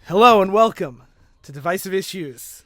Hello and welcome to Divisive Issues.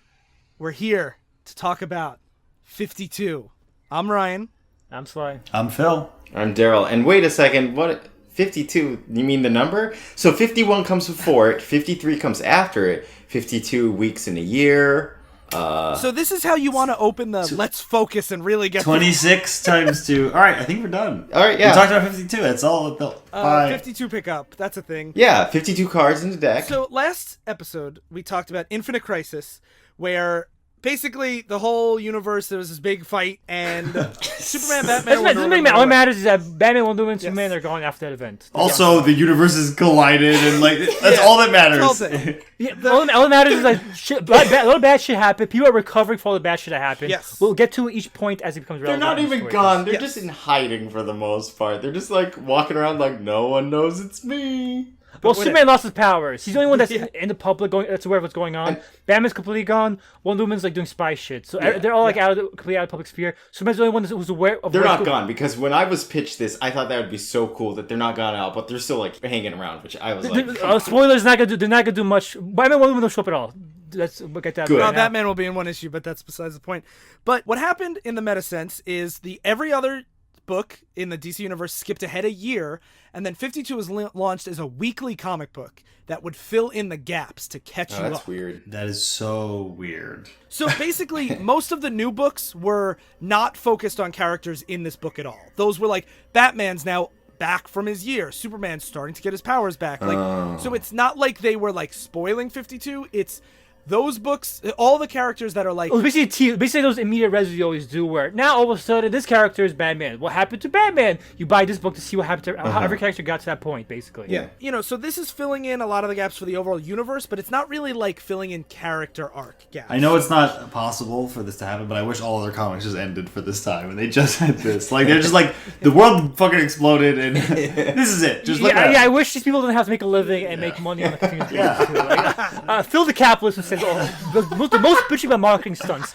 We're here to talk about 52. I'm Ryan. I'm Sly. I'm Phil. I'm Darryl. And wait a second, what? 52, you mean the number? So 51 comes before it, 53 comes after it, 52 weeks in a year. So this is how you want to open the let's focus and really get 26 times 2. All right, I think we're done. All right, yeah. We talked about 52. That's all it built. 52 pickup. That's a thing. Yeah, 52 cards in the deck. So last episode, we talked about Infinite Crisis, where basically the whole universe, there was this big fight, and Superman, Batman... All that matters is that Batman, Wonder Woman, Superman are going after that event. Also, the universes collided, and that's all that matters. All that matters is a lot of bad shit happened. People are recovering from all the bad shit that happened. Yes. We'll get to each point as it becomes relevant. They're not even gone. They're just in hiding for the most part. They're just walking around like no one knows it's me. Well, Superman lost his powers. He's the only one that's in the public, that's aware of what's going on. Batman's completely gone. Wonder Woman's doing spy shit. So they're all completely out of the public sphere. Superman's the only one who's aware of. They're not gone, because when I was pitched this, I thought that would be so cool that they're not gone out, but they're still hanging around, which I was like. Spoilers, they're not gonna do much. Batman, Wonder Woman don't show up at all. We'll get that. Good. Well, Batman will be in one issue, but that's besides the point. But what happened in the meta sense is every other book in the DC universe skipped ahead a year, and then 52 was launched as a weekly comic book that would fill in the gaps to catch you up. That's weird. That is so weird. So basically, most of the new books were not focused on characters in this book at all. Those were Batman's now back from his year, Superman's starting to get his powers back. So it's not like they were spoiling 52. It's those books, all the characters that are basically those immediate res you always do, where now all of a sudden this character is Batman. What happened to Batman? You buy this book to see what happened to how every character got to that point, basically. Yeah. So this is filling in a lot of the gaps for the overall universe, but it's not really filling in character arc gaps. I know it's not possible for this to happen, but I wish all other comics just ended for this time, and they just had this. They're just the world fucking exploded, and this is it. Just I wish these people didn't have to make a living and make money on the continuous basis. Phil the capitalist who says, the most bitching about marketing stunts.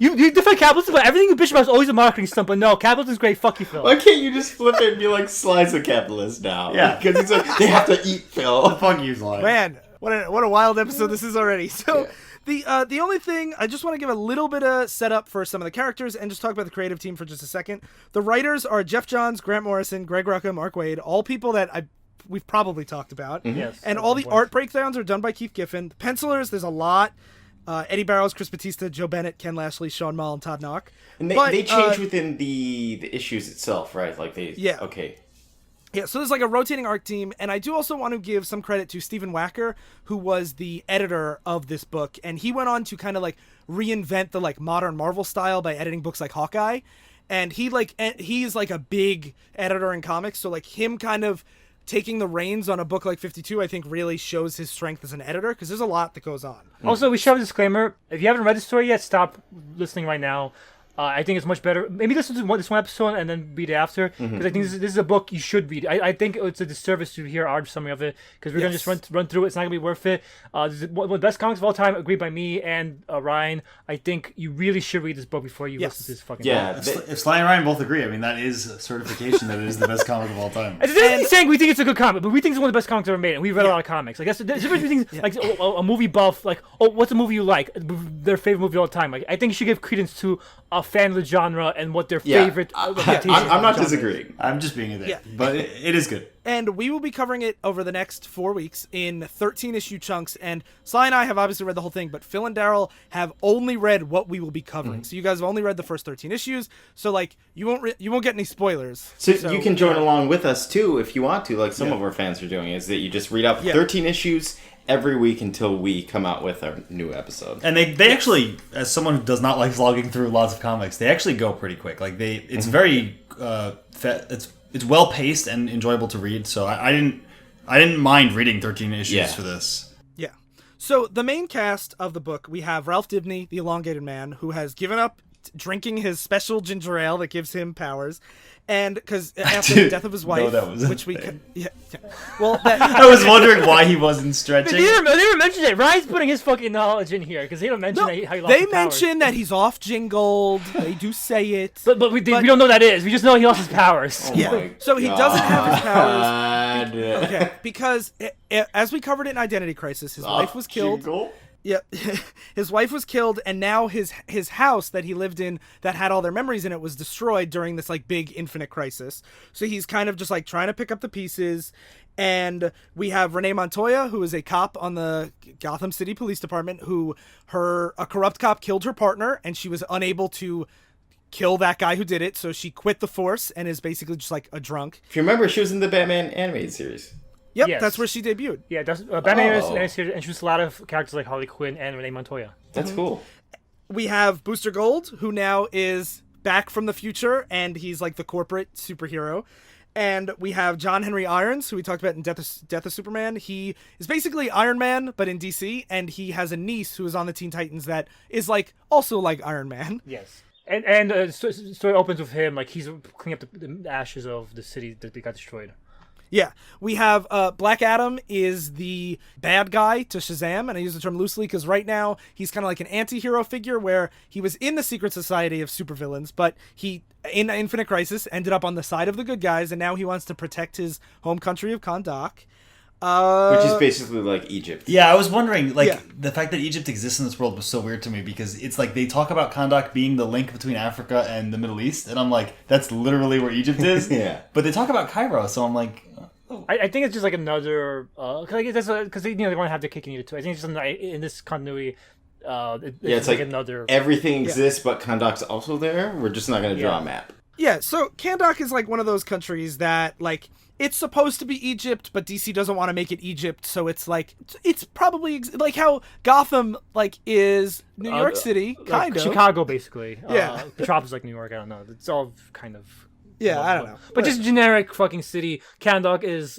You defend capitalism, but everything you bitch about is always a marketing stunt. But no, capitalism is great. Fuck you, Phil. Why can't you just flip it and be like, Sly's a capitalist now? Yeah. Because he's they have to eat, Phil. Fuck you, Sly. Man, what a wild episode this is already. So the only thing, I just want to give a little bit of setup for some of the characters and just talk about the creative team for just a second. The writers are Jeff Johns, Grant Morrison, Greg Rucka, Mark Waid, all people that we've probably talked about. Mm-hmm. Yes, and all the art breakdowns are done by Keith Giffen. The pencilers, there's a lot. Eddie Barrows, Chris Batista, Joe Bennett, Ken Lashley, Sean Mull, and Todd Knock. And they change within the issues itself, right? Okay. Yeah, so there's a rotating art team, and I do also want to give some credit to Stephen Wacker, who was the editor of this book, and he went on to kind of reinvent the modern Marvel style by editing books like Hawkeye, and he's a big editor in comics, so him kind of taking the reins on a book like 52, I think really shows his strength as an editor, because there's a lot that goes on. Also, we should have a disclaimer. If you haven't read the story yet, stop listening right now. I think it's much better. Maybe listen to this one episode and then read it after, because I think this is a book you should read. I think it's a disservice to hear our summary of it, because we're going to just run through it. It's not going to be worth it. This is one of the best comics of all time, agreed by me and Ryan. I think you really should read this book before you listen to this fucking book. If Sly and Ryan both agree, that is a certification that it is the best comic of all time. It's saying we think it's a good comic, but we think it's one of the best comics ever made, and we've read a lot of comics. That's the difference between a movie buff, what's a movie you like? Their favorite movie of all time. I think you should give credence to a fan of the genre and what their favorite. I'm not disagreeing. I'm just being a dick, but it is good. And we will be covering it over the next 4 weeks in 13-issue chunks. And Sly and I have obviously read the whole thing, but Phil and Darryl have only read what we will be covering. So you guys have only read the first 13 issues. So you won't get any spoilers. So you can join along with us too if you want to. Some of our fans are doing is that you just read out 13 issues every week until we come out with our new episode. And they actually, as someone who does not like slogging through lots of comics, they actually go pretty quick. It's very it's well paced and enjoyable to read. So I didn't mind reading 13 issues for this. Yeah. So the main cast of the book, we have Ralph Dibny, the Elongated Man, who has given up drinking his special ginger ale that gives him powers. And because after the death of his wife, which we well, I was wondering why he wasn't stretching. They never mentioned it. Ryan's putting his fucking knowledge in here because they don't mention how he lost They his mention that he's off Gingold. They do say it, but we don't know what that is. We just know he lost his powers. So he doesn't have his powers bad. Okay, because as we covered it in Identity Crisis, his wife was killed. Gingold? Yep, his wife was killed, and now his house that he lived in that had all their memories in it was destroyed during this like big infinite crisis. So he's kind of just like trying to pick up the pieces. And we have Renee Montoya, who is a cop on the Gotham City Police Department, a corrupt cop killed her partner, and she was unable to kill that guy who did it, so she quit the force and is basically just like a drunk. If you remember, she was in the Batman animated series. Yep, Yes. that's where she debuted. Yeah, that's Batman and she introduced a lot of characters like Harley Quinn and Renee Montoya. That's cool. We have Booster Gold, who now is back from the future, and he's like the corporate superhero. And we have John Henry Irons, who we talked about in Death of Superman. He is basically Iron Man, but in DC, and he has a niece who is on the Teen Titans that is like also like Iron Man. Yes. And the story opens with him, like he's cleaning up the ashes of the city that they got destroyed. Yeah, we have Black Adam is the bad guy to Shazam, and I use the term loosely because right now he's kind of like an anti-hero figure where he was in the secret society of supervillains, but he, in Infinite Crisis, ended up on the side of the good guys, and now he wants to protect his home country of Kahndaq. Which is basically like Egypt. Yeah, I was wondering, like, Yeah. the fact that Egypt exists in this world was so weird to me because it's like they talk about Kahndaq being the link between Africa and the Middle East, and I'm like, that's literally where Egypt is. Yeah. But they talk about Cairo, so I'm like, I think it's just like another because they want to have their cake and eat it too. I think it's just in this continuity. It's like another. Everything exists, but Kahndaq's also there. We're just not going to draw a map. Yeah, so Kahndaq is like one of those countries that like it's supposed to be Egypt, but DC doesn't want to make it Egypt, so it's like it's probably like how Gotham like is New York City, kind of Chicago, basically. Yeah. Metropolis like New York. I don't know. It's all kind of. Yeah, I don't know, but just generic fucking city. Kahndaq is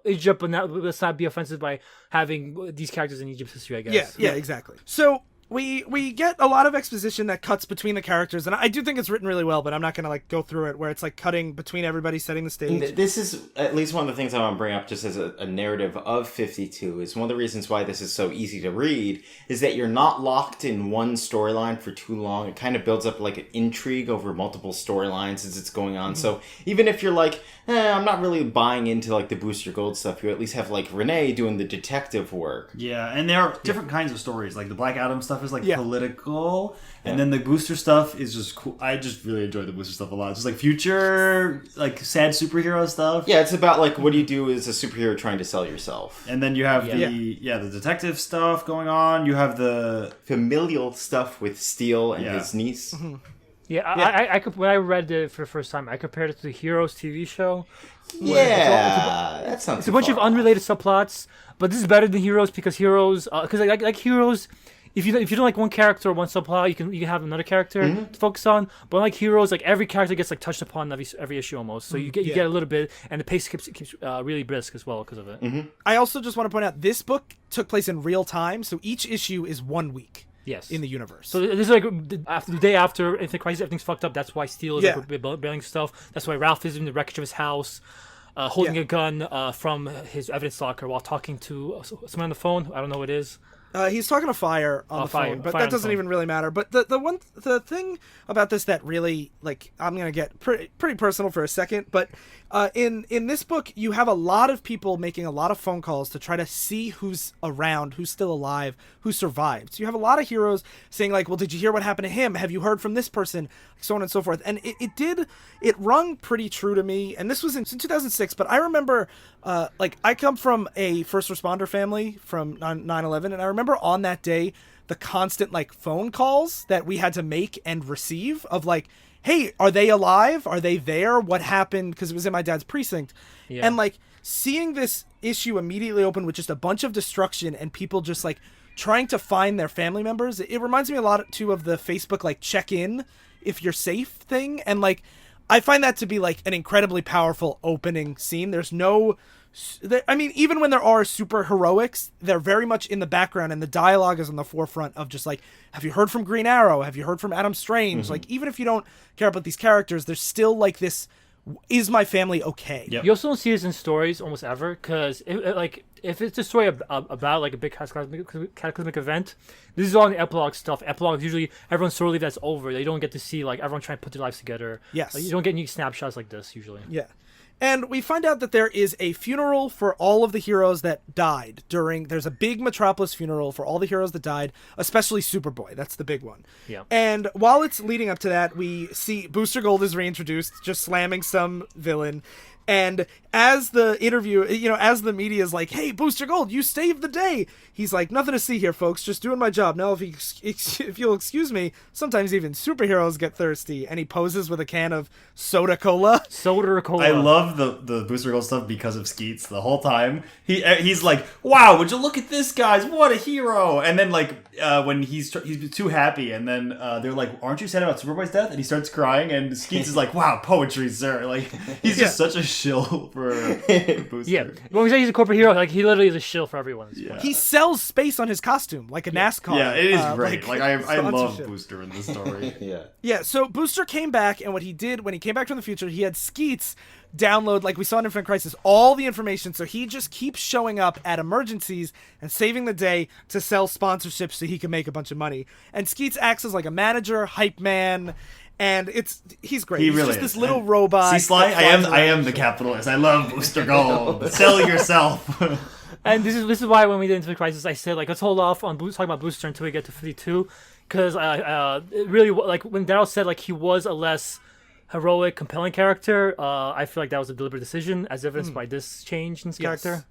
Egypt, but let's not be offensive by having these characters in Egypt's history, I guess. Yeah, exactly. So we get a lot of exposition that cuts between the characters, and I do think it's written really well, but I'm not gonna like go through it where it's like cutting between everybody, setting the stage. This is at least one of the things I want to bring up just as a narrative of 52 is one of the reasons why this is so easy to read is that you're not locked in one storyline for too long. It kind of builds up like an intrigue over multiple storylines as it's going on. So even if you're like, I'm not really buying into like the Booster Gold stuff, you at least have like Renee doing the detective work. yeah, and there are different kinds of stories. Like the Black Adam stuff is like Yeah. political, and then the Booster stuff is just cool. I just really enjoy the Booster stuff a lot. It's just like future, like sad superhero stuff. Yeah, it's about like what do you do as a superhero trying to sell yourself. And then you have the detective stuff going on. You have the Familial stuff with Steel and Yeah. his niece. Yeah, I could when I read it for the first time, I compared it to the Heroes TV show. Yeah, that sounds. It's a bunch of unrelated subplots, but this is better than Heroes because Heroes, because like Heroes. If you don't like one character or one subplot, you can have another character to focus on. But like Heroes, like every character gets like touched upon every issue almost. So you get a little bit, and the pace keeps really brisk as well because of it. I also just want to point out this book took place in real time, so each issue is 1 week. Yes. In the universe. So this is like after the day after Infinite Crisis, everything's fucked up. That's why Steel is Yeah. like building stuff. That's why Ralph is in the wreckage of his house, holding a gun from his evidence locker while talking to someone on the phone. I don't know who it is. He's talking to Fire on the Fire- phone, but Fire on that the doesn't phone. even really matter. But the thing about this that really like I'm gonna get pretty personal for a second, but in this book you have a lot of people making a lot of phone calls to try to see who's around, who's still alive, who survived. So you have a lot of heroes saying like, well, did you hear what happened to him? Have you heard from this person? So on and so forth. And it rung pretty true to me. And this was in 2006, but I remember like I come from a first responder family from 9/11, and I remember on that day the constant like phone calls that we had to make and receive of like, hey, are they alive? Are they there? What happened? Because it was in my dad's precinct. Yeah. And like seeing this issue immediately open with just a bunch of destruction and people just like trying to find their family members, it reminds me a lot too of the Facebook like check in if you're safe thing. And like I find that to be like an incredibly powerful opening scene. There's no I mean, even when there are super heroics, they're very much in the background, and the dialogue is on the forefront of just like, have you heard from Green Arrow? Have you heard from Adam Strange? Like, even if you don't care about these characters, there's still like this, is my family okay? Yep. You also don't see this in stories almost ever because if it's a story about like a big cataclysmic event, this is all in the epilogue stuff. Epilogues usually everyone's so relieved that's over. They don't get to see like everyone trying to put their lives together. Yes. Like, you don't get any snapshots like this usually. Yeah. And we find out that there is a funeral for all of the heroes that died there's a big Metropolis funeral for all the heroes that died, especially Superboy. That's the big one. Yeah. And while it's leading up to that, we see Booster Gold is reintroduced, just slamming some villain. And as the interview, as the media is like, hey, Booster Gold, you saved the day. He's like, nothing to see here, folks. Just doing my job. Now, if you'll excuse me, sometimes even superheroes get thirsty. And he poses with a can of soda cola. Soda cola. I love the Booster Gold stuff because of Skeets the whole time. He's like, wow, would you look at this, guys? What a hero. And then, when he's too happy, and then they're like, aren't you sad about Superboy's death? And he starts crying, and Skeets is like, wow, poetry, sir. Like, he's just such a shill for Booster. Yeah. When we say he's a corporate hero, he literally is a shill for everyone. Yeah. He sells space on his costume, like a NASCAR. Yeah, it is great. I love sponsorship. Booster in this story. Yeah. Yeah, so Booster came back, and what he did when he came back from the future, he had Skeets download, like we saw in Infinite Crisis, all the information, so he just keeps showing up at emergencies and saving the day to sell sponsorships so he can make a bunch of money. And Skeets acts as like a manager, hype man, and he's great. He's really just is. this little robot. See, Sly, that I flies am around. the capitalist. I love Booster Gold. Sell yourself. And this is why when we did Infinite Crisis, I said let's hold off on talking about Booster until we get to 52, because it really when Darryl said he was a less heroic, compelling character, I feel like that was a deliberate decision, as evidenced by this change in his character.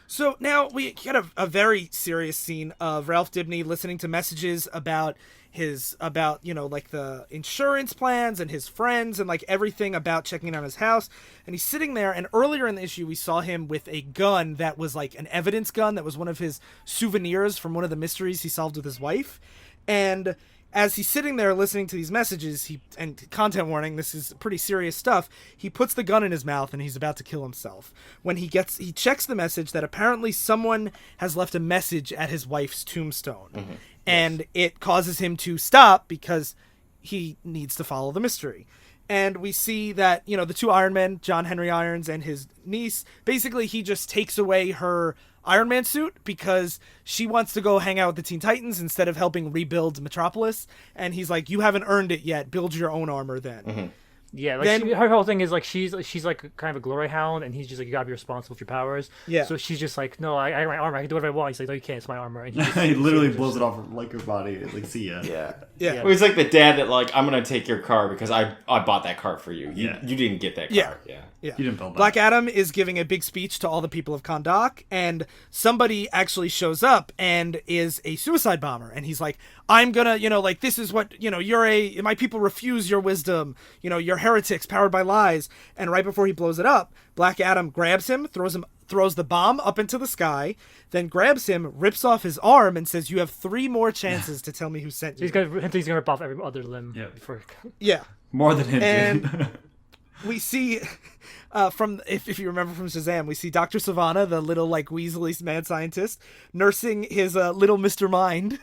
So now we get a very serious scene of Ralph Dibny listening to messages about the insurance plans and his friends and everything about checking on his house. And he's sitting there, and earlier in the issue we saw him with a gun that was an evidence gun that was one of his souvenirs from one of the mysteries he solved with his wife. And as he's sitting there listening to these messages, and content warning, this is pretty serious stuff, he puts the gun in his mouth and he's about to kill himself. When he checks the message that apparently someone has left a message at his wife's tombstone. Mm-hmm. And it causes him to stop because he needs to follow the mystery. And we see that, the two Iron Men, John Henry Irons and his niece, basically he just takes away her Iron Man suit because she wants to go hang out with the Teen Titans instead of helping rebuild Metropolis. And he's like, you haven't earned it yet. Build your own armor then. Mm-hmm. Yeah, her whole thing is she's kind of a glory hound, and he's just you gotta be responsible for your powers. Yeah. So she's just like, no, I my armor, I can do whatever I want. He's like, no, you can't. It's my armor. And he literally blows it off her body. See ya. Yeah. Yeah. Well, he's like the dad that I'm gonna take your car because I bought that car for you. You didn't get that car. Yeah. Yeah. Yeah. You didn't build that. Black Adam is giving a big speech to all the people of Kahndaq, and somebody actually shows up and is a suicide bomber, and he's like, I'm gonna, this is what, my people refuse your wisdom, you're heretics powered by lies. And right before he blows it up, Black Adam grabs him, throws the bomb up into the sky, then grabs him, rips off his arm, and says, you have 3 more chances to tell me who sent you. He's gonna rip off every other limb. Yeah. Yeah. More than him, and dude. We see, if you remember from Shazam, we see Dr. Sivana, the little Weasley mad scientist, nursing his little Mr. Mind,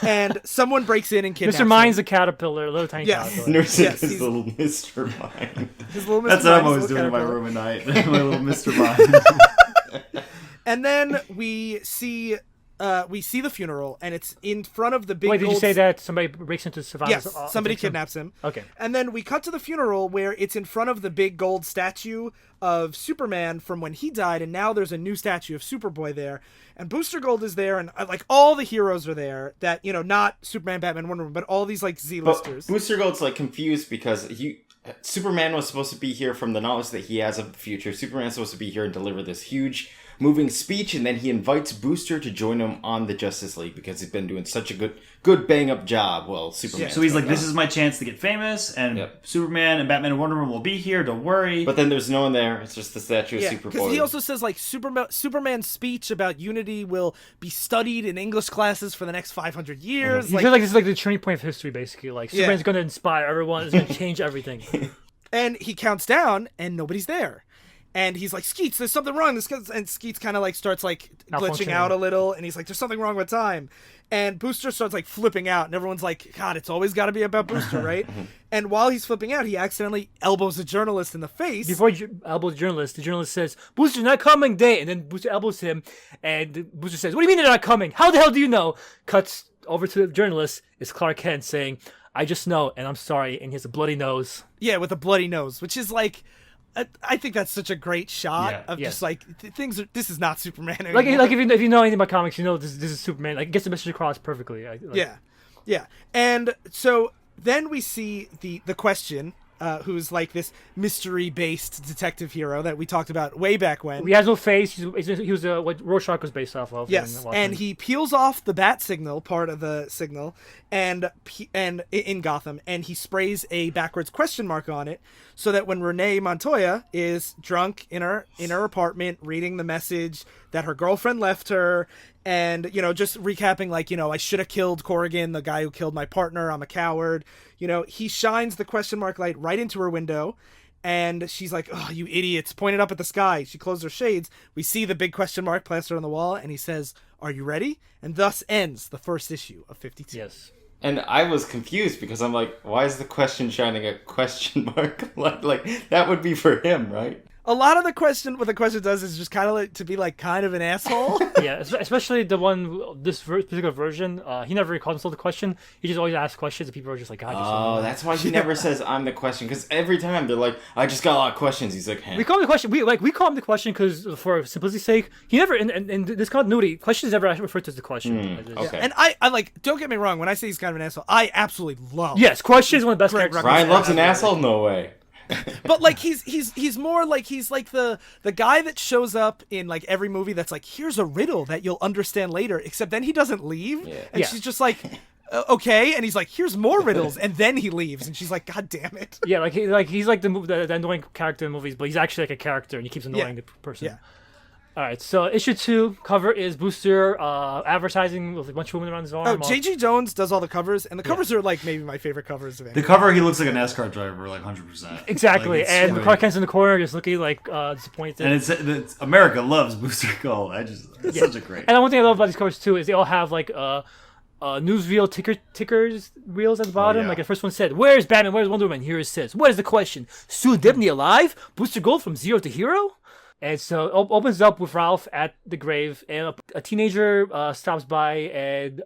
and someone breaks in and kidnaps Mr. Mind's a caterpillar, a little tiny caterpillar. Nursing his little Mr. Mind. His little Mr. That's what I'm Mind, always his doing in little my caterpillar. room at night. My little Mr. Mind. And then we see the funeral, and it's in front of the big. Wait, did you say that somebody breaks into Savannah's? Yes, somebody kidnaps him. Okay. And then we cut to the funeral where it's in front of the big gold statue of Superman from when he died, and now there's a new statue of Superboy there. And Booster Gold is there, and all the heroes are there. That not Superman, Batman, Wonder Woman, but all these Z-listers. Booster Gold's confused because Superman was supposed to be here from the knowledge that he has of the future. Superman's supposed to be here and deliver this huge moving speech, and then he invites Booster to join him on the Justice League because he's been doing such a good bang up job. Well, Superman. So he's like, this is my chance to get famous, and Superman and Batman and Wonder Woman will be here, don't worry. But then there's no one there. It's just the statue of Superboy. Because he also says Superman's speech about unity will be studied in English classes for the next 500 years. He feels like this is the turning point of history, basically. Superman's going to inspire everyone. It's going to change everything. And he counts down, and nobody's there. And he's like, Skeets, there's something wrong. And Skeets kind of starts glitching out a little. And he's like, there's something wrong with time. And Booster starts flipping out. And everyone's like, God, it's always got to be about Booster, right? And while he's flipping out, he accidentally elbows a journalist in the face. Before he elbows the journalist says, Booster's not coming today. And then Booster elbows him. And Booster says, what do you mean they're not coming? How the hell do you know? Cuts over to the journalist. It's Clark Kent saying, I just know, and I'm sorry. And he has a bloody nose. Yeah, with a bloody nose, which is I think that's such a great shot Yeah. of Yes. just like things. This is not Superman Like anymore. if you know anything about comics, you know this is Superman. Like it gets the message across perfectly. Yeah. And so then we see the question, who's like this mystery-based detective hero that we talked about way back when. He has no face. He was what Rorschach was based off of. Yes, in Watchmen. and he peels off the bat signal, part of the signal, and in Gotham, and he sprays a backwards question mark on it, so that when Renee Montoya is drunk in her apartment reading the message that her girlfriend left her, and just recapping like I should have killed Corrigan, the guy who killed my partner. I'm a coward. He shines the question mark light right into her window. And she's like, "Oh, you idiots!" Pointed up at the sky. She closed her shades. We see the big question mark plastered on the wall, and he says, "Are you ready?" And thus ends the first issue of 52. Yes. And I was confused because I'm like, why is the question shining a question mark? like that would be for him, right? A lot of what the question does is just kind of like to be like kind of an asshole. Yeah, especially the one this particular version. He never really calls himself the question. He just always asks questions, and people are just like, "God." Oh, that's why he never says I'm the question. Because every time they're like, I just got a lot of questions. He's like, We call him the question. We call him the question because for simplicity's sake, he never in this continuity questions never referred to as the question. okay. And I like, don't get me wrong, when I say he's kind of an asshole, I absolutely love. Yes, question is one of the best Greg characters. Ruckus. Ryan loves an asshole? No way. But like he's more like he's like the guy that shows up in like every movie that's like, here's a riddle that you'll understand later, except then he doesn't leave, and Yeah. she's just like, okay, and he's like, here's more riddles, and then he leaves, and she's like, God damn it. Yeah, he's like the annoying character in movies, but he's actually like a character, and he keeps annoying the person. Yeah. All right, so issue 2 cover is Booster advertising with a bunch of women around his arm. Oh, J.G. Jones does all the covers, and the covers are like maybe my favorite covers of any. The cover, he looks like a NASCAR driver, like 100%. Exactly, Like, it's and great. Clark Kent's in the corner just looking like disappointed. And it's America loves Booster Gold. It's such a great. And one thing I love about these covers too is they all have like newsreel tickers reels at the bottom. yeah. Like the first one said, "Where's Batman? Where's Wonder Woman?" Here it says, "What is the question? Sue Dibney alive? Booster Gold from zero to hero?" And so it opens up with Ralph at the grave, and a teenager stops by, and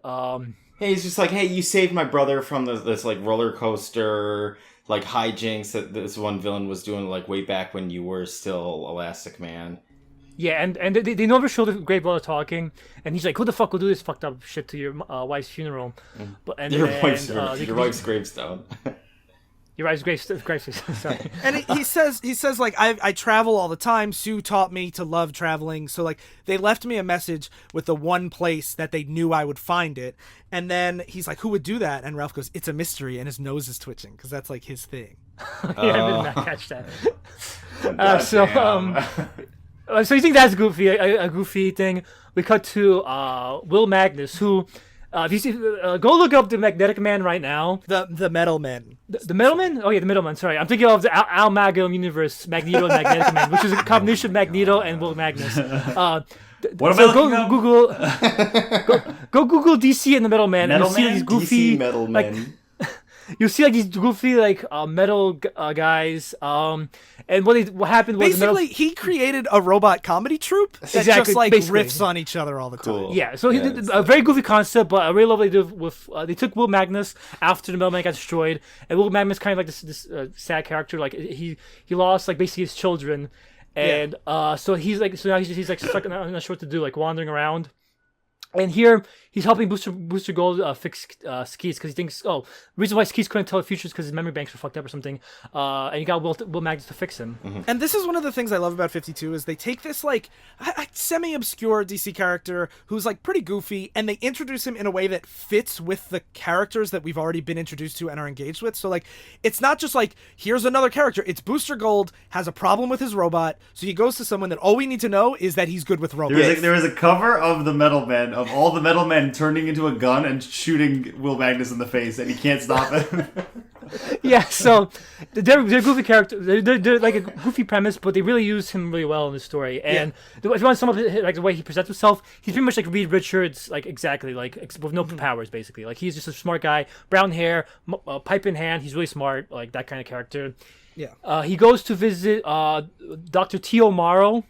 Hey, he's just like, hey, you saved my brother from this like roller coaster like hijinks that this one villain was doing like way back when you were still Elastic Man. yeah, and they never show the grave while they're talking, and he's like, "Who the fuck will do this fucked up shit to your wife's funeral?" But and Your and, wife's gravestone. Your wife's gravestone. Sorry. And he says like, I travel all the time. Sue taught me to love traveling. So like they left me a message with the one place that they knew I would find it. And then he's like, who would do that? And Ralph goes, it's a mystery. And his nose is twitching because that's like his thing. Yeah, I did not catch that. So you think that's goofy, a goofy thing? We cut to Will Magnus, who, if you see, go look up the Magnetic Man right now. The Metal Men. The Middleman? Oh yeah, the Middleman. Sorry, I'm thinking of the Al Magum universe, Magneto and Magnetic Man, which is a combination of Magneto and Will Magnus. What am I looking up? Go Google DC and the Middleman, and Metal you'll see Man? these goofy DC Metal like, Men. you see like these goofy like metal guys. And what happened was Basically, he created a robot comedy troupe that Exactly, just like basically. riffs on each other all the time. Cool. Yeah, so he did a very goofy concept, but I really love what they did with. They took Will Magnus after the Middleman got destroyed, and Will Magnus kind of like this sad character. Like he lost like basically his children, and so he's like now he's like stuck, not sure what to do, like wandering around. And here he's helping Booster Gold fix Skeets because he thinks, the reason why Skeets couldn't tell the future is because his memory banks were fucked up or something. And he got Will Magnus to fix him. Mm-hmm. And this is one of the things I love about 52 is they take this like semi-obscure DC character who's like pretty goofy, and they introduce him in a way that fits with the characters that we've already been introduced to and are engaged with. So like it's not just like, here's another character. It's Booster Gold has a problem with his robot, so he goes to someone that all we need to know is that he's good with robots. There was a cover of the Metal Men, of all the Metal Men turning into a gun and shooting Will Magnus in the face, and he can't stop it. Yeah, so they're goofy characters. They're like a goofy premise, but they really use him really well in the story. And if you want to sum up like the way he presents himself, he's pretty much like Reed Richards, like exactly like with no powers basically. Like he's just a smart guy, brown hair, pipe in hand. He's really smart, like that kind of character. Yeah. He goes to visit Dr. Tio Morrow.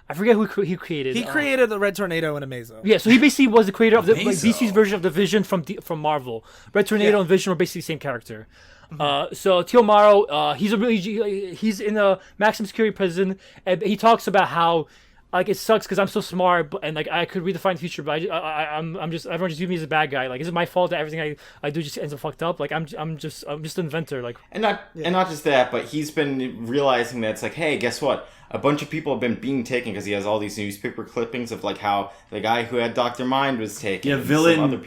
I forget who he created. He created the Red Tornado and Amazo. Yeah, so he basically was the creator of the Amazo. DC's version of the Vision from Marvel. Red Tornado and Vision were basically the same character. So Teal Morrow, he's in a maximum security prison, and he talks about how like it sucks because I'm so smart, and like I could redefine the future, but I'm just everyone just views me as a bad guy. Like, is it my fault that everything I do just ends up fucked up? Like I'm just an inventor. Like, and not just that, but he's been realizing that it's like, hey, guess what? A bunch of people have been being taken because he has all these newspaper clippings of like how the guy who had Dr. Mind was taken. Yeah, and some other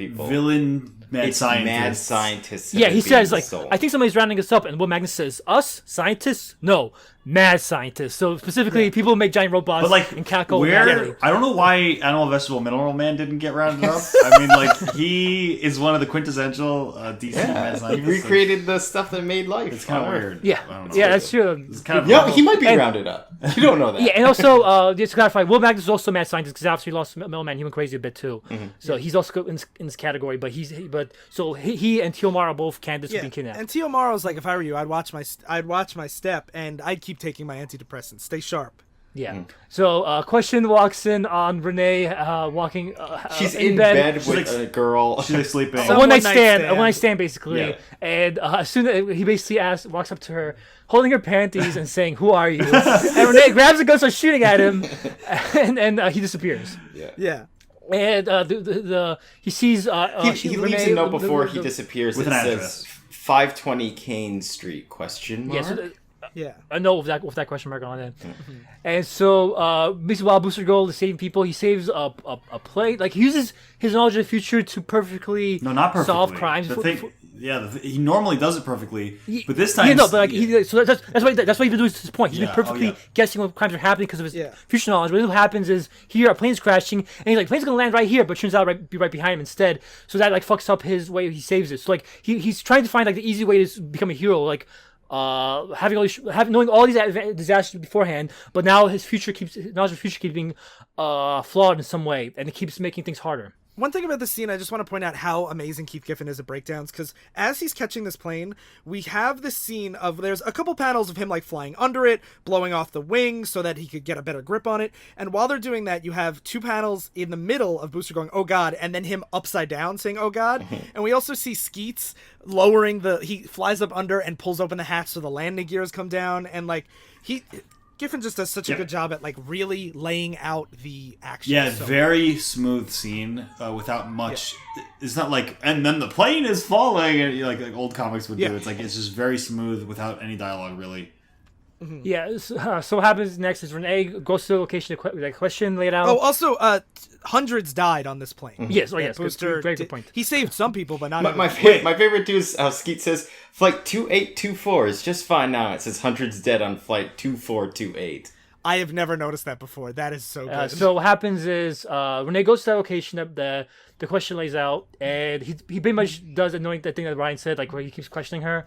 mad scientist. Mad scientists. yeah, he says like, sold. I think somebody's rounding us up, and what Magnus says, us scientists? No, mad scientists. So specifically, people who make giant robots, But like, and cackle. where I don't know why Animal, Vegetable, Mineral Man didn't get rounded up. I mean, like, he is one of the quintessential DC mad He scientists. recreated the stuff that made life. It's kind of on Earth. weird. Yeah, I don't know. yeah, that's true. It's kind of Yeah, he might be And- rounded up. You don't know that. Yeah, and also, just to clarify, Will Magnus is also a mad scientist because obviously he lost Middleman Human Crazy a bit too. So he's also in this category, but he and Teal Morrow are both candidates for being kidnapped. And Teal Morrow's like, if I were you, I'd watch my step, and I'd keep taking my antidepressants. Stay sharp. Yeah. So, question walks in on Renee walking. She's in bed with like- a girl. She's like sleeping. A one night stand. stand. A one night stand, basically. Yeah. And as soon as he basically walks up to her, holding her panties and saying, "Who are you?" And Renee grabs a gun, starts shooting at him, and he disappears. Yeah. And he sees. He leaves a note before he disappears. With It an says address. 520 Kane Street? Question mark. Yeah, so Yeah. I know with that question mark on it. And so basically while Booster Gold is saving people, he saves a plane. Like, he uses his knowledge of the future to perfectly No, not perfectly. solve crimes. He normally does it perfectly, but this time, Yeah, no, but like so that's what he's been doing to this point. He's been Yeah, perfectly guessing what crimes are happening because of his Yeah. future knowledge. What happens is here a plane's crashing, and he's like, plane's gonna land right here, but turns out be right behind him instead. So that like fucks up his way he saves it. So like he's trying to find like the easy way to become a hero, like knowing all these disasters beforehand, but now his knowledge of the future keeps being flawed in some way, and it keeps making things harder. One thing about this scene, I just want to point out how amazing Keith Giffen is at breakdowns, because as he's catching this plane, we have this scene of, there's a couple panels of him like flying under it, blowing off the wings so that he could get a better grip on it, and while they're doing that, you have two panels in the middle of Booster going, "Oh God," and then him upside down saying, "Oh God," and we also see Skeets lowering he flies up under and pulls open the hatch so the landing gears come down, and like, Giffen just does such a good job at like really laying out the action. Yeah, so very smooth scene without much. It's not like, and then the plane is falling, and like old comics would do. It's like, it's just very smooth without any dialogue, really. Yeah. So what happens next is Renee goes to the location. The question laid out. Oh, also, hundreds died on this plane. Yes. Oh, yes. Booster, Very good point. He saved some people, but not My favorite too is how Skeet says flight 2824 is just fine now. It says hundreds dead on flight 2428. I have never noticed that before. That is so good. So what happens is Renee goes to that location that the question lays out, and he pretty much does annoying that thing that Ryan said, like where he keeps questioning her.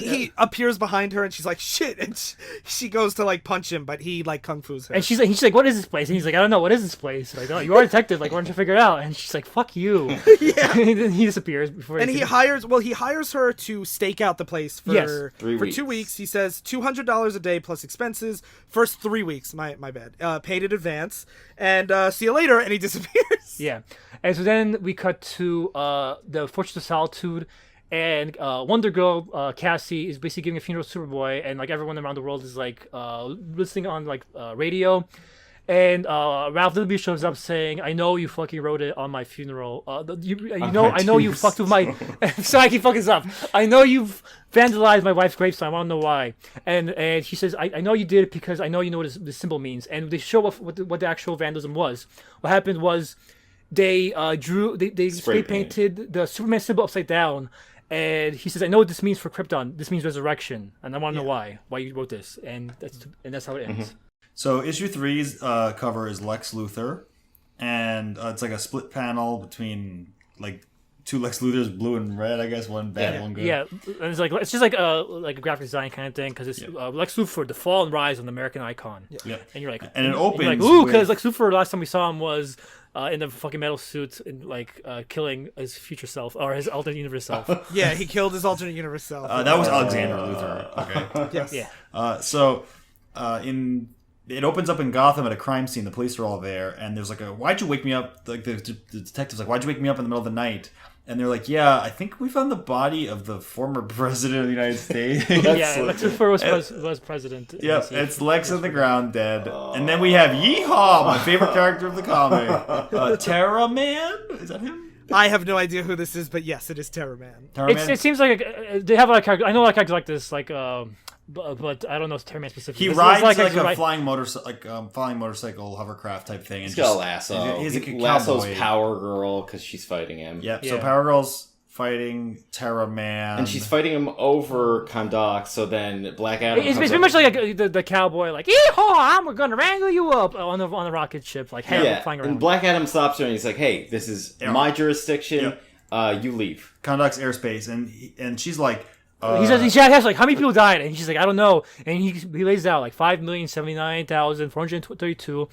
He appears behind her, and she's like, "Shit!" And she goes to like punch him, but he like kung fu's her. And she's like, "What is this place?" And he's like, "I don't know. What is this place?" Like, "Oh, you are a detective. Like, why don't you figure it out?" And she's like, "Fuck you." Yeah. And then he disappears before. And he hires her to stake out the place for 3 weeks. 2 weeks. He says $200 a day plus expenses. First 3 weeks, my bad. Paid in advance. And see you later. And he disappears. Yeah. And so then we cut to the Fortress of Solitude, and Wonder Girl Cassie is basically giving a funeral to Superboy, and like everyone around the world is like listening on like radio. And Ralph Littleby shows up saying, "I know you fucking wrote it on my funeral. I know you fucked with my." Sorry, I keep fucking this up. I know you've vandalized my wife's gravestone. I want to know why. And he says, "I know you did it because I know you know what the symbol means." And they show what the actual vandalism was. What happened was they spray painted the Superman symbol upside down. And he says, "I know what this means for Krypton. This means resurrection, and I want to know why you wrote this." And that's how it ends. So issue 3's cover is Lex Luthor, and it's like a split panel between like two Lex Luthors, blue and red, I guess, one bad, one good. Yeah, and it's just like a graphic design kind of thing, because it's Lex Luthor, the fall and rise of an American icon. Yeah. And you're like, and it opens. You're like, ooh, with- because Lex Luthor, last time we saw him was in the fucking metal suit and like killing his future self or his alternate universe self. Yeah, he killed his alternate universe self. that was Alexander Luthor. Okay. Yes. Yeah. So in it opens up in Gotham at a crime scene. The police are all there, and there's like "Why'd you wake me up?" Like the detective's like, "Why'd you wake me up in the middle of the night?" And they're like, "Yeah, I think we found the body of the former president of the United States." Yeah, Lex Luthor was president. Yep, it's Lex on the ground, dead. And then we have Yeehaw, my favorite character of the comic, Terra Man. Is that him? I have no idea who this is, but yes, it is Terror Man. It seems like they have a lot of characters. I know a lot of characters like this, like but I don't know Terror Man specifically. He rides like a flying motorcycle hovercraft type thing. And He's got a lasso. He's like a Lasso's cowboy. Power Girl because she's fighting him. Yep. Yeah. So Power Girl's fighting Terra Man, And she's fighting him over Kahndaq. So then Black Adam. It's comes pretty up much like the cowboy, like, yeehaw, I'm gonna wrangle you up on the rocket ship, like, hey, flying around. And Black Adam stops her and he's like, "Hey, this is my jurisdiction. You leave." Kahndaq's airspace, and she's like, he asks, like, how many people died? And she's like, I don't know. And he lays out like 5,079,432.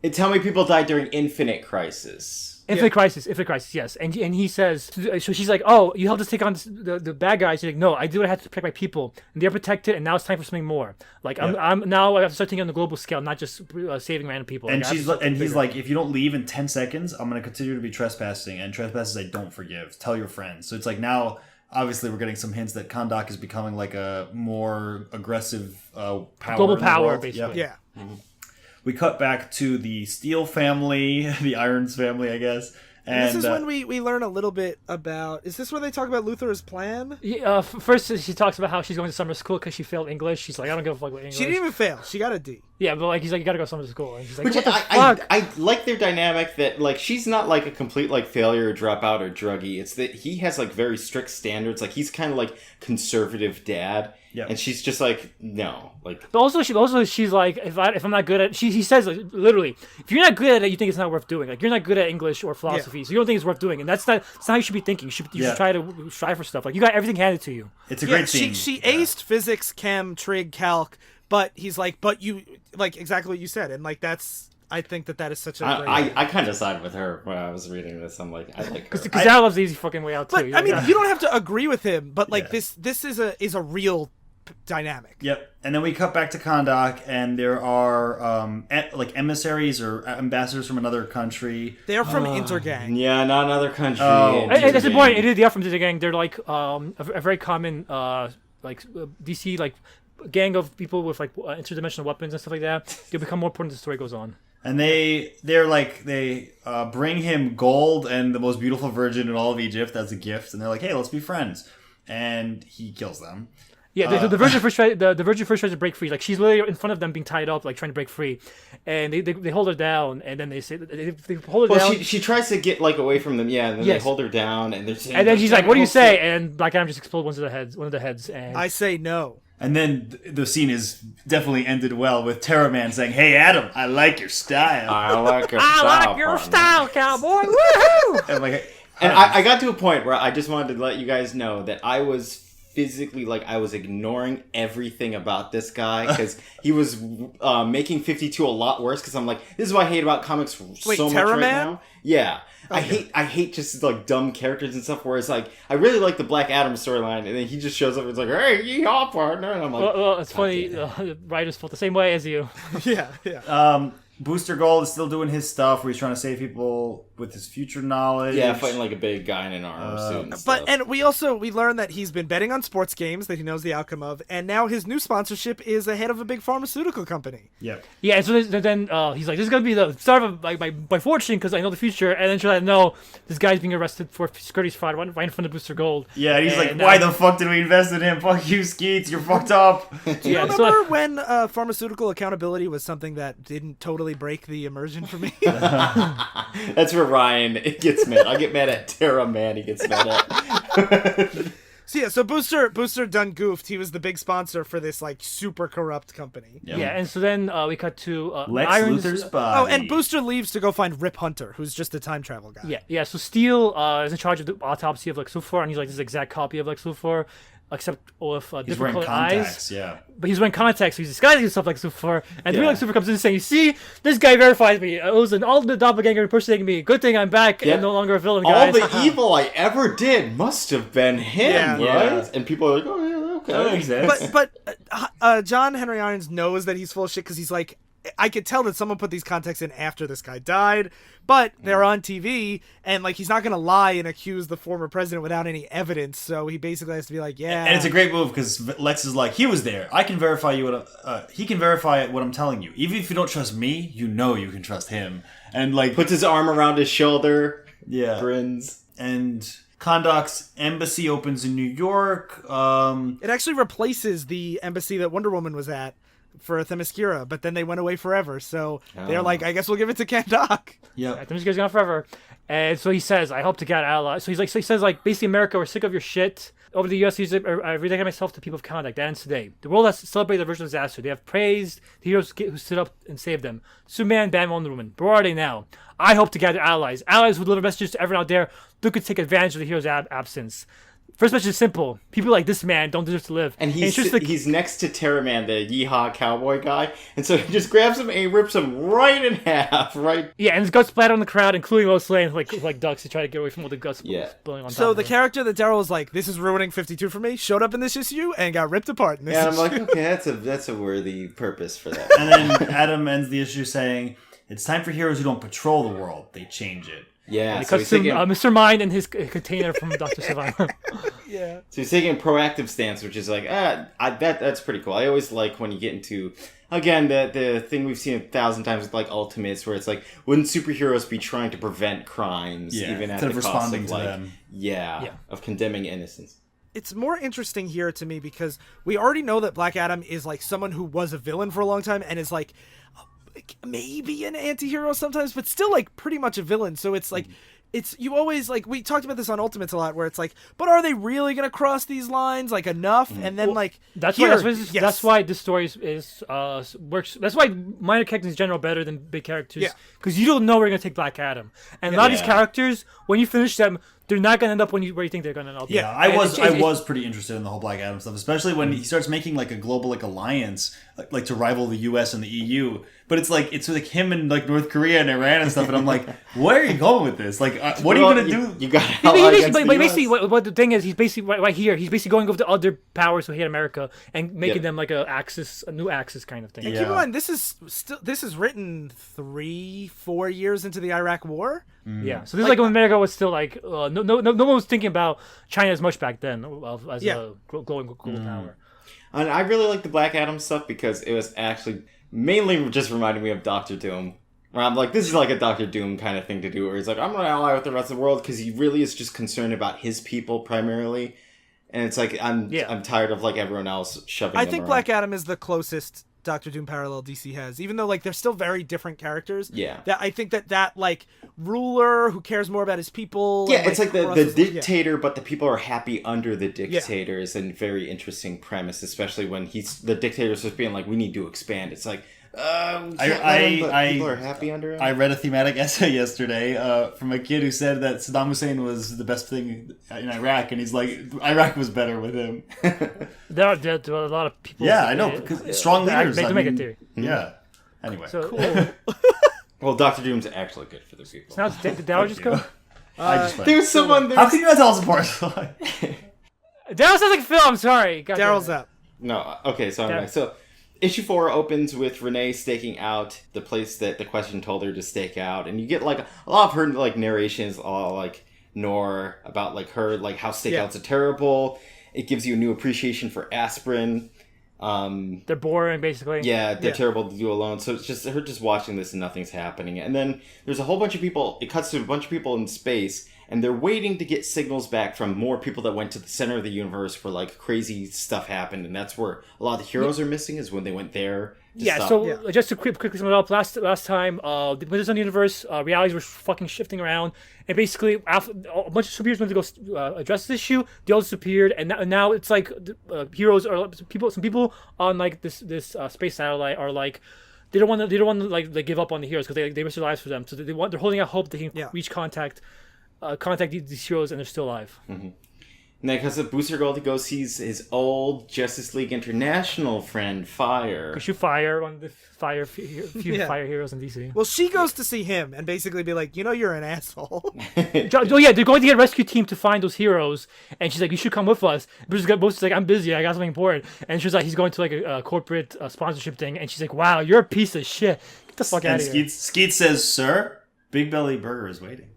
It's how many people died during Infinite Crisis. Infinite Crisis, yes. And he says, so she's like, oh, you helped us take on the bad guys. She's like, no, I do what I had to protect my people, and they're protected, and now it's time for something more. Like I'm now I have to start thinking on the global scale, not just saving random people. And like, he's like, if you don't leave in 10 seconds, I'm going to continue to be trespassing, and trespasses I don't forgive. Tell your friends. So it's like now, obviously, we're getting some hints that Kahndaq is becoming like a more aggressive power. Global power, basically. Yeah. Mm-hmm. We cut back to the Steel family, the Irons family, I guess. And this is when we learn a little bit about... Is this where they talk about Luthor's plan? First, she talks about how she's going to summer school because she failed English. She's like, I don't give a fuck about English. She didn't even fail. She got a D. Yeah, but like he's like, you gotta go to summer school. And she's like, Which what the fuck? I like their dynamic that like she's not like a complete like failure or dropout or druggie. It's that he has like very strict standards. Like he's kind of like conservative dad. Yeah. And she's just like, no, like. But she's like, if I'm not good at, he says like, literally, if you're not good at it, you think it's not worth doing. Like you're not good at English or philosophy, so you don't think it's worth doing, and that's not how you should be thinking. You should try to strive for stuff. Like you got everything handed to you. It's a great scene. She aced physics, chem, trig, calc, but he's like, but you like exactly what you said, and like that's. I think that is such a great... I kind of side with her when I was reading this. I'm like, I like her. Because Dad loves the easy fucking way out too. But I mean, you don't have to agree with him, but like this is a real dynamic. Yep. And then we cut back to Kahndaq, and there are like emissaries or ambassadors from another country. They're from Intergang. Yeah, not another country. And that's the point. They are from Intergang. They're like a very common DC like gang of people with like interdimensional weapons and stuff like that. They become more important as the story goes on. And they bring him gold and the most beautiful virgin in all of Egypt as a gift, and they're like, hey, let's be friends. And he kills them. Yeah, the Virgin first tries to break free. Like she's literally in front of them, being tied up, like trying to break free, and they hold her down, and then they say they hold her down. She tries to get like away from them, and then they hold her down, and they're saying, and then she's like, "What do you say?" And Black Adam just explodes one of the heads, and I say no. And then the scene is definitely ended well with Terra Man saying, "Hey Adam, I like your style. I like your style, cowboy. Woohoo!" And I got to a point where I just wanted to let you guys know that I was physically I was ignoring everything about this guy because he was making 52 a lot worse. Because I'm like, this is what I hate about comics so much right now. Yeah. Okay. I hate just like dumb characters and stuff. Whereas like I really like the Black Adam storyline, and then he just shows up and is like, "Hey, yeehaw, partner!" And I'm like, "Well, it's funny. The writers felt the same way as you." Yeah. Booster Gold is still doing his stuff where he's trying to save people with his future knowledge. Yeah, fighting like a big guy in an armor suit and stuff. And we learned that he's been betting on sports games that he knows the outcome of, and now his new sponsorship is ahead of a big pharmaceutical company. Yeah. Yeah, and so then he's like, this is going to be the start of my fortune because I know the future, and then she's like, no, this guy's being arrested for securities fraud right in front of Booster Gold. Yeah, and he's like, why the fuck did we invest in him? Fuck you, Skeets, you're fucked up. Do you remember when pharmaceutical accountability was something that didn't totally break the immersion for me? That's where Ryan gets mad. I get mad at Terra Man. He gets mad at. So Booster done goofed. He was the big sponsor for this like super corrupt company. Yep. Yeah, and so then we cut to Lex Luthor's body. Oh, and Booster leaves to go find Rip Hunter, who's just a time travel guy. Yeah. So Steel is in charge of the autopsy of Lex Luthor, and he's like this exact copy of Lex Luthor, except with different colored eyes. Yeah. But he's wearing contacts, so he's disguising himself like Luthor. And the real Lex Luthor comes in and saying, "You see, this guy verifies me. It was all the doppelganger impersonating me. Good thing I'm back and no longer a villain, guys." All the evil I ever did must have been him, right? Yeah. And people are like, "Oh yeah, okay." That makes sense. But John Henry Irons knows that he's full of shit because he's like, I could tell that someone put these contexts in after this guy died, but they're on TV, and like he's not gonna lie and accuse the former president without any evidence. So he basically has to be like, yeah. And it's a great move because Lex is like, he was there. I can verify he can verify what I'm telling you. Even if you don't trust me, you know you can trust him. And like puts his arm around his shoulder. Yeah. Grins. And Kondok's embassy opens in New York. It actually replaces the embassy that Wonder Woman was at for Themyscira, but then they went away forever. So they're like, I guess we'll give it to Kandok. Yeah. Themyscira's gone forever. And so he says, I hope to get allies. So he says, basically, America, we're sick of your shit. Over the U.S., I rededicate myself to people of Kondok. That ends today. The world has celebrated the version of disaster. They have praised the heroes who stood up and saved them. Superman, Batman, Wonder Woman. But where are they now? I hope to gather allies. Allies who deliver messages to everyone out there who could take advantage of the hero's absence. First message is simple. People like this man don't deserve to live. And he's next to Terra Man, the yeehaw cowboy guy. And so he just grabs him and he rips him right in half, right? Yeah, and his guts splatter on the crowd, including Lois Lane, like ducks to try to get away from all the guts blowing on top So of the her. character that Darryl was like, this is ruining 52 for me, showed up in this issue and got ripped apart in this Yeah, issue. I'm like, okay, that's a worthy purpose for that. And then Adam ends the issue saying, it's time for heroes who don't patrol the world. They change it. Yeah, It so cuts he's to taking, Mr. Mind and his container from Dr. Savannah. Yeah. so he's taking a proactive stance, which is like, that's pretty cool. I always like when you get into, again, the thing we've seen 1,000 times with like Ultimates, where it's like, wouldn't superheroes be trying to prevent crimes, even at instead the of cost responding of to like, them. of condemning innocence. It's more interesting here to me because we already know that Black Adam is like someone who was a villain for a long time and is like maybe an anti-hero sometimes, but still like pretty much a villain. So it's like, you always like, we talked about this on Ultimates a lot, where it's like, but are they really going to cross these lines like enough? And then That's here, that's why this story is works. That's why minor characters in general are better than big characters. Because you don't know where you're going to take Black Adam. And a lot of these characters, when you finish them, they're not going to end up where you think they're going to end up. Yeah, I was pretty interested in the whole Black Adam stuff, especially when he starts making like a global alliance, like to rival the U.S. and the EU. But it's like him and like North Korea and Iran and stuff, and I'm like, where are you going with this? Like, what are you gonna do? You got basically, what the thing is, he's basically right here. He's basically going over to other powers who hate America and making them like a new axis kind of thing. And keep in mind, this is written 3-4 years into the Iraq War. Yeah, so this is like when America was still like no one was thinking about China as much back then as a global power. And I really like the Black Adam stuff because it was actually mainly just reminding me of Doctor Doom. Where I'm like, this is like a Doctor Doom kind of thing to do, where he's like, I'm going to ally with the rest of the world, because he really is just concerned about his people primarily. And it's like, I'm tired of like everyone else shoving them I think around. Black Adam is the closest Doctor Doom parallel DC has, even though like they're still very different characters. Yeah. That I think that like ruler who cares more about his people. Yeah, and, it's like the dictator, but the people are happy under the dictator is a very interesting premise, especially when the dictator's just being like, we need to expand. It's like, people are happy under him. I read a thematic essay yesterday from a kid who said that Saddam Hussein was the best thing in Iraq, and he's like, Iraq was better with him. There are a lot of people. Yeah, I know, because strong leaders. Make a theory. Yeah. Anyway. So, cool. Well, Doctor Doom's actually good for the people. So now did Dow just go? There's someone. How can you not tell us apart? Daryl sounds like Phil. I'm sorry. Daryl's up. No, okay, so I'm back. So, issue 4 opens with Renee staking out the place that the Question told her to stake out, and you get like a lot of her like narrations, all like Nor about like her like how stakeouts are terrible. It gives you a new appreciation for aspirin. They're boring, basically. Yeah, they're terrible to do alone. So it's just her just watching this and nothing's happening. And then there's a whole bunch of people. It cuts to a bunch of people in space, and they're waiting to get signals back from more people that went to the center of the universe where like crazy stuff happened, and that's where a lot of the heroes are missing, is when they went there. Just to quickly sum it up, last time, the Wizards on the Universe, realities were fucking shifting around, and basically after, a bunch of superheroes went to go address this issue. They all disappeared, and now it's like heroes or some people on like this space satellite are like, they don't want to like they give up on the heroes because they risk their lives for them. So they're holding out hope they can reach contact these heroes and they're still alive. Mm-hmm. And then because of Booster Gold, he goes sees his old Justice League International friend, Fire. We should fire on the fire few Yeah. fire heroes in DC. Well, she goes to see him and basically be like, you're an asshole. Oh yeah, they're going to get a rescue team to find those heroes, and she's like, "You should come with us." Bruce's like, "I'm busy. I got something important." And she's like, "He's going to like a corporate sponsorship thing," and she's like, "Wow, you're a piece of shit. Get the fuck out And of here." Skeet says, "Sir, Big Belly Burger is waiting."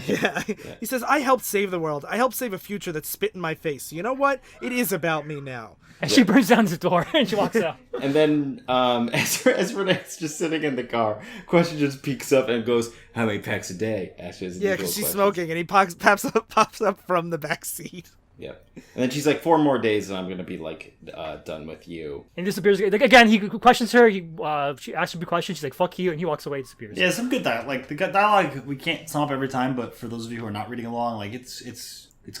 Yeah. He says, I helped save the world. I helped save a future that spit in my face. You know what? It is about me now. And she burns down the door and she walks out. And then as Renee's just sitting in the car, Question just peeks up and goes, "How many packs a day?" Ashes. Yeah, because she's smoking, and he pops up from the back seat. Yep. And then she's like, 4 more days and I'm going to be like done with you. And disappears. Like, again, he questions her. She asks him a question. She's like, "Fuck you," and he walks away. Disappears. Yeah, some good dialogue. Like the dialogue, we can't sum up every time, but for those of you who are not reading along, like it's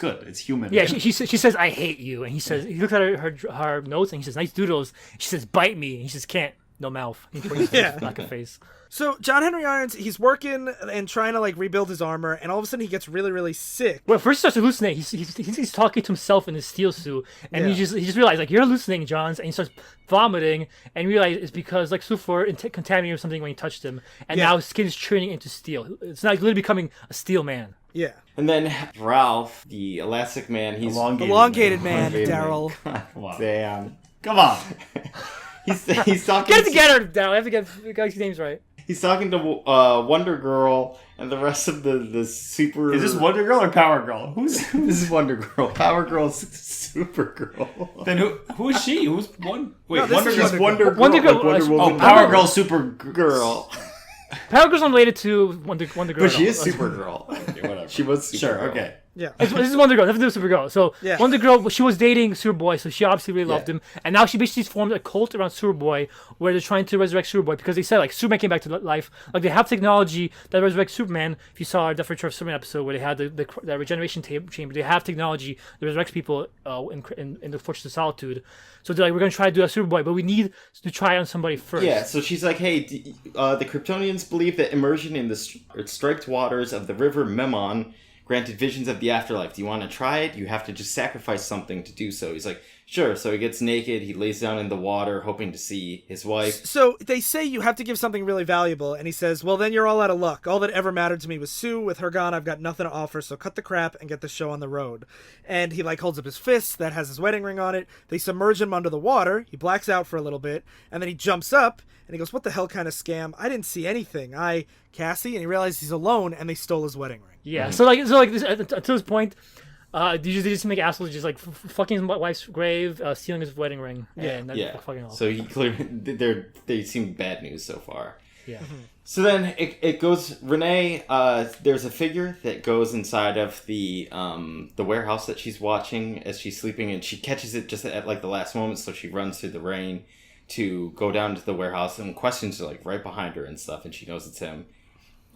good. It's human. Yeah, she says, "I hate you," and he looks at her notes and he says, "Nice doodles." She says, "Bite me," and he says, "Can't." No mouth. He brings Yeah. back a face. So John Henry Irons, he's working and trying to like rebuild his armor, and all of a sudden he gets really, really sick. Well, first he starts hallucinating. He's talking to himself in his steel suit, and Yeah. he just realized like, "You're hallucinating, Johns," and he starts vomiting, and realizes it's because like Sulfur contaminated something when he touched him, and Yeah. now his skin is turning into steel. It's like literally becoming a steel man. Yeah. And then Ralph, the Elastic Man, he's Elongated man, Elongated Darryl. Come on. Damn. Come on. He's talking. Get it together, Dow. I have to get the guy's names right. He's talking to Wonder Girl and the rest of the super. Is this Wonder Girl or Power Girl? Who's This is Wonder Girl. Power Girl's Super Girl. then who is she? Who's one? Wait, No, this Wonder is Girl. Wonder Girl. Wonder Girl- like Wonder oh, Woman. Oh, Power Girl, Super Girl. Power Girl's unrelated to Wonder Girl. But she is though. Supergirl. Okay, whatever. She was Supergirl. Sure. Okay. Yeah. This is Wonder Girl. Nothing to do with Supergirl. So Yeah. Wonder Girl, she was dating Superboy, so she obviously really loved Yeah. him. And now she basically formed a cult around Superboy, where they're trying to resurrect Superboy because they said like Superman came back to life. Like they have technology that resurrects Superman. If you saw our Death Return of Superman episode where they had the regeneration chamber, they have technology that resurrects people in the Fortress of Solitude. So they're like, we're gonna try to do a Superboy, but we need to try on somebody first. Yeah, so she's like, hey, the Kryptonians believe that immersion in the striped waters of the river Memon granted visions of the afterlife. Do you want to try it? You have to just sacrifice something to do so. He's like, sure. So he gets naked. He lays down in the water, hoping to see his wife. So they say you have to give something really valuable, and he says, well, then you're all out of luck. All that ever mattered to me was Sue. With her gone, I've got nothing to offer, so cut the crap and get the show on the road. And he, like, holds up his fist that has his wedding ring on it. They submerge him under the water. He blacks out for a little bit, and then he jumps up, and he goes, what the hell kind of scam? I didn't see anything. Cassie, and he realizes he's alone, and they stole his wedding ring. Yeah. So like this, until this point, they just make assholes just like fucking his wife's grave, stealing his wedding ring. And that's Yeah. fucking all. So he clearly they seem bad news so far. Yeah. So then it goes. Renee, there's a figure that goes inside of the warehouse that she's watching as she's sleeping, and she catches it just at like the last moment. So she runs through the rain to go down to the warehouse, and questions are like right behind her and stuff, and she knows it's him.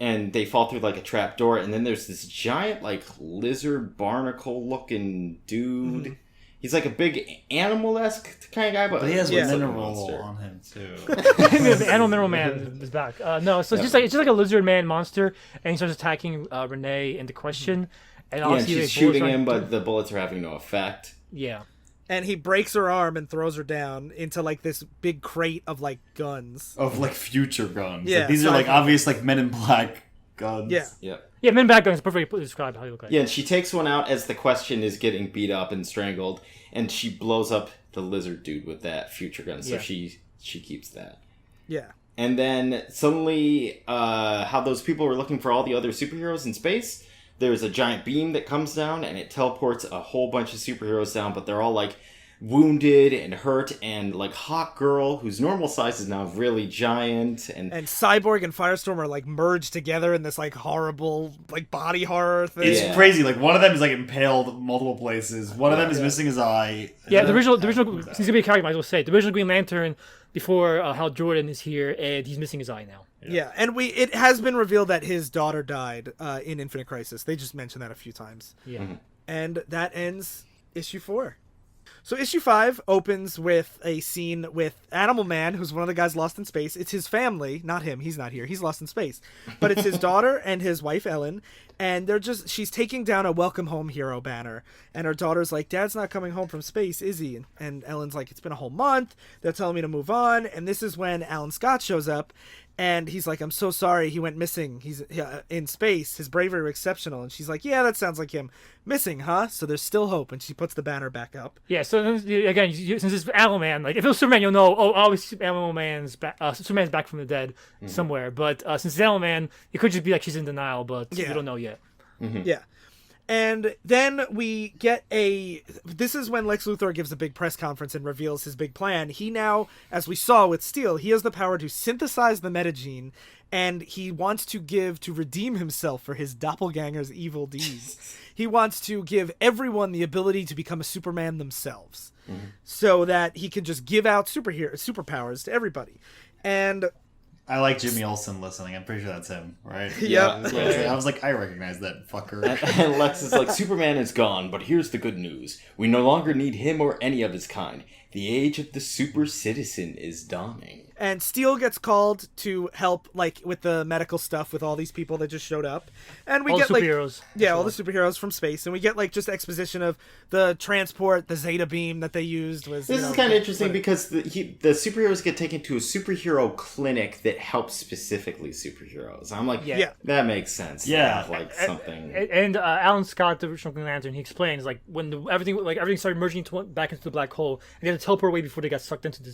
And they fall through like a trap door, and then there's this giant like lizard barnacle looking dude. Mm-hmm. He's like a big animal-esque kind of guy, but He has Yeah. a like a mineral monster. on him too. The Animal Mineral Man is back. No, so it's just like a lizard man monster, and he starts attacking Renee into question. And Yeah, and obviously she's they bullets shooting are- him, but the bullets are having no effect. Yeah. And he breaks her arm and throws her down into, like, this big crate of, like, guns. Of like future guns. Yeah, Like, these are like sci-fi. obvious like Men in Black guns. Yeah. Yep. Yeah, Men in Black guns perfectly describe how they look like. Yeah, and she takes one out as the question is getting beat up and strangled, and she blows up the lizard dude with that future gun. So Yeah. she keeps that. Yeah. And then suddenly, how those people were looking for all the other superheroes in space, there's a giant beam that comes down, and it teleports a whole bunch of superheroes down, but they're all like wounded and hurt, and like Hawk Girl, whose normal size is now really giant, and And Cyborg and Firestorm are, like, merged together in this, like, horrible, like, body horror thing. It's Yeah. crazy. Like one of them is like impaled multiple places. One of them is missing his eye. Yeah, the original, he's gonna be a character, might as well say. The original Green Lantern before Hal Jordan is here, and he's missing his eye now. Yeah, and it has been revealed that his daughter died in Infinite Crisis. They just mentioned that a few times. Yeah. And that ends issue 4. So issue 5 opens with a scene with Animal Man, who's one of the guys lost in space. It's his family, not him. He's not here. He's lost in space. But it's his daughter and his wife, Ellen. and she's taking down a welcome home hero banner, and her daughter's like, Dad's not coming home from space, is he? And Ellen's like, it's been a whole month, they're telling me to move on. And this is when Alan Scott shows up, and he's like, I'm so sorry, he went missing, he's in space, his bravery was exceptional. And she's like, yeah, that sounds like him. Missing, huh? So there's still hope. And she puts the banner back up. Yeah, so again, since it's Animal Man, like if it was Superman, you'll know, obviously Superman's back from the dead somewhere. But since it's Animal Man, it could just be like she's in denial, but we don't know yet. Yeah. And then we get this is when Lex Luthor gives a big press conference and reveals his big plan. He now, as we saw with Steel, he has the power to synthesize the metagene, and he wants to redeem himself for his doppelganger's evil deeds. He wants to give everyone the ability to become a Superman themselves, so that he can just give out superpowers to everybody. And I like Jimmy Olsen listening. I'm pretty sure that's him, right? Yeah. I was like, I recognize that fucker. And Lex is like, Superman is gone, but here's the good news. We no longer need him or any of his kind. The age of the super citizen is dawning. And Steel gets called to help, like, with the medical stuff with all these people that just showed up. And we All get, the superheroes. all the superheroes from space. And we get, like, just exposition of the transport, the Zeta beam that they used was... This is kind of interesting because the superheroes get taken to a superhero clinic that helps specifically superheroes. I'm like, that makes sense. Yeah. Like something... And Alan Scott, the original Green Lantern, he explains, like, when everything started merging back into the black hole, and they had to teleport away before they got sucked into the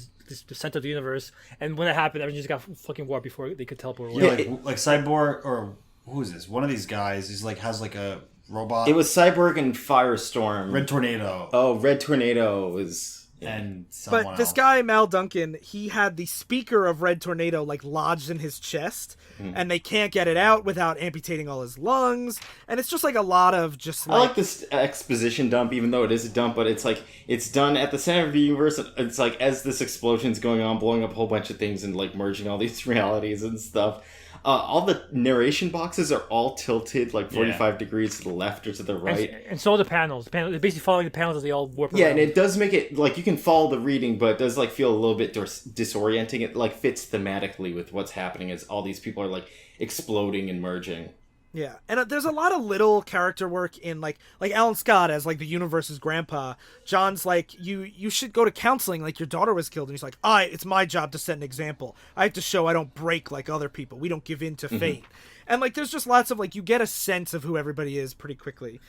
center of the universe. And when that happened, everything just got fucking warped before they could teleport away. Yeah, like Cyborg, or who is this? One of these guys is like has like a robot. It was Cyborg and Firestorm. Red Tornado. Oh, Red Tornado is... And someone But this else. guy, Mal Duncan, he had the speaker of Red Tornado, like, lodged in his chest, and they can't get it out without amputating all his lungs. And it's just, like, a lot of just, like... I like this exposition dump, even though it is a dump, but it's like, it's done at the center of the universe. It's like, as this explosion's going on, blowing up a whole bunch of things and, like, merging all these realities and stuff. All the narration boxes are all tilted like 45 degrees to the left or to the right. And so are the panels. They're basically following the panels as they all warp around. Yeah, and it does make it, like, you can follow the reading, but it does, like, feel a little bit disorienting. It, like, fits thematically with what's happening as all these people are, like, exploding and merging. Yeah, and there's a lot of little character work in, like Alan Scott as, like, the universe's grandpa. John's like, you should go to counseling, like, your daughter was killed. And he's like, it's my job to set an example. I have to show I don't break like other people. We don't give in to fate. And, like, there's just lots of, like, you get a sense of who everybody is pretty quickly.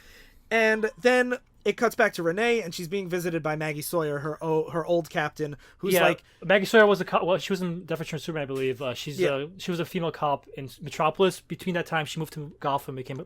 And then it cuts back to Renee, and she's being visited by Maggie Sawyer, her old captain, who's like... Maggie Sawyer was a cop. Well, she was in Death Return Superman, I believe. She was a female cop in Metropolis. Between that time, she moved to Gotham and became a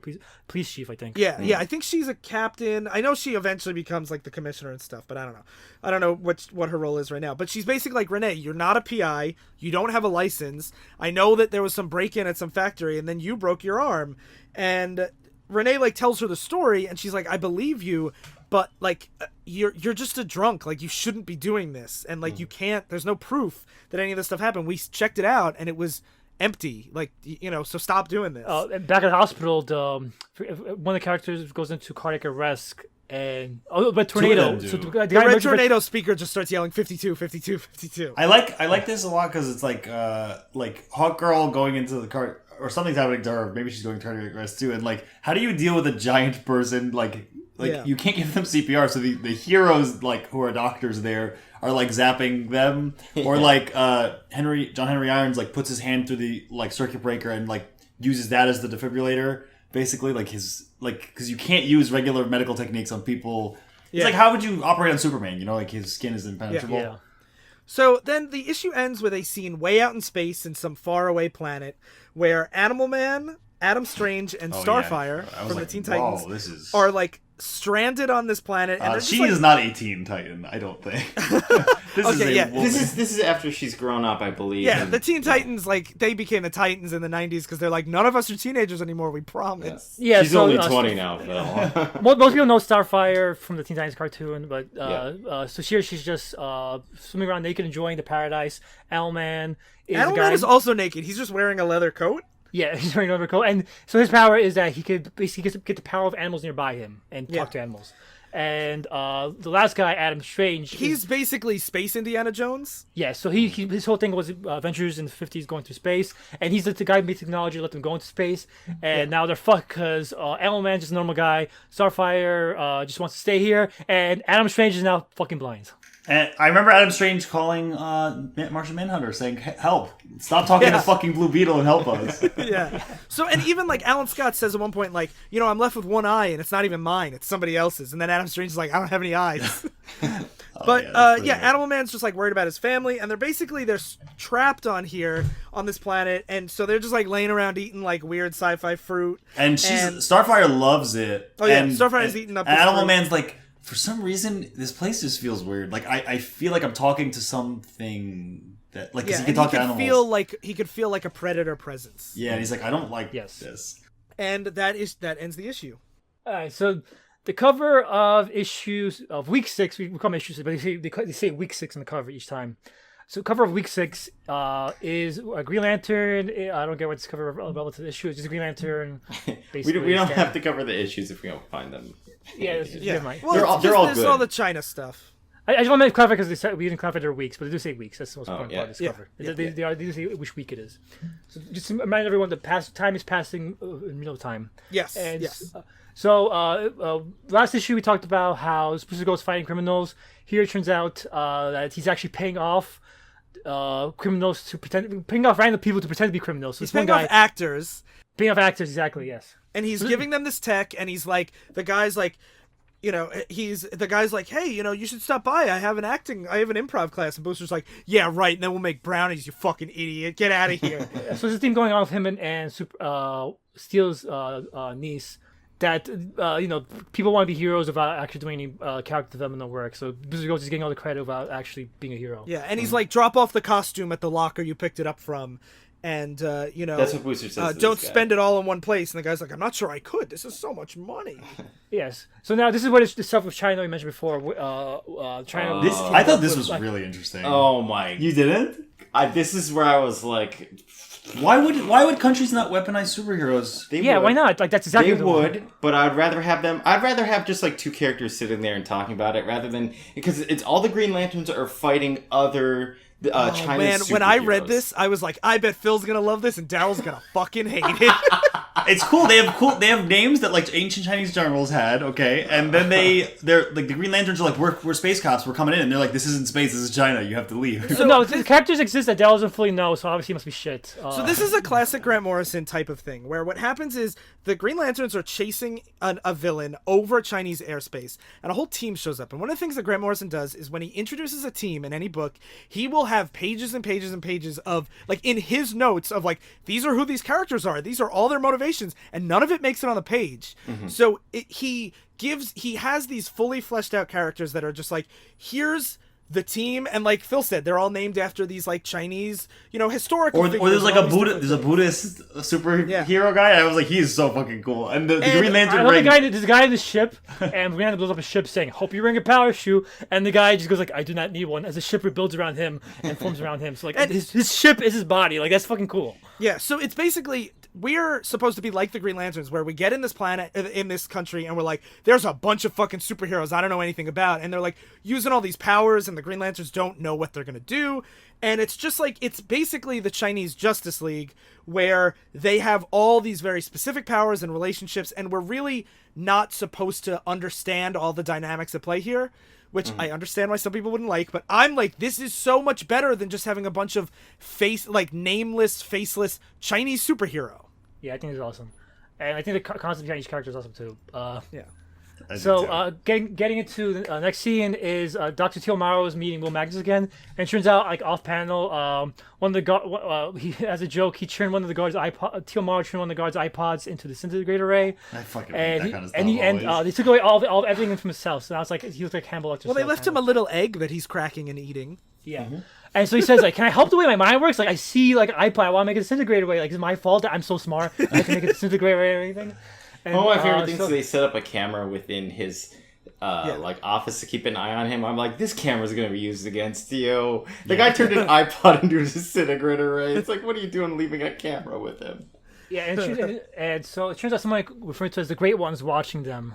police chief, I think. Yeah, I think she's a captain. I know she eventually becomes, like, the commissioner and stuff, but I don't know. I don't know what her role is right now. But she's basically like, Renee, you're not a PI. You don't have a license. I know that there was some break-in at some factory, and then you broke your arm. And Renee, like, tells her the story, and she's like, I believe you, but, like, you're just a drunk. Like, you shouldn't be doing this. And, like, you can't, there's no proof that any of this stuff happened. We checked it out, and it was empty. Like, so stop doing this. And back at the hospital, one of the characters goes into cardiac arrest, and Red Tornado. So the Red Tornado speaker just starts yelling 52, 52, 52. I like this a lot because it's like Hawk Girl going into the car, or something's happening to her. Maybe she's going to cardiac arrest too. And, like, how do you deal with a giant person? Like you can't give them CPR. So the heroes, like, who are doctors there, are, like, zapping them, or like John Henry Irons, like, puts his hand through the, like, circuit breaker and, like, uses that as the defibrillator. Basically, like, because you can't use regular medical techniques on people. It's like, how would you operate on Superman? Like, his skin is impenetrable. Yeah. So then the issue ends with a scene way out in space in some faraway planet where Animal Man, Adam Strange, and Starfire from the Teen Titans are, like, stranded on this planet. And she is not a Teen Titan, I don't think. This is after she's grown up, I believe. Yeah, the Teen Titans, like, they became the Titans in the 90s because they're like, none of us are teenagers anymore, we promise. Yeah, she's only 20 now, Phil. Most people know Starfire from the Teen Titans cartoon, but so she's just swimming around naked, enjoying the paradise. Owlman is also naked. He's just wearing a leather coat. Yeah, he's wearing an overcoat, and so his power is that he could basically get the power of animals nearby him and talk to animals. And the last guy, Adam Strange, he's basically Space Indiana Jones. Yeah, so his whole thing was adventures in the 50s going through space, and he's the guy who made technology to let them go into space, and now they're fucked because Animal Man's just a normal guy, Starfire just wants to stay here, and Adam Strange is now fucking blind. And I remember Adam Strange calling Martian Manhunter saying, "Help! Stop talking to fucking Blue Beetle and help us." Yeah. So, and even like Alan Scott says at one point, like, I'm left with one eye and it's not even mine, it's somebody else's. And then Adam Strange is like, I don't have any eyes. But Animal Man's just like worried about his family, and they're trapped on here on this planet, and so they're just like laying around eating like weird sci-fi fruit. And Starfire loves it. Oh yeah, Starfire's eating up. Animal Man's like, for some reason, this place just feels weird. Like I feel like I'm talking to something that, like, 'cause he can talk to animals. He could feel like a predator presence. Yeah, and he's like, I don't like this. And that ends the issue. All right, so the cover of week 6, we call them issues, but they say week 6 on the cover each time. So cover of week 6 is a Green Lantern. I don't get what's cover relative to the issue. It's just a Green Lantern. We don't have to cover the issues if we don't find them. Yeah. Well, they're all there's good. all the China stuff. I just want to make clarify because they said we didn't clarify their weeks, but they do say weeks. That's the most important part of this cover. Yeah. They do say which week it is. So just to remind everyone that time is passing in real time. Yes. And yes. Last issue we talked about how Spruce goes fighting criminals. Here it turns out that he's actually paying off criminals paying off random people to pretend to be criminals. So he's paying off actors. Paying off actors, exactly. Yes. And he's giving them this tech, and he's like, the guy's like, hey, you should stop by. I have an improv class. And Booster's like, yeah, right. And then we'll make brownies, you fucking idiot. Get out of here. So there's a theme going on with him and Steele's niece that, people want to be heroes without actually doing any character development work. So Booster Goes is getting all the credit without actually being a hero. Yeah, and he's like, drop off the costume at the locker you picked it up from. And, that's what Booster says. Don't spend it all in one place. And the guy's like, I'm not sure I could. This is so much money. Yes. So now this is what the stuff with China we mentioned before. China. I thought this was really interesting. Oh my! You didn't? This is where I was like, why would countries not weaponize superheroes? Why not? Like that's exactly. They would, but I'd rather have them. I'd rather have just like two characters sitting there and talking about it rather than because it's all the Green Lanterns are fighting other. China's when I read this, I was like, I bet Phil's gonna love this and Daryl's gonna fucking hate it. It's cool. They have names that like ancient Chinese generals had, okay? And then they're like the Green Lanterns are like, we're space cops, we're coming in, and they're like, this isn't space, this is China, you have to leave. So no, the characters exist that Daryl doesn't fully know, so obviously it must be shit. So this is a classic Grant Morrison type of thing, where what happens is the Green Lanterns are chasing a villain over Chinese airspace, and a whole team shows up. And one of the things that Grant Morrison does is when he introduces a team in any book, he will have pages and pages and pages of, like, in his notes of, like, these are who these characters are, these are all their motivations, and none of it makes it on the page. Mm-hmm. So he has these fully fleshed out characters that are just like, here's the team, and like Phil said, they're all named after these like Chinese, historical figures. Or there's like there's a Buddhist superhero guy, and I was like, he is so fucking cool. And the Green Lantern there's a guy in the ship, and Green Lantern blows up a ship saying, hope you bring a parachute, and the guy just goes like, I do not need one, as the ship rebuilds around him and forms around him. So like, and his ship is his body. Like, that's fucking cool. Yeah, so it's basically, we're supposed to be like the Green Lanterns, where we get in this planet, in this country, and we're like, there's a bunch of fucking superheroes I don't know anything about, and they're like using all these powers, and the Green Lanterns don't know what they're gonna do, and it's just like, it's basically the Chinese Justice League, where they have all these very specific powers and relationships, and we're really not supposed to understand all the dynamics at play here, which I understand why some people wouldn't like, but I'm like, this is so much better than just having a bunch of nameless, faceless Chinese superhero. Yeah, I think it's awesome. And I think the concept behind each character is awesome too. Yeah. So, getting into the next scene is Dr. Teal is meeting Will Magnus again, and it turns out, like, off panel, one of the he, as a joke, he turned one of the guards' Teal turned one of the guards' iPods into the disintegrator ray. I fucking and that kind of stuff. They took away all everything from himself. So now it's like he was like Hannibal Lecter. Well, they left him a little egg that he's cracking and eating. Yeah. Mm-hmm. And so he says, like, can I help the way my mind works? Like, I see, like, an iPod, I want to make it disintegrate away. Like, is it my fault that I'm so smart I can make it disintegrate away or anything? And, one of my favorite things is they set up a camera within his office to keep an eye on him. I'm like, this camera's going to be used against you. The guy turned an iPod into a disintegrator ray. It's like, what are you doing leaving a camera with him? Yeah, and so it turns out someone referred to as the Great Ones watching them.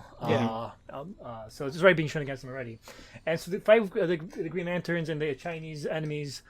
So it's already being shown against them already. And so the fight with the Green Lanterns and the Chinese enemies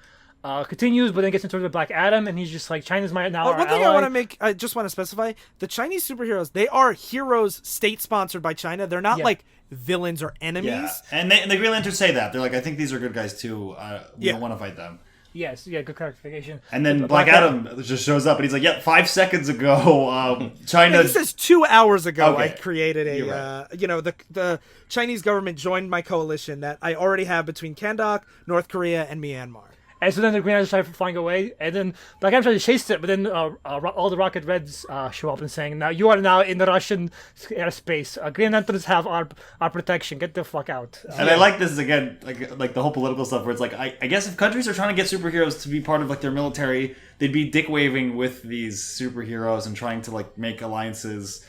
continues, but then gets into the Black Adam, and he's just like, China's now our one thing ally. I just want to specify, the Chinese superheroes, they are heroes state-sponsored by China. They're not like villains or enemies. Yeah, and the Green Lanterns say that. They're like, I think these are good guys too. We don't want to fight them. Yes, good clarification. And then Black Adam just shows up, and he's like, "Yep, 5 seconds ago, China." He says 2 hours ago, Okay. I created a. Right. The Chinese government joined my coalition that I already have between Kandok, North Korea, and Myanmar. And so then the Green Lanterns try flying away, and then Black Adam tries to chase it, but then all the Rocket Reds show up and saying, "Now you are now in the Russian airspace. Green Lanterns have our protection. Get the fuck out." And I like this again, like the whole political stuff where it's like, I guess if countries are trying to get superheroes to be part of like their military, they'd be dick waving with these superheroes and trying to like make alliances.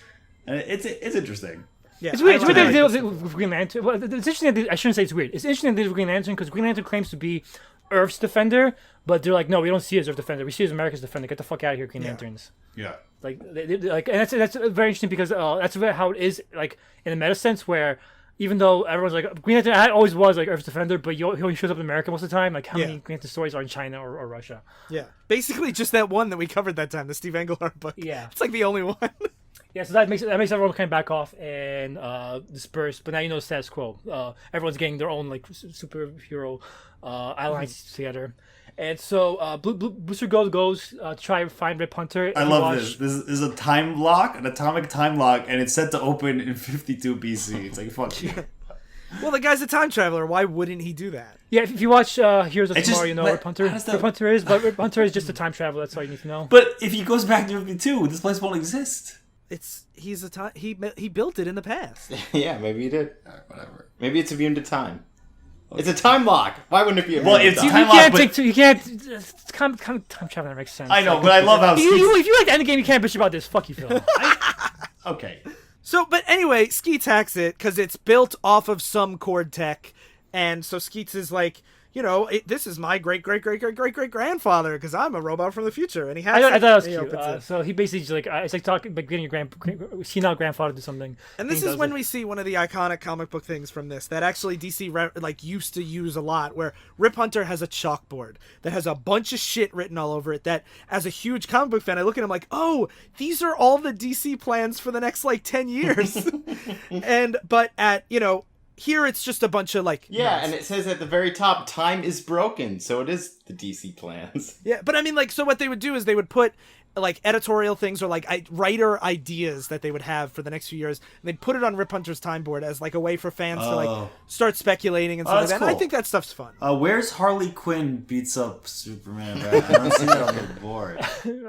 And it's interesting. Yeah, It's weird. I It's weird like that with Green Lantern. Well, it's interesting that I shouldn't say it's weird. It's interesting that they did with Green Lantern because Green Lantern claims to be Earth's defender, but they're like, no, we don't see it as Earth's defender. We see it as America's defender. Get the fuck out of here, Green Lanterns. Yeah. Like, and that's very interesting because that's how it is, like in a meta sense, where even though everyone's like Green Lantern always was like Earth's defender, but he only shows up in America most of the time. Like, how many Green Lantern stories are in China or Russia? Yeah, basically just that one that we covered that time, the Steve Englehart book. Yeah. It's like the only one. Yeah, so that makes everyone kind of back off and disperse. But now you know status quo. Everyone's getting their own like superhero alliances together. And so Booster Gold goes to try and find Rip Hunter. I love this. This is a time lock, an atomic time lock, and it's set to open in 52 BC. It's like, fuck you. Well, the guy's a time traveler. Why wouldn't he do that? Yeah, if you watch Heroes of It's Tomorrow, just- you know but Rip Hunter. how does that- Rip Hunter is, but Rip Hunter is just a time traveler. That's all you need to know. But if he goes back to 52, this place won't exist. He's a time. He built it in the past. Yeah, maybe you did. Whatever. Maybe it's immune to time. It's a time lock. Why wouldn't it be immune Well, to it's time? time You lock, can't but- take two. You can't. Time travel that makes sense. I know, but I love how If you like the end game, you can't bitch about this. Fuck you, Phil. Okay. So, but anyway, Skeets hacks it because it's built off of some cord tech, and so Skeets is like, this is my great grandfather because I'm a robot from the future, and he has. I thought it was he cute. opens it. So he basically just like it's like talking, like getting your senile grandfather do something. And this He is does when it. we see one of the iconic comic book things from this that actually DC used to use a lot, where Rip Hunter has a chalkboard that has a bunch of shit written all over it. That, as a huge comic book fan, I look at him like, oh, these are all the DC plans for the next 10 years. But at here it's just a bunch of Yeah, notes. and it says at the very top, time is broken, so it is the DC plans. Yeah, but I mean, so what they would do is they would put editorial things or writer ideas that they would have for the next few years, and they'd put it on Rip Hunter's time board as a way for fans to start speculating and stuff like that's that. And I cool. think that stuff's fun. Where's Harley Quinn beats up Superman? I don't see that on the board.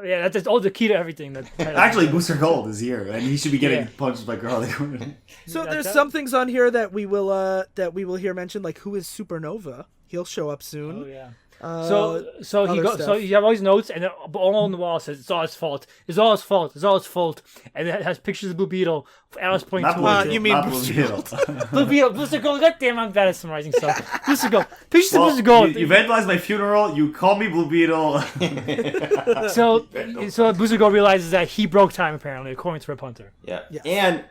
Yeah, that's all the key to everything. That Actually, Booster Gold is here, and he should be getting Yeah. punched by Harley Quinn. So that- there's that- some things on here that we will hear mentioned, like who is Supernova. He'll show up soon. Oh yeah. Uh, So he other goes. So stuff. you have all these notes, and all on the wall says it's all his fault. It's all his fault. It's all his fault. And it has pictures of Blue Beetle. Alice pointing Not Blue towards Beetle. it. you mean not Booster Blue Beetle. Blue Beetle. Booster Gold. God damn, I'm bad at summarizing stuff. Booster Gold. Pictures of Booster Gold. You vandalized my funeral. You call me Blue Beetle. So Booster Gold realizes that he broke time apparently, according to Rip Hunter. Yeah. Yes. And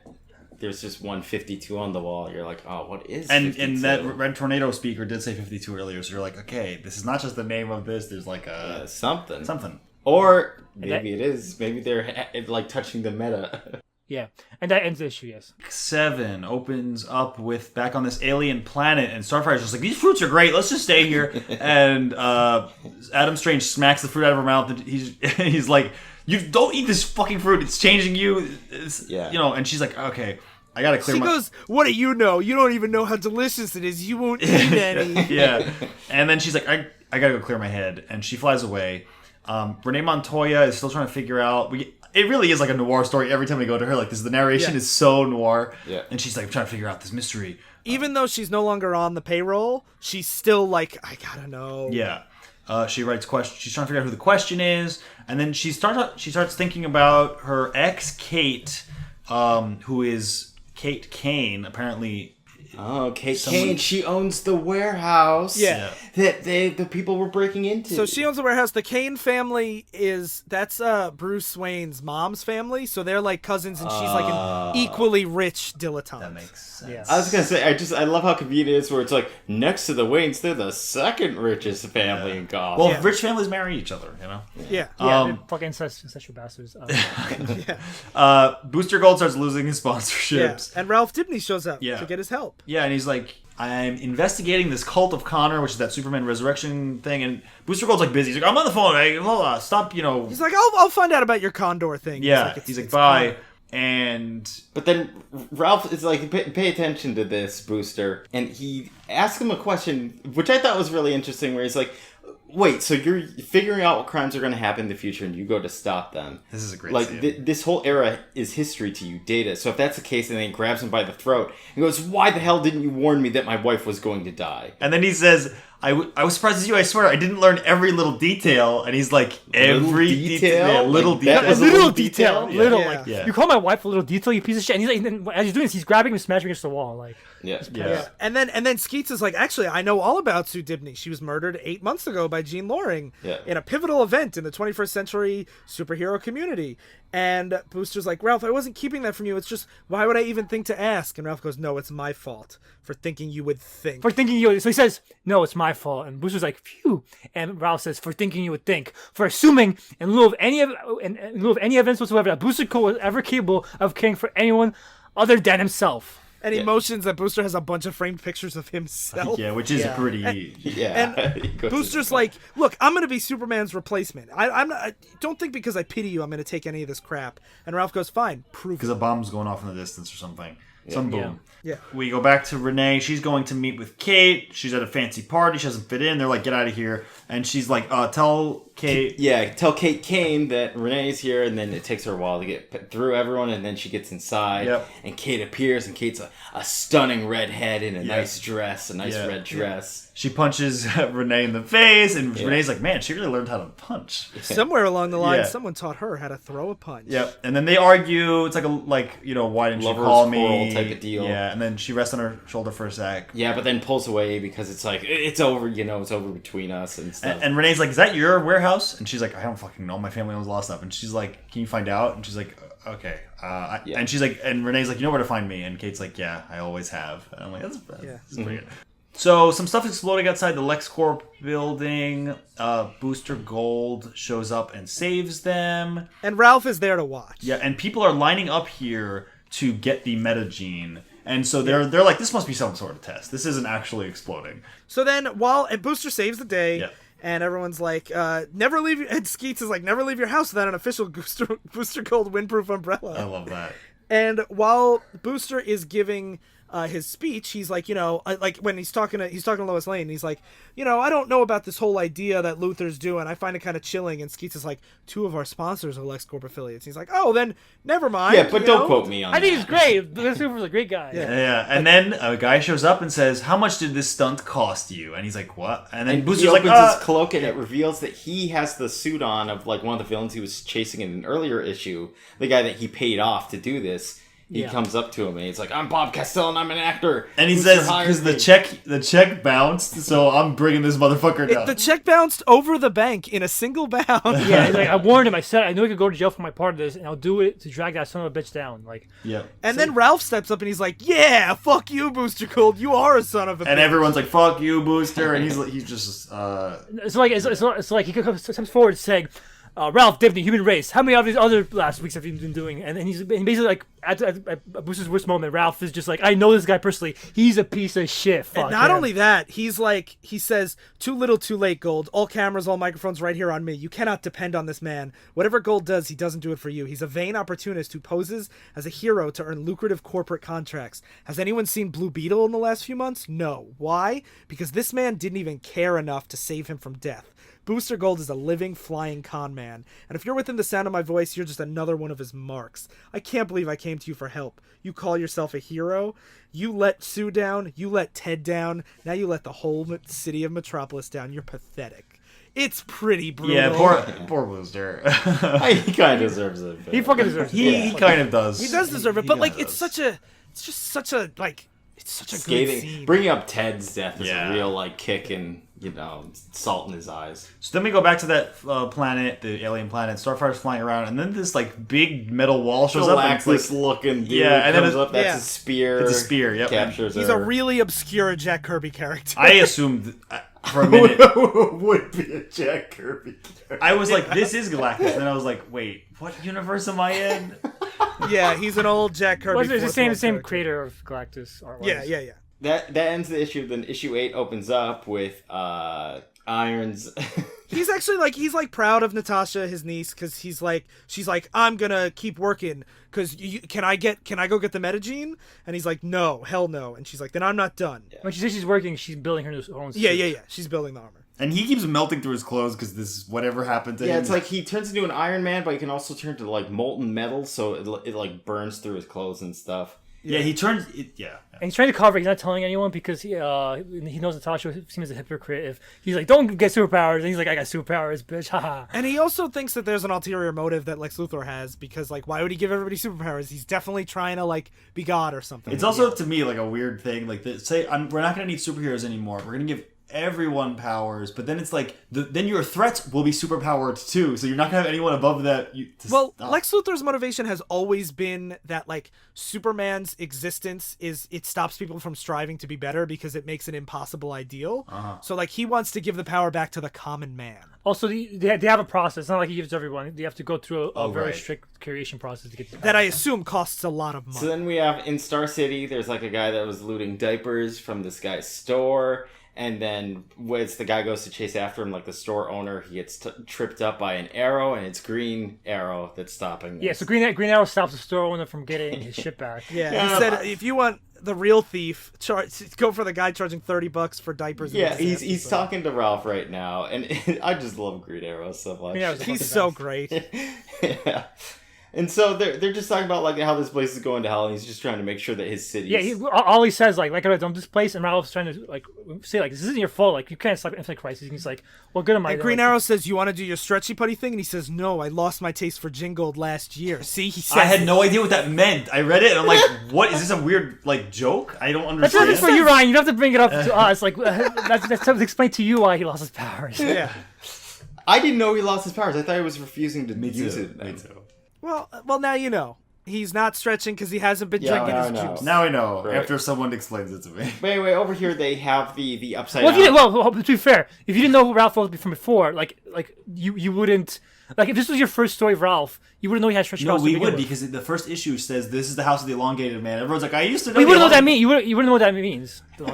there's just 152 on the wall. You're like, oh, what is and 52? that Red Tornado speaker did say 52 earlier, so you're like, okay, this is not just the name of this. There's something. something. Or maybe it is. Maybe they're touching the meta. Yeah, and that ends the issue. Yes. 7 opens up with back on this alien planet, and Starfire's just like, these fruits are great, let's just stay here. And Adam Strange smacks the fruit out of her mouth, and he's like, you don't eat this fucking fruit, it's changing you. Yeah. And she's like, okay, I gotta clear She my... goes, what do you know? You don't even know how delicious it is. You won't eat any. Yeah. And then she's like, I gotta go clear my head, and she flies away. Renee Montoya is still trying to figure out... It really is like a noir story every time we go to her. Like, the narration is so noir. Yeah. And she's like, I'm trying to figure out this mystery. Even though she's no longer on the payroll, she's still like, I gotta know. Yeah. She writes questions. She's trying to figure out who the question is. And then she starts thinking about her ex, Kate, who is Kate Kane. Apparently, Oh, Kate Kane, she owns the warehouse that the people were breaking into. So she owns the warehouse. The Kane family that's Bruce Wayne's mom's family. So they're like cousins, and she's like an equally rich dilettante. That makes sense. Yeah. I was gonna say, I love how convenient it is where it's like next to the Waynes, they're the second richest family in Gotham. Well, rich families marry each other, you know? Yeah. They're fucking incestual bastards. Booster Gold starts losing his sponsorships. And Ralph Dibny shows up Yeah. to get his help. Yeah, and he's like, I'm investigating this cult of Connor, which is that Superman resurrection thing, and Booster Gold's like busy. He's like, I'm on the phone. Stop, He's like, I'll find out about your Condor thing. Yeah, he's like bye. Connor. And But then Ralph is like, pay attention to this, Booster, and he asks him a question, which I thought was really interesting, where he's like, wait, so you're figuring out what crimes are going to happen in the future, and you go to stop them. This is a great like scene. this whole era is history to you, Data. So if that's the case, and then he grabs him by the throat and goes, "Why the hell didn't you warn me that my wife was going to die?" And then he says, I was surprised as you, I swear, I didn't learn every little detail. And he's like, every detail? Yeah, little Like, detail. that was a little detail. Yeah. Little, Yeah. like, Yeah. you call my wife a little detail, you piece of shit. And he's like, and then as he's doing this, he's grabbing him and smashing against the wall. Like, Yeah. Yeah. And then Skeets is like, actually, I know all about Sue Dibny. She was murdered 8 months ago by Jean Loring in a pivotal event in the 21st century superhero community. And Booster's like, Ralph, I wasn't keeping that from you. It's just, why would I even think to ask? And Ralph goes, no, it's my fault for thinking you would think. for thinking you. So he says, no, it's my fault. And Booster's like, phew. And Ralph says, for thinking you would think, for assuming in lieu of any evidence whatsoever that Booster Cole was ever capable of caring for anyone other than himself. And he motions that Booster has a bunch of framed pictures of himself. Yeah, which is pretty... Yeah. And Booster's like, look, I'm going to be Superman's replacement. I don't think because I pity you I'm going to take any of this crap. And Ralph goes, fine, prove Because it. a bomb's going off in the distance or something. Some boom. Yeah. We go back to Renee. She's going to meet with Kate. She's at a fancy party. She doesn't fit in. They're like, get out of here. And she's like, tell Kate... Yeah, tell Kate Kane that Renee's here, and then it takes her a while to get through everyone, and then she gets inside, and Kate appears, and Kate's a stunning redhead in a nice dress, a nice red dress. She punches Renee in the face, and Renee's like, man, she really learned how to punch. Somewhere along the line, someone taught her how to throw a punch. Yep. And then they argue. It's why didn't you Lovers call quarrel me? type of deal. Yeah. And then she rests on her shoulder for a sec. Yeah, but then pulls away because it's like, it's over, it's over between us and stuff. And Renee's like, is that your warehouse? And she's like, I don't fucking know. My family owns a lot of stuff. And she's like, can you find out? And she's like, okay. And she's like, and Renee's like, you know where to find me. And Kate's like, yeah, I always have. And I'm like, that's pretty good. So some stuff is exploding outside the LexCorp building. Booster Gold shows up and saves them. And Ralph is there to watch. Yeah, and people are lining up here to get the metagene. And so they're like, this must be some sort of test. This isn't actually exploding. So then and Booster saves the day, and everyone's like, never leave your... And Skeets is like, never leave your house without an official Booster Gold windproof umbrella. I love that. And while Booster is giving his speech, he's like, like when he's talking to Lois Lane, he's like, I don't know about this whole idea that Luthor's doing. I find it kind of chilling. And Skeets is like, 2 of our sponsors are LexCorp affiliates. He's like, oh, then never mind. Yeah, but don't quote me on that. I think he's great. This Super's a great guy. Yeah. And then a guy shows up and says, how much did this stunt cost you? And he's like, what? And then Booster's he like, opens his cloak, and it reveals that he has the suit on of like one of the villains he was chasing in an earlier issue. The guy that he paid off to do this. He comes up to him and he's like, I'm Bob Castell and I'm an actor. And he says, because the check bounced, so I'm bringing this motherfucker down. The check bounced over the bank in a single bound. Yeah, he's like, I warned him. I said I knew he could go to jail for my part of this, and I'll do it to drag that son of a bitch down. Like, And then Ralph steps up and he's like, yeah, fuck you, Booster Gold. You are a son of a bitch. And everyone's like, fuck you, Booster. And he's just... It's like he comes forward saying, Ralph Dibny, human race. How many of these other last weeks have you been doing? And he's basically like, at Booster's worst moment, Ralph is just like, I know this guy personally. He's a piece of shit. Fuck and not him. only that, he's like, he says, too little, too late, Gold. All cameras, all microphones right here on me. You cannot depend on this man. Whatever Gold does, he doesn't do it for you. He's a vain opportunist who poses as a hero to earn lucrative corporate contracts. Has anyone seen Blue Beetle in the last few months? No. Why? Because this man didn't even care enough to save him from death. Booster Gold is a living, flying con man. And if you're within the sound of my voice, you're just another one of his marks. I can't believe I came to you for help. You call yourself a hero? You let Sue down. You let Ted down. Now you let the whole city of Metropolis down. You're pathetic. It's pretty brutal. Yeah, poor Booster. He kind of deserves it. He fucking deserves it. He kind of does. He does deserve it, but like, it's just such a like It's such a good scathing. scene. Bringing up Ted's death is Yeah. a real kick and salt in his eyes. So then we go back to that planet, the alien planet. Starfire's flying around, and then this big metal wall shows up. And Galactus looking dude and then comes it- up. That's Yeah. a spear. It's a spear. Yep. Captures He's her. a really obscure Jack Kirby character. I assumed for a minute. would be a Jack Kirby. I was like, "This is Galactus," and then I was like, "Wait, what universe am I in?" Yeah, he's an old Jack Kirby. Well, it's the fourth same world character. creator of Galactus art-wise. Yeah. That ends the issue. Then issue 8 opens up with Irons. He's actually he's proud of Natasha, his niece, because she's like, I'm gonna keep working because can I go get the metagene? And he's like, no, hell no. And she's like, then I'm not done. When she says she's working, she's building her own suit. Yeah. She's building the armor. And he keeps melting through his clothes because this is whatever happened to him. Yeah, it's like he turns into an Iron Man, but he can also turn to molten metal, so it burns through his clothes and stuff. Yeah, he turns. Yeah. And he's trying to cover it. He's not telling anyone because he knows Natasha seems a hypocrite. If he's like, don't get superpowers, and he's like, I got superpowers, bitch, haha. And he also thinks that there's an ulterior motive that Lex Luthor has because why would he give everybody superpowers? He's definitely trying to be God or something. It's also to me a weird thing. We're not going to need superheroes anymore. We're going to give everyone powers, but then it's then your threats will be superpowered too. So you're not going to have anyone above that. Lex Luthor's motivation has always been that Superman's existence it stops people from striving to be better because it makes an impossible ideal. So he wants to give the power back to the common man. Also, they have a process. It's not like he gives to everyone. They have to go through a very right. strict creation process to get to That I assume costs a lot of money. So then we have in Star City, there's a guy that was looting diapers from this guy's store. And then as the guy goes to chase after him, the store owner, he gets tripped up by an arrow, and it's Green Arrow that's stopping this. Yeah, so Green Arrow stops the store owner from getting his shit back. Yeah, he said if you want the real thief, go for the guy charging $30 for diapers. Yeah, he's talking to Ralph right now, and I just love Green Arrow so much. Yeah, he's so great. Yeah. And so they're just talking about how this place is going to hell, and he's just trying to make sure that his city. Yeah, all he says I done this place, and Ralph's trying to say this isn't your fault. You can't stop infinite crisis. And he's like, what good am I? And Green Arrow says, you want to do your stretchy putty thing? And he says, no, I lost my taste for Gingold last year. See, he says I had no idea what that meant. I read it and I'm like, what is this a weird joke? I don't That's understand. not for you, Ryan. You don't have to bring it up to us. That's to explain to you why he lost his powers. Yeah. I didn't know he lost his powers. I thought he was refusing to Me use too. it. Me too. Well, now you know. He's not stretching because he hasn't been Yeah, drinking now his I know. juice. Now I know. Right. After someone explains it to me. But anyway, over here they have the upside Well, down. to be fair, if you didn't know who Ralph was from before, you wouldn't. If this was your first story of Ralph, you wouldn't know he had stretchy No, powers. we would because the first issue says this is the house of the elongated man. Everyone's like, I used to know. You wouldn't know what the that means. You wouldn't know what that means. You'd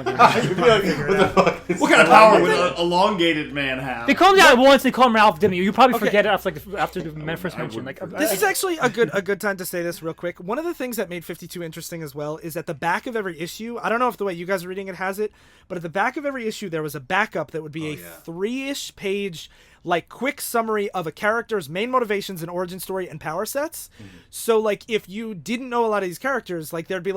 be like, what the fuck is What kind of power would an elongated man have? They call him that once. They call him Ralph Demi. You probably forget it after the man first mentioned. This is actually a good time to say this real quick. One of the things that made 52 interesting as well is at the back of every issue, I don't know if the way you guys are reading it has it, but at the back of every issue there was a backup that would be 3-ish page quick summary of a character's main motivations and origin story and power sets. So if you didn't know a lot of these characters, there'd be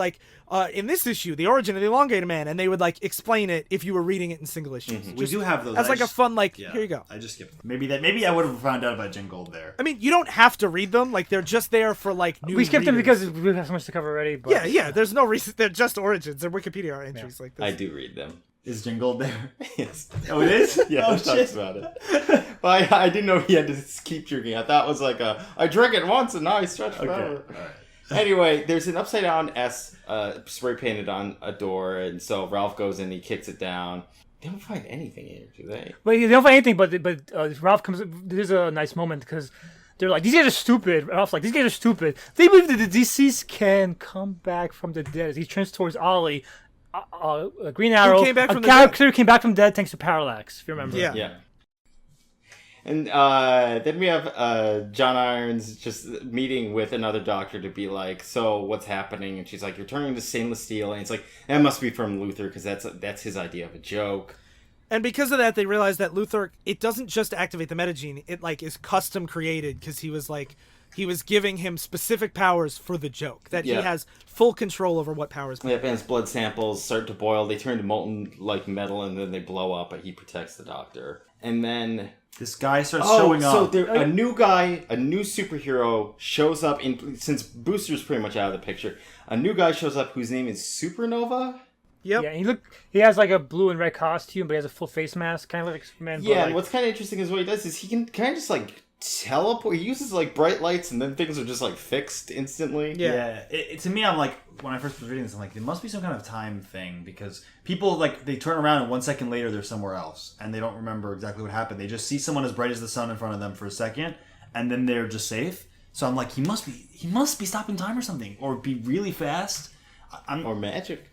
in this issue the origin of the elongated man, and they would explain it if you were reading it in single issues. We do have those. As a fun here you go. I just skipped them. Maybe I would have found out about Gingold there. I mean, you don't have to read them. They're just there for new we skipped them readers. because we have so much to cover already. But Yeah, there's no reason. They're just origins. They're Wikipedia entries like this. I do read them. Is Gingold there? Yes. Oh, it is? Yeah, Oh, it talks shit. about it. But I didn't know he had to keep drinking. I thought it was I drank it once and now I stretch forever. Okay. All right. Anyway, there's an upside down S spray painted on a door, and so Ralph goes in, he kicks it down. They don't find anything here, do they? But they don't find anything. But Ralph comes. There's a nice moment because they're like, these guys are stupid. Ralph's like, these guys are stupid. They believe that the deceased can come back from the dead. As he turns towards Ollie. Green Arrow, came back from the character came back from dead thanks to Parallax, if you remember. Yeah. Yeah. And then we have John Irons just meeting with another doctor to be like, so what's happening? And she's like, you're turning to stainless steel. And it's like, that must be from Luthor because that's his idea of a joke. And because of that, they realized that Luthor, it doesn't just activate the metagene. It is custom created because he was giving him specific powers for the joke. That he has full control over what powers. Yep, and his blood samples start to boil. They turn to molten metal, and then they blow up. But he protects the doctor. And then This guy starts showing up. so there, a new guy, a new superhero shows up. Since Booster's pretty much out of the picture, a new guy shows up whose name is Supernova. Yep. Yeah, he has like a blue and red costume, but he has a full face mask, kind of like Superman. Yeah, but, and what's kind of interesting is what he does is he can kind of just like teleport. He uses like bright lights, and then things are just like fixed instantly. Yeah. To me, I'm like, when I first was reading this, I'm like, there must be some kind of time thing because people like they turn around and 1 second later they're somewhere else and they don't remember exactly what happened. They just see someone as bright as the sun in front of them for a second, and then they're just safe. So I'm like, he must be stopping time or something, or be really fast. Or magic.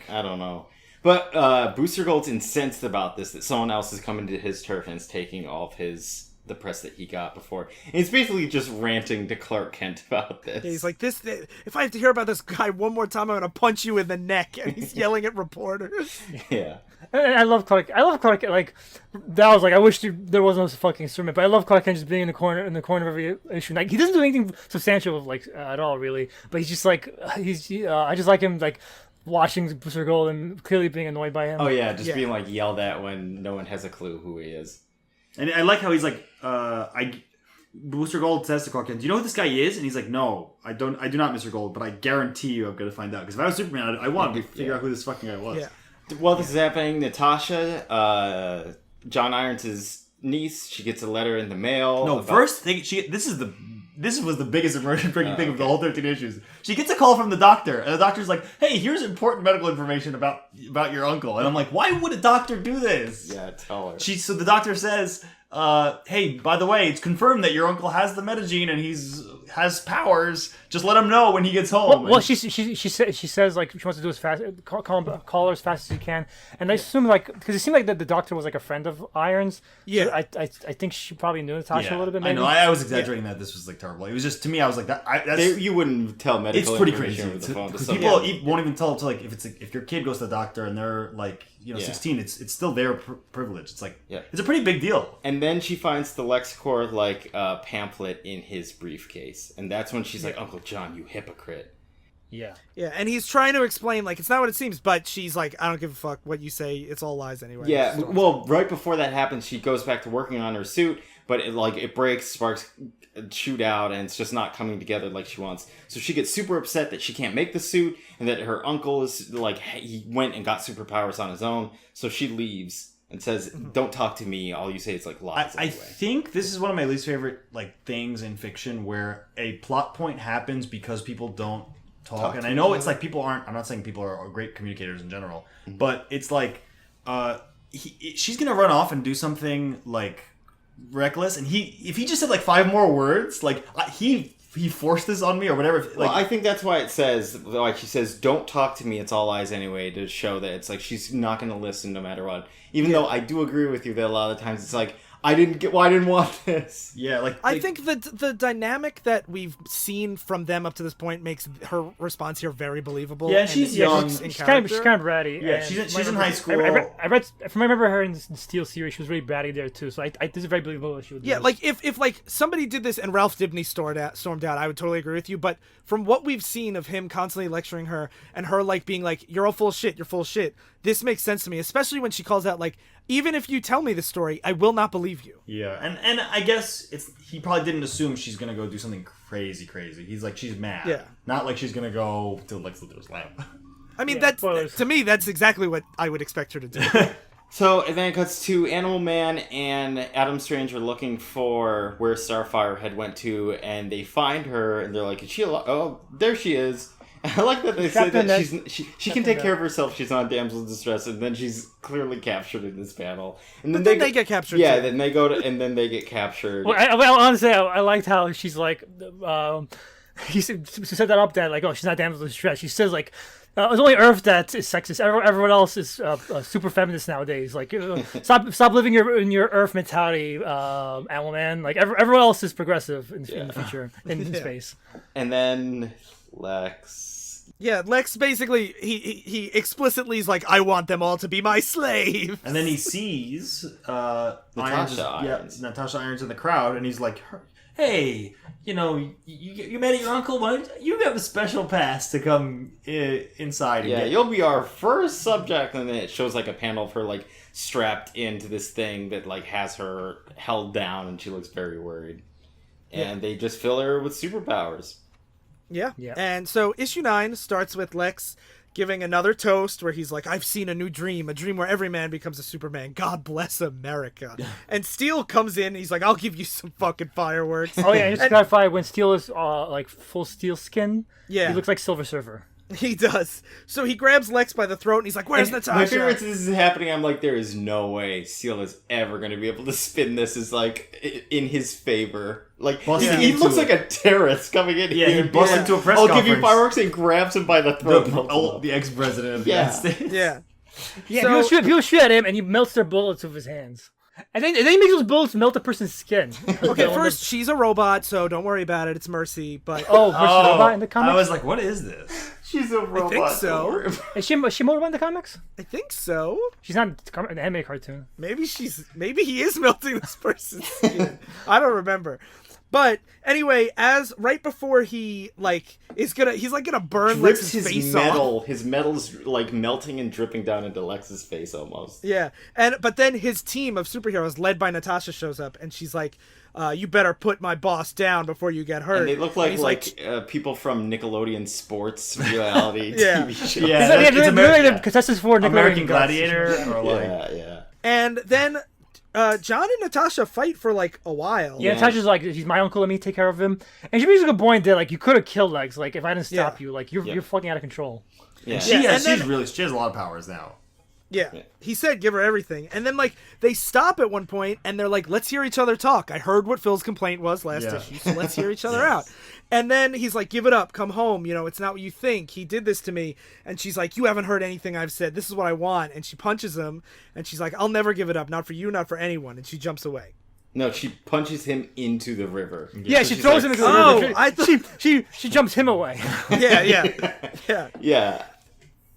I don't know. But Booster Gold's incensed about this, that someone else is coming to his turf and is taking all of the press that he got before. And he's basically just ranting to Clark Kent about this. Yeah, he's like, "This. If I have to hear about this guy one more time, I'm gonna punch you in the neck." And he's yelling at reporters. Yeah. And I love Clark. Like that was like, I wish there was no fucking Superman, but I love Clark Kent just being in the corner of every issue. Like he doesn't do anything substantial like at all really, but he's just like I just like him like watching Booster Gold and clearly being annoyed by him. Oh yeah, just being like yelled at when no one has a clue who he is. And I like how he's like, Booster Gold says to Clark Kent, "Do you know who this guy is?" And he's like, "No, I do not, Mr. Gold, but I guarantee you I'm going to find out. Because if I was Superman, I want to figure out who this fucking guy was." Yeah. While this is happening, Natasha, John Irons' niece, she gets a letter in the mail. No, first thing this was the biggest emergent breaking thing of the whole 13 issues. She gets a call from the doctor, and the doctor's like, "Hey, here's important medical information about your uncle." And I'm like, "Why would a doctor do this?" Yeah, tell her. So the doctor says, "Hey, by the way, it's confirmed that your uncle has the metagene and has powers. Just let him know when he gets home." Well, she says like she wants to do as fast, call her as fast as she can, and I assume like because it seemed like the doctor was like a friend of Irons. Yeah, so I think she probably knew Natasha a little bit. Maybe. I know. I was exaggerating that this was like terrible. It was just to me. I was like that. You wouldn't tell medical It's pretty information crazy. over the phone. Because people won't even tell it to like if your kid goes to the doctor and they're like 16. It's still their privilege. It's like it's a pretty big deal. And then she finds the LexCorp like pamphlet in his briefcase, and that's when she's like, "Uncle John, you hypocrite." Yeah. Yeah, and he's trying to explain like it's not what it seems, but she's like, "I don't give a fuck what you say. It's all lies anyway." Yeah. Well, right before that happens, she goes back to working on her suit, but it breaks, sparks shoot out, and it's just not coming together like she wants. So she gets super upset that she can't make the suit, and that her uncle is like he went and got superpowers on his own. So she leaves and says, "Don't talk to me. All you say is like lies." I think this is one of my least favorite like things in fiction where a plot point happens because people don't talk. And I know it's like people aren't. I'm not saying people are great communicators in general, but it's like she's gonna run off and do something like reckless, and if he just said like 5 more words, like he forced this on me or whatever. Like, well, I think that's why it says, like she says, "Don't talk to me. It's all lies anyway," to show that it's like she's not going to listen no matter what. Even though I do agree with you that a lot of the times it's like, I didn't want this. Yeah, like I think the dynamic that we've seen from them up to this point makes her response here very believable. Yeah, she's young. She's kind of bratty. Yeah, she's in high school. I read from I remember her in the Steel series. She was really bratty there too. So this is very believable that she would. Yeah, like if like somebody did this and Ralph Dibny stormed out, I would totally agree with you. But from what we've seen of him constantly lecturing her and her like being like, "You're all full of shit. You're full of shit." This makes sense to me, especially when she calls out like, "Even if you tell me the story, I will not believe you." Yeah, and I guess he probably didn't assume she's gonna go do something crazy. He's like, she's mad. Yeah. Not like she's gonna go to Lex Luthor's lab. I mean, that's to me, that's exactly what I would expect her to do. So, and then it cuts to Animal Man and Adam Strange are looking for where Starfire had went to, and they find her, and they're like, "Is she alive?" "Oh, there she is." I like that they say that she can take care of herself. She's not damsel in distress, and then she's clearly captured in this panel. And then they get captured. Yeah, too. then they go to, and then they get captured. Well, honestly, I liked how she's like, she said that up that like, "Oh, she's not damsel in distress." She says like, "It's only Earth that is sexist. Everyone else is super feminist nowadays. Like, stop living in your Earth mentality, Animal Man. Like, everyone else is progressive in the future in space." And then Lex. Yeah, Lex basically he explicitly is like, "I want them all to be my slave." And then he sees Natasha Irons in the crowd, and he's like, "Hey, you mad at your uncle? Why don't you have a special pass to come inside?" And you'll be our first subject. And then it shows like a panel of her like strapped into this thing that like has her held down, and she looks very worried. And they just fill her with superpowers. Yeah. And so issue 9 starts with Lex giving another toast where he's like, I've seen a new dream, a dream where every man becomes a Superman. God bless America. And Steel comes in, and he's like, I'll give you some fucking fireworks. Oh yeah, and just to clarify, when Steel is like full Steel skin, Yeah. he looks like Silver Surfer. He does. So he grabs Lex by the throat, and he's like, where's Natasha? My favorite is this is happening. I'm like, there is no way Seal is ever going to be able to spin this as like in his favor. Like he looks like a terrorist coming in here. He busts into a press I'll conference. give you fireworks and grabs him by the throat. The ex-president of the United States. Yeah. Yeah, So- people shoot at him, and he melts their bullets with his hands. And then he makes those bullets melt a person's skin. Okay, first, she's a robot, so don't worry about it. It's Mercy, but... Oh, Mercy Robot in the comics? I was like, what is this? She's a robot. I think so. Is she more Robot in the comics? I think so. She's not an anime cartoon. Maybe he is melting this person's skin. I don't remember. But anyway, right before he he's gonna burn Rips Lex's his face metal. off. His metal's like melting and dripping down into Lex's face almost. Yeah, but then his team of superheroes, led by Natasha, shows up, and she's like, "You better put my boss down before you get hurt." And they look like he's people from Nickelodeon sports reality Yeah. TV shows. Yeah, They're like the contestants for American Nickelodeon Gladiator, or like yeah. And then John and Natasha fight for like a while. Yeah, Natasha's like, he's my uncle, let me take care of him. And she makes a good point that like you could have killed Lex, like if I didn't stop you, like you're fucking out of control. Yeah. she and has then- she has a lot of powers now. Yeah. He said give her everything. And then they stop at one point and they're like, let's hear each other talk. I heard what Phil's complaint was last issue, so let's hear each other out. And then he's like, give it up, come home, it's not what you think. He did this to me. And she's like, you haven't heard anything I've said. This is what I want. And she punches him and she's like, I'll never give it up, not for you, not for anyone. And she jumps away. No, she punches him into the river. Yeah, she throws him into the "Oh, river. I thought-" She jumps him away. Yeah. Yeah.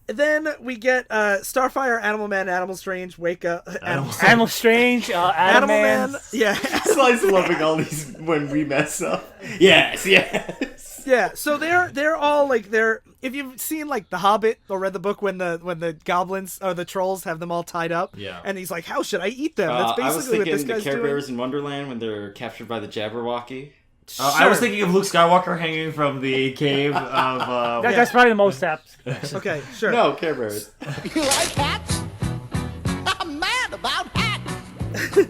Then we get Starfire, Animal Man, Animal Strange, Wake Up, Animal Strange, Adam Man. Yeah. Sly's loving all these when we mess up. Yes. Yeah, so they're all like if you've seen like The Hobbit or read the book when the goblins or the trolls have them all tied up, and he's like, how should I eat them? That's I was basically what this thinking the guy's Care doing. Bears in Wonderland when they're captured by the Jabberwocky. I was thinking of Luke Skywalker hanging from the cave of. That's probably the most apt. Okay, sure. No, Care Bears. You like hats? I'm mad about hats.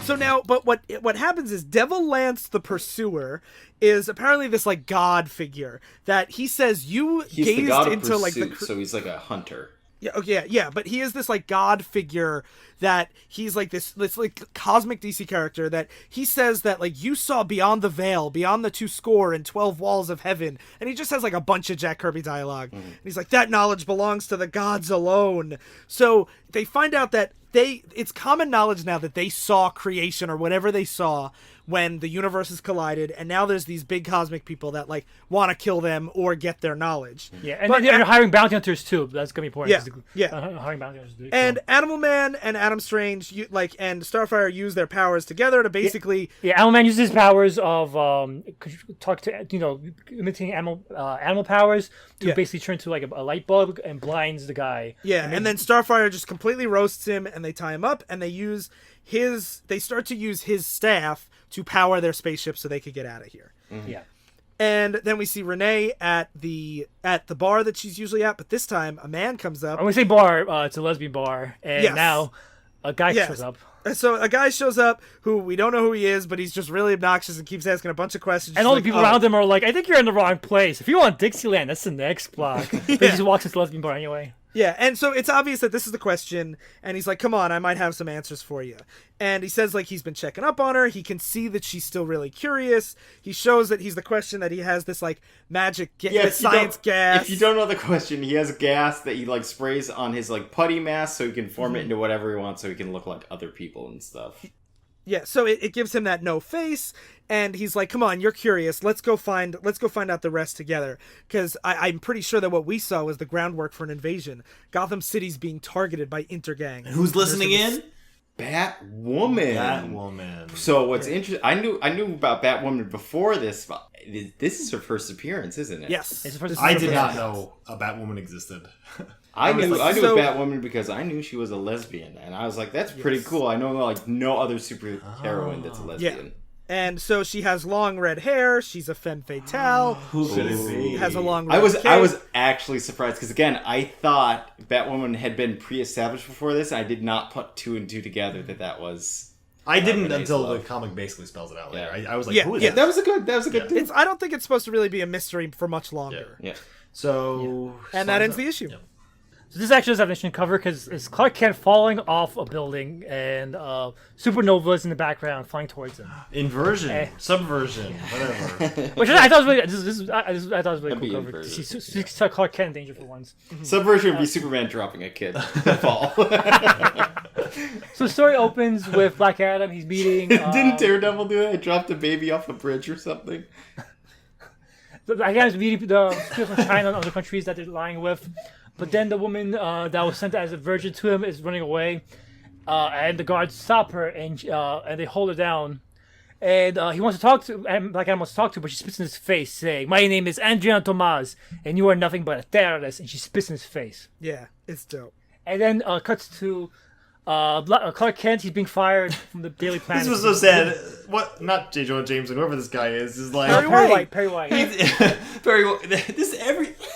So now, but what happens is Devil Lance the Pursuer is apparently this like god figure that he says He's the gazed god of into pursuit, like the so he's like a hunter. Yeah, okay, yeah, but he is this like god figure that he's like this like cosmic DC character that he says that like you saw beyond the veil, beyond the 212 walls of heaven, and he just has like a bunch of Jack Kirby dialogue. And he's like, that knowledge belongs to the gods alone. So they find out that it's common knowledge now that they saw creation or whatever they saw when the universes collided, and now there's these big cosmic people that like want to kill them or get their knowledge. Yeah, and they're hiring bounty hunters too. That's gonna be important. Yeah. Hiring bounty hunters. And Animal Man and Adam Strange, and Starfire use their powers together to basically. Yeah, Animal Man uses his powers of imitating animal powers to basically turn to like a light bulb and blinds the guy. Yeah, and then Starfire just completely roasts him, and they tie him up, and they start to use his staff to power their spaceship so they could get out of here. Yeah. And then we see Renee at the bar that she's usually at, but this time a man comes up. When we say bar, it's a lesbian bar, and now a guy shows up. So a guy shows up who we don't know who he is, but he's just really obnoxious and keeps asking a bunch of questions. And all the people around him are like, I think you're in the wrong place. If you want Dixieland, that's the next block. But he just walks into the lesbian bar anyway. Yeah, and so it's obvious that this is the question, and he's like, come on, I might have some answers for you. And he says, like, he's been checking up on her, he can see that she's still really curious, he shows that he's the question that he has this, like, magic science gas. If you don't know the question, he has gas that he, like, sprays on his, like, putty mask so he can form it into whatever he wants so he can look like other people and stuff. Yeah, so it gives him that no face, and he's like, come on, you're curious, let's go find out the rest together, because I'm pretty sure that what we saw was the groundwork for an invasion. Gotham City's being targeted by Intergang. Who's listening in? Batwoman. So what's interesting, I knew about Batwoman before this, but this is her first appearance, isn't it? Yes. I did not know a Batwoman existed. I knew So- Batwoman because I knew she was a lesbian, and I was like, that's pretty cool. I know like no other superheroine that's a lesbian. And so she has long red hair. She's a femme fatale. Who could it be? Has a long I red was cape. actually surprised because again I thought Batwoman had been pre-established before this. I did not put two and two together that was. I didn't Renee's until the love. comic basically spells it out later. Yeah. I was like, Yeah, who is yeah, that? That was a good. It's. I don't think it's supposed to really be a mystery for much longer. Yeah. So And that ends the issue. Yep. So this actually does have an interesting cover because it's Clark Kent falling off a building and supernovas in the background flying towards him. Inversion, subversion, whatever. Which I thought was really, I thought it was really That'd cool be cover. inversion, She saw Clark Kent in danger for once. Subversion would be Superman dropping a kid. Fall. So the story opens with Black Adam. He's meeting. Didn't Daredevil do that? It dropped a baby off a bridge or something. Black Adam's meeting the people from China and other countries that they're lying with. But then the woman that was sent as a virgin to him is running away, and the guards stop her and they hold her down. And he wants to talk to, and Black Adam wants to talk to her, but she spits in his face, saying, "My name is Adriana Tomas, and you are nothing but a terrorist." And she spits in his face. Yeah, it's dope. And then cuts to Clark Kent. He's being fired from the Daily Planet. This was so sad. What? Not J. Jonah Jameson, whoever this guy is like Perry White. very well. This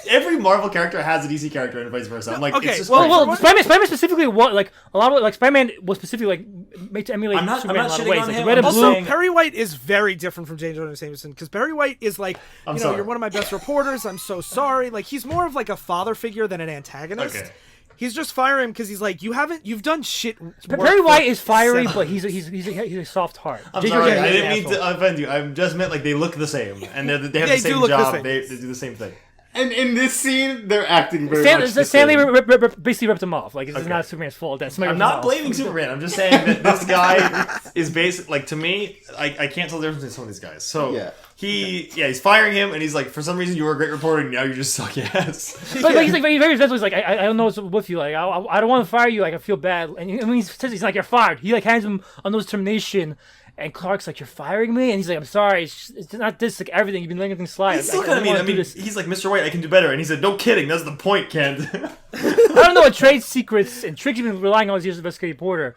every Marvel character has a DC character and vice versa. I'm like, Okay, it's just well, crazy. Spider-Man specifically, what like a lot of like Spider-Man was specifically like made to emulate I'm not Superman in a lot of shitting ways. on Like him. the red and I'm blue. Also, Perry White is very different from J. Jonah Jameson because Perry White is like, sorry. you're one of my best reporters. I'm so sorry. Like, he's more of like a father figure than an antagonist. Okay. He's just firing him because he's like, you've done shit. work Perry for White is fiery, 7 but he's a soft heart. I'm J. sorry, Jonah I Jameson didn't is mean an to asshole. offend you. I just meant like they look the same and they have They the do same look the job. same. They do the same thing. And in this scene, they're acting very much the Stanley same. basically ripped him off. Like it's not Superman's fault. That somebody I'm ripped him not off. blaming Superman. I'm just saying that this guy is basic. Like to me, I can't tell the difference between some of these guys. So Yeah. he's firing him, and he's like, for some reason, you were a great reporter, and now you just suck ass. But he's like very resentful. He's like, I don't know what's with you. Like I don't want to fire you. Like I feel bad. And when he says he's like, you're fired. He like hands him a notice of termination. And Clark's like, you're firing me? And he's like, I'm sorry. It's not this. Like everything. You've been letting everything slide. He's still I kind of don't mean. wanna I do mean, this. he's like, Mr. White, I can do better. And he said, no kidding. That's the point, Kent. I don't know what trade secrets and tricks you've been relying on all these years as investigative reporter.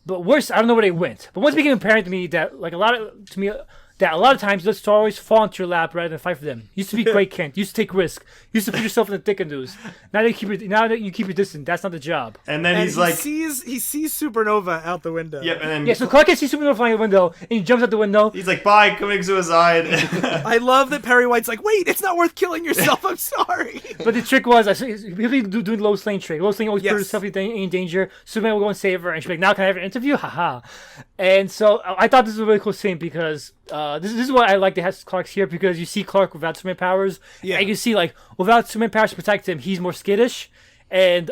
But worse, I don't know where they went. But once it became apparent to me that a lot of times you let stories fall into your lap rather than fight for them. You used to be great, Kent. You used to take risks. You used to put yourself in the thick of news. Now that you keep your distance, that's not the job. And then And he's like, he sees Supernova out the window. yep. And then Yeah, so Clark can see Superman flying out the window, and he jumps out the window. he's like, bye, committing suicide. I love that Perry White's like, wait, it's not worth killing yourself. I'm sorry. But the trick was, people doing Lois Lane trick. Lois Lane always put Yes. herself in danger. Superman will go and save her, and she's like, now can I have an interview? Haha. And so I thought this was a really cool scene because this is why I like to have Clark's here, because you see Clark without Superman powers. Yeah. And you see, like, without Superman powers to protect him, he's more skittish. And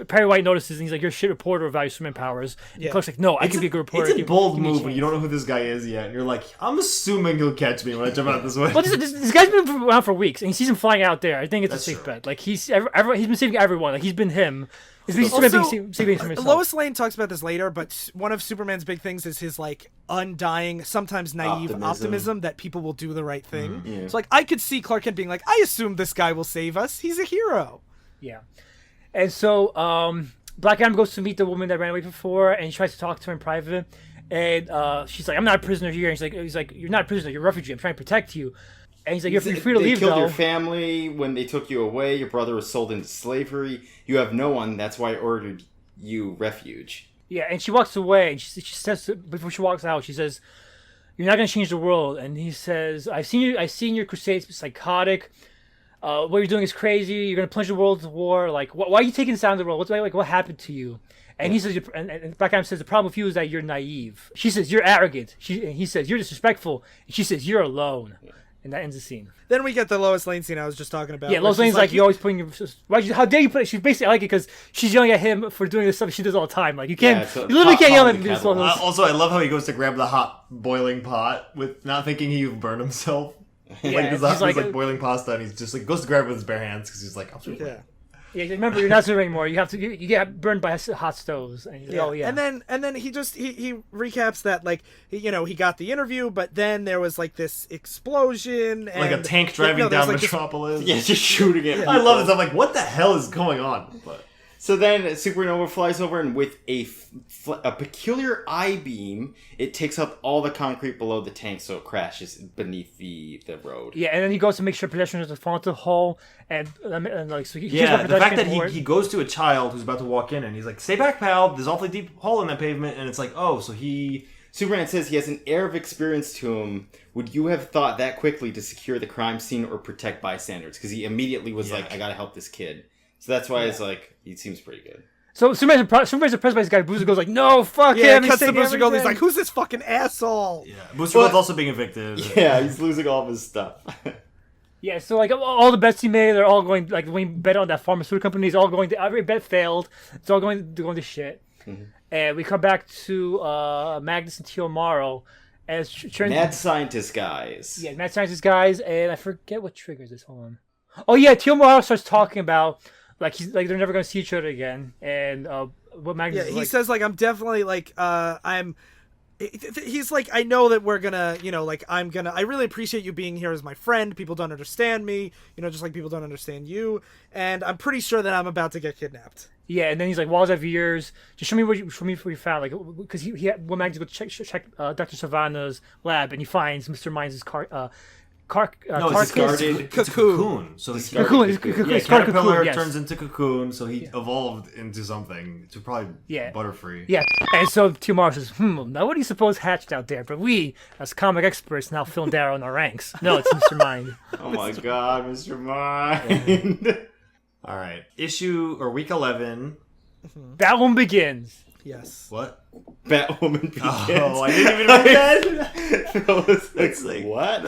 Perry White notices, and he's like, you're a shit reporter without your Superman powers. And Yeah. Clark's like, no, I can be a good reporter. It's a bold Give me a move when you chance. don't know who this guy is yet. And you're like, I'm assuming he'll catch me when I jump out this way. Well, this guy's been around for weeks, and he sees him flying out there. I think it's That's a safe true. bet. Like he's been saving everyone. Like he's been him. He's been Also, saving himself. Lois Lane talks about this later, but one of Superman's big things is his like undying, sometimes naive optimism that people will do the right thing. Yeah. So like I could see Clark Kent being like, I assume this guy will save us. He's a hero. Yeah. And so Black Adam goes to meet the woman that ran away before, and he tries to talk to her in private. And she's like, I'm not a prisoner here. And he's like, you're not a prisoner. You're a refugee. I'm trying to protect you. And he's like, you're free to They leave, killed though. your family when they took you away. Your brother was sold into slavery. You have no one. That's why I ordered you refuge. Yeah, and she walks away, and she says, before she walks out, she says, you're not going to change the world. And he says, I've seen your crusades psychotic. What you're doing is crazy. You're going to plunge the world into war. Like, why are you taking this out of the world? What happened to you? And he says, and Black Adam says, the problem with you is that you're naive. She says, you're arrogant. And he says, you're disrespectful. And she says, you're alone. And that ends the scene. Then we get the Lois Lane scene I was just talking about. Yeah, where Lois she's Lane's like, you're always putting your... How dare you put it? She's basically, I like it because she's yelling at him for doing the stuff she does all the time. Like, you can't... Yeah, it's a you literally can't yell at hot him. kettle. Also, I love how he goes to grab the hot boiling pot with not thinking he would burn himself. Yeah, Like he's there's like, like boiling pasta, and he's just like goes to grab it with his bare hands because he's like, I'm yeah. yeah, remember, you're not Superman anymore. You have to... You get burned by hot stoves. And you're like, oh, yeah. And then he recaps that like he got the interview, but then there was like this explosion and like a tank driving there was, down like, this- Metropolis. Yeah, just shooting it. I love this. I'm like, what the hell is going on? But So then Supernova flies over, and with a peculiar I-beam, it takes up all the concrete below the tank, so it crashes beneath the road. Yeah, and then he goes to make sure pedestrians don't fall into the hole, and like so. He Yeah, the fact that he goes to a child who's about to walk in and he's like, "Stay back, pal. There's an awfully deep hole in that pavement," and it's like, "Oh, so he." Superman says he has an air of experience to him. Would you have thought that quickly to secure the crime scene or protect bystanders? Because he immediately was like, "I gotta help this kid." So that's why it's like he seems pretty good. So Superman's impressed by this guy. Booster goes like, "No, fuck Yeah, him." he cuts to taking Booster Gold. He's everything. like, "Who's this fucking asshole?" Yeah, Booster Gold's also being evicted. Yeah, he's losing all of his stuff. Yeah, so like all the bets he made are all going like when he bet on that pharmaceutical company, it's all going to every bet failed. It's all going to shit. Mm-hmm. And we come back to Magnus and Teomaro as Mad scientist guys. Yeah, mad scientist guys, and I forget what triggers this. Hold on. Oh yeah, Teomaro starts talking about like he's like they're never gonna see each other again, and what Magnus? Yeah, is he like, says like I'm definitely like I'm. He's like, I know that we're gonna, like I really appreciate you being here as my friend. People don't understand me, just like people don't understand you. And I'm pretty sure that I'm about to get kidnapped. Yeah, and then he's like, "Walls have ears. Just show me what you found." Like, because he when Magnus go check Dr. Savannah's lab, and he finds Mr. Mines' No, it's discarded cocoon. So the Cocoon. yeah, caterpillar turns into cocoon, so he evolved into something. To probably Butterfree. Yeah, and so Teomaro says, now what do you suppose hatched out there? But we, as comic experts, now fill Darryl in our ranks. No, it's Mr. Mind. Oh my god, Mr. Mind. All right. Week 11. That one begins. Yes. What? Batwoman begins. Oh, I didn't even read that. It's like, what?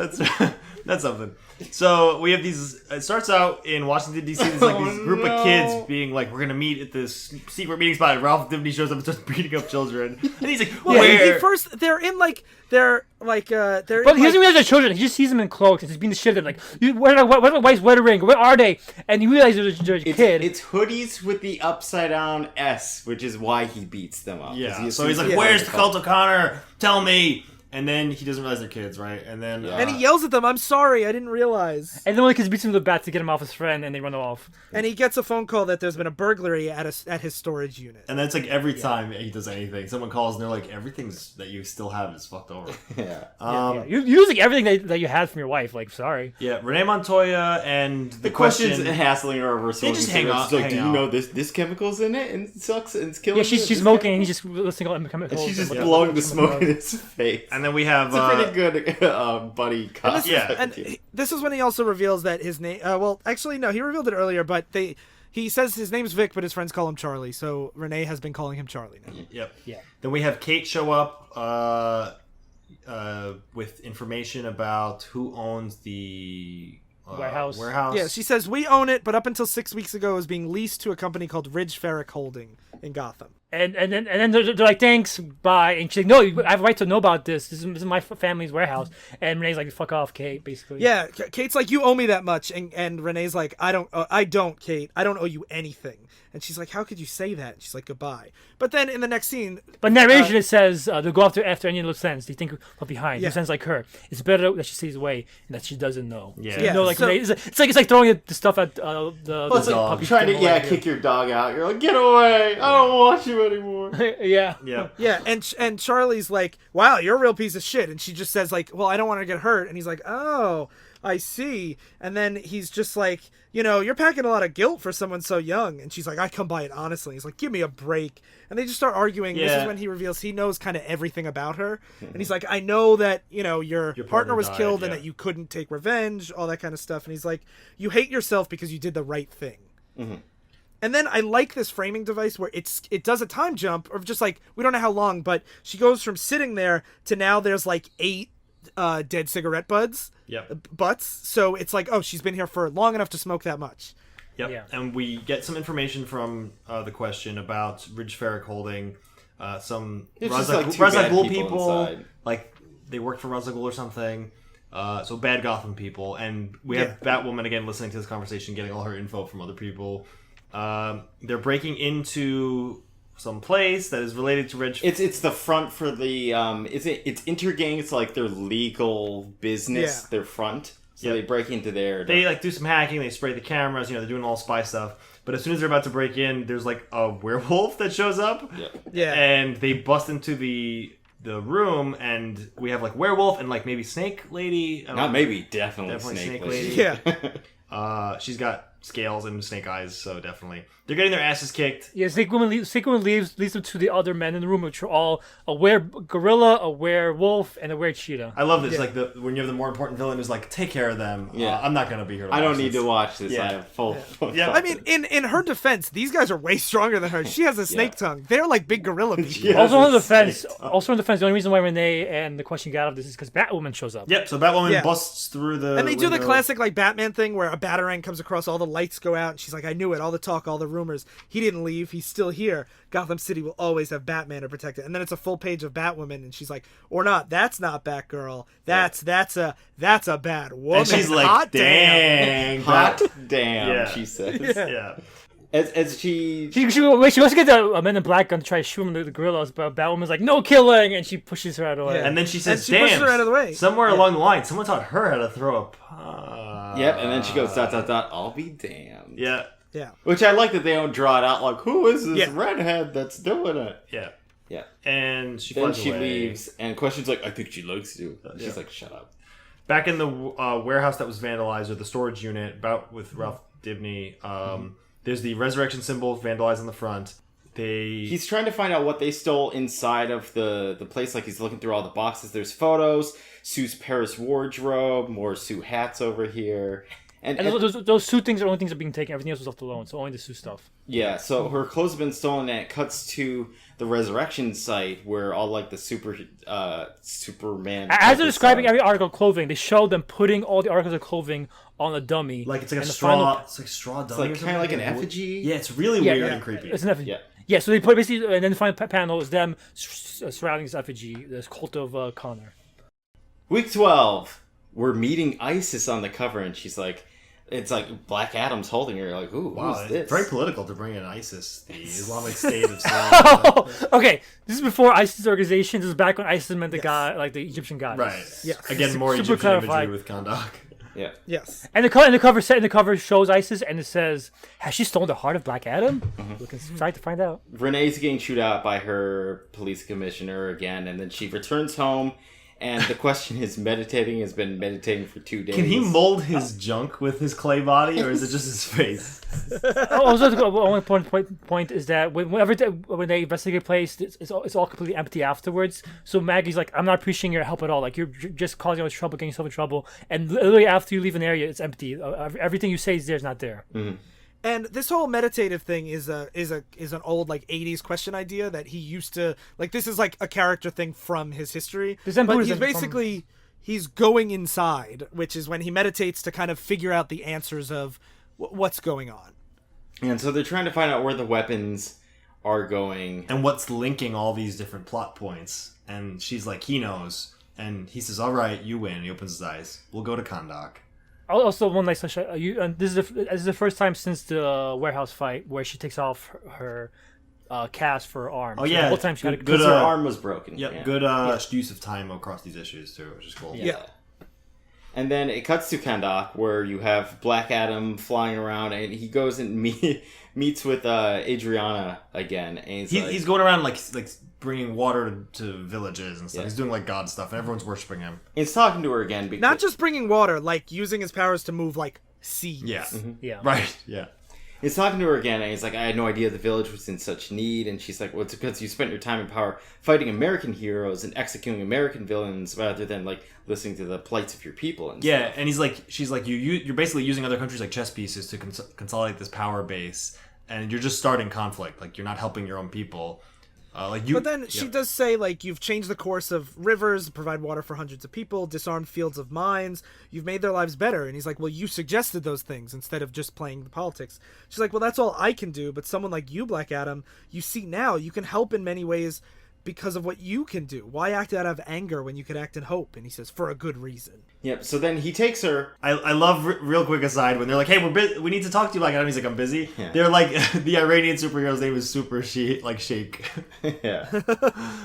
That's something. So we have these. It starts out in Washington D.C. There's like this group of kids being like, "We're gonna meet at this secret meeting spot." And Ralph Dibny shows up and starts beating up children. And he's like, "Where?" They're in like they're. But he doesn't realize they're children. He just sees them in cloaks and he's being the shit. Like, where are the wife's wedding ring? Where are they? And he realizes they're a kid. It's hoodies with the upside down S, which is why he beats them up. Yeah. So he's like, "Where's Dakota O'Connor? Tell me." And then he doesn't realize they're kids, right? And then and he yells at them, "I'm sorry, I didn't realize." And then one of the kids beats him with a bat to get him off his friend, and they run off. And he gets a phone call that there's been a burglary at his storage unit. And that's like every time he does anything, someone calls and they're like, "Everything's that you still have is fucked over." Yeah. You're using everything that you had from your wife. Like, sorry. Yeah, Renee Montoya and the question's hassling her over. They just hang out. Like, do you know this chemical's in it and it sucks and it's killing? Yeah, she's smoking and he's just listening to chemicals. And she's just blowing the smoke in his face. And then we have pretty good buddy cop. And this is when he also reveals that his name. Well, actually, no, he revealed it earlier, but he says his name's Vic, but his friends call him Charlie. So Renee has been calling him Charlie now. Yep. Yeah. Then we have Kate show up with information about who owns the warehouse. Yeah, she says we own it, but up until 6 weeks ago, it was being leased to a company called Ridge Ferrick Holding in Gotham. And then they're like, "Thanks, bye." And she's like, "No, I have a right to know about this. This is my family's warehouse." And Renee's like, "Fuck off, Kate," basically. Yeah, Kate's like, "You owe me that much," and Renee's like, I don't, Kate. I don't owe you anything." And she's like, "How could you say that?" And she's like, "Goodbye." But then in the next scene, but narration it says they'll go after any little sense. They think we're behind. Yeah. No sense like her. It's better that she stays away and that she doesn't know. Yeah. So, like so, it's like throwing the stuff at the dog. Trying to kick your dog out. You're like, "Get away! I don't want you anymore." Yeah. And Charlie's like, "Wow, you're a real piece of shit." And she just says like, "Well, I don't want her to get hurt." And he's like, "Oh, I see." And then he's just like, "You're packing a lot of guilt for someone so young." And she's like, "I come by it honestly." He's like, "Give me a break." And they just start arguing. Yeah. This is when he reveals he knows kind of everything about her. And he's like, "I know that, your partner was died, killed and that you couldn't take revenge, all that kind of stuff." And he's like, "You hate yourself because you did the right thing." Mm-hmm. And then I like this framing device where it does a time jump of just like, we don't know how long, but she goes from sitting there to now there's like 8 dead cigarette butts. So it's like, oh, she's been here for long enough to smoke that much. Yep. Yeah. And we get some information from the question about Ridge Ferrick Holding some Ra's al Ghul people. Like they worked for Ra's al Ghul or something. So bad Gotham people. And we have Batwoman again listening to this conversation, getting all her info from other people. They're breaking into some place that is related to Ridge. It's the front for the it's Intergang. It's like their legal business. Their front. So they break into there. They like do some hacking. They spray the cameras. They're doing all spy stuff. But as soon as they're about to break in, there's like a werewolf that shows up. Yeah. And they bust into the room, and we have like werewolf and like maybe snake lady. Not maybe, definitely snake lady. Yeah. She's got scales and snake eyes, so definitely they're getting their asses kicked. Yeah, Snake Woman leads them to the other men in the room, which are all a gorilla, a werewolf, and a were-cheetah. I love this. Like when you have the more important villain who's like, take care of them. Yeah. I'm not gonna be here. I don't need to watch this. Yeah. I have full. Yeah. I mean, in her defense, these guys are way stronger than her. She has a snake tongue. They're like big gorilla people. Yeah. Also in defense, the only reason why Renee and the question got out of this is because Batwoman shows up. Yep. So Batwoman Yeah. busts through the. And they do the window. classic like Batman thing where a batarang comes across, all the lights go out, and she's like, I knew it, all the talk, all the rumors. He didn't leave, he's still here. Gotham City will always have Batman to protect it. And then it's a full page of Batwoman, and she's like, or not, that's not Batgirl. That's a bad woman. And she's like, hot dang, Hot damn, Yeah. she says. Yeah. She wants to get the Men in Black gun to try to shoot him the gorillas, but Batwoman's like, no killing, and she pushes her out of the way. Yeah. And then she says, And she pushes damn. her out of the way. Somewhere along the line, someone taught her how to throw a punch. Yep, and then she goes ... I'll be damned. Yeah. Yeah. Which I like that they don't draw it out like, who is this Yeah. redhead that's doing it? Yeah. Yeah. And she Then flies she away. leaves, and Question's like, I think she likes you. She's Yeah. like, shut up. Back in the warehouse that was vandalized, or the storage unit, about with Ralph Dibny, there's the resurrection symbol vandalized on the front. He's trying to find out what they stole inside of the place. Like, he's looking through all the boxes. There's photos, Sue's Paris wardrobe, more Sue hats over here. And those Sue things are the only things that are being taken. Everything else was left alone, so only the Sue stuff. Yeah, so her clothes have been stolen, and it cuts to the resurrection site where all like the Superman. As they're describing every article of clothing, they show them putting all the articles of clothing on a dummy. like it's like a And the straw. final- It's like straw dummy. It's like or kind of like an something. effigy. Yeah, it's really Yeah, weird yeah. and creepy. It's an effigy. Yeah. Yeah, so they put basically, and then the final panel is them surrounding this effigy, this cult of Connor. Week 12, we're meeting Isis on the cover, and she's like, it's like Black Adam's holding her. Like, ooh, Wow, who's this? very political to bring in ISIS, the Islamic State of Syria. Okay, this is before ISIS organization. This is back when ISIS meant the guy, like the Egyptian god. Right. Yes. Again, more Super Egyptian clarified. imagery with Kondak. Yeah. Yes. And the cover shows ISIS, and it says, "Has she stolen the heart of Black Adam?" Looking excited to find out. Renee's getting chewed out by her police commissioner again, and then she returns home, and the Question is has been meditating for 2 days. Can he mold his junk with his clay body, or is it just his face? Also, the only point is that when they investigate a place, it's all completely empty afterwards. So Maggie's like, "I'm not appreciating your help at all. Like, you're just causing all this trouble, getting yourself in trouble." And literally after you leave an area, it's empty. Everything you say is there is not there. Mm-hmm. And this whole meditative thing is an old like 80s Question idea that he used to like. This is like a character thing from his history. Zen But he's Buddhism from- basically he's going inside, which is when he meditates to kind of figure out the answers of what's going on. And so they're trying to find out where the weapons are going. And what's linking all these different plot points? And she's like, he knows. And he says, all right, you win. He opens his eyes. We'll go to Kondak. Also, one nice touch. This is the first time since the warehouse fight where she takes off her cast for her arm. Oh, So yeah. the whole time she got Good- Because her arm was broken. Yep, Yeah. good use of time across these issues, too, which is cool. Yeah. And then it cuts to Kondak, where you have Black Adam flying around, and he goes and meets with Adriana again. And He's going around like bringing water to villages and stuff. Yeah. He's doing like God stuff, and everyone's worshiping him. he's talking to her again. Because, Not just bringing water, like using his powers to move like seas. Yeah. Yeah. Right. Yeah. He's talking to her again, and he's like, I had no idea the village was in such need. And she's like, well, it's because you spent your time in power fighting American heroes and executing American villains rather than, like, listening to the plights of your people. And Yeah, stuff. and she's like, you're basically using other countries like chess pieces to consolidate this power base, and you're just starting conflict. Like, you're not helping your own people. But then she does say, like, you've changed the course of rivers, provide water for hundreds of people, disarmed fields of mines, you've made their lives better. And he's like, well, you suggested those things instead of just playing the politics. She's like, well, that's all I can do, but someone like you, Black Adam, you see now, you can help in many ways because of what you can do. Why act out of anger when you could act in hope? And he says, for a good reason. Yep. So then he takes her. I love, real quick aside, when they're like, hey, we need to talk to you, Black Adam. He's like, I'm busy. Yeah. They're like, the Iranian superhero's name is Super Sheik. Yeah.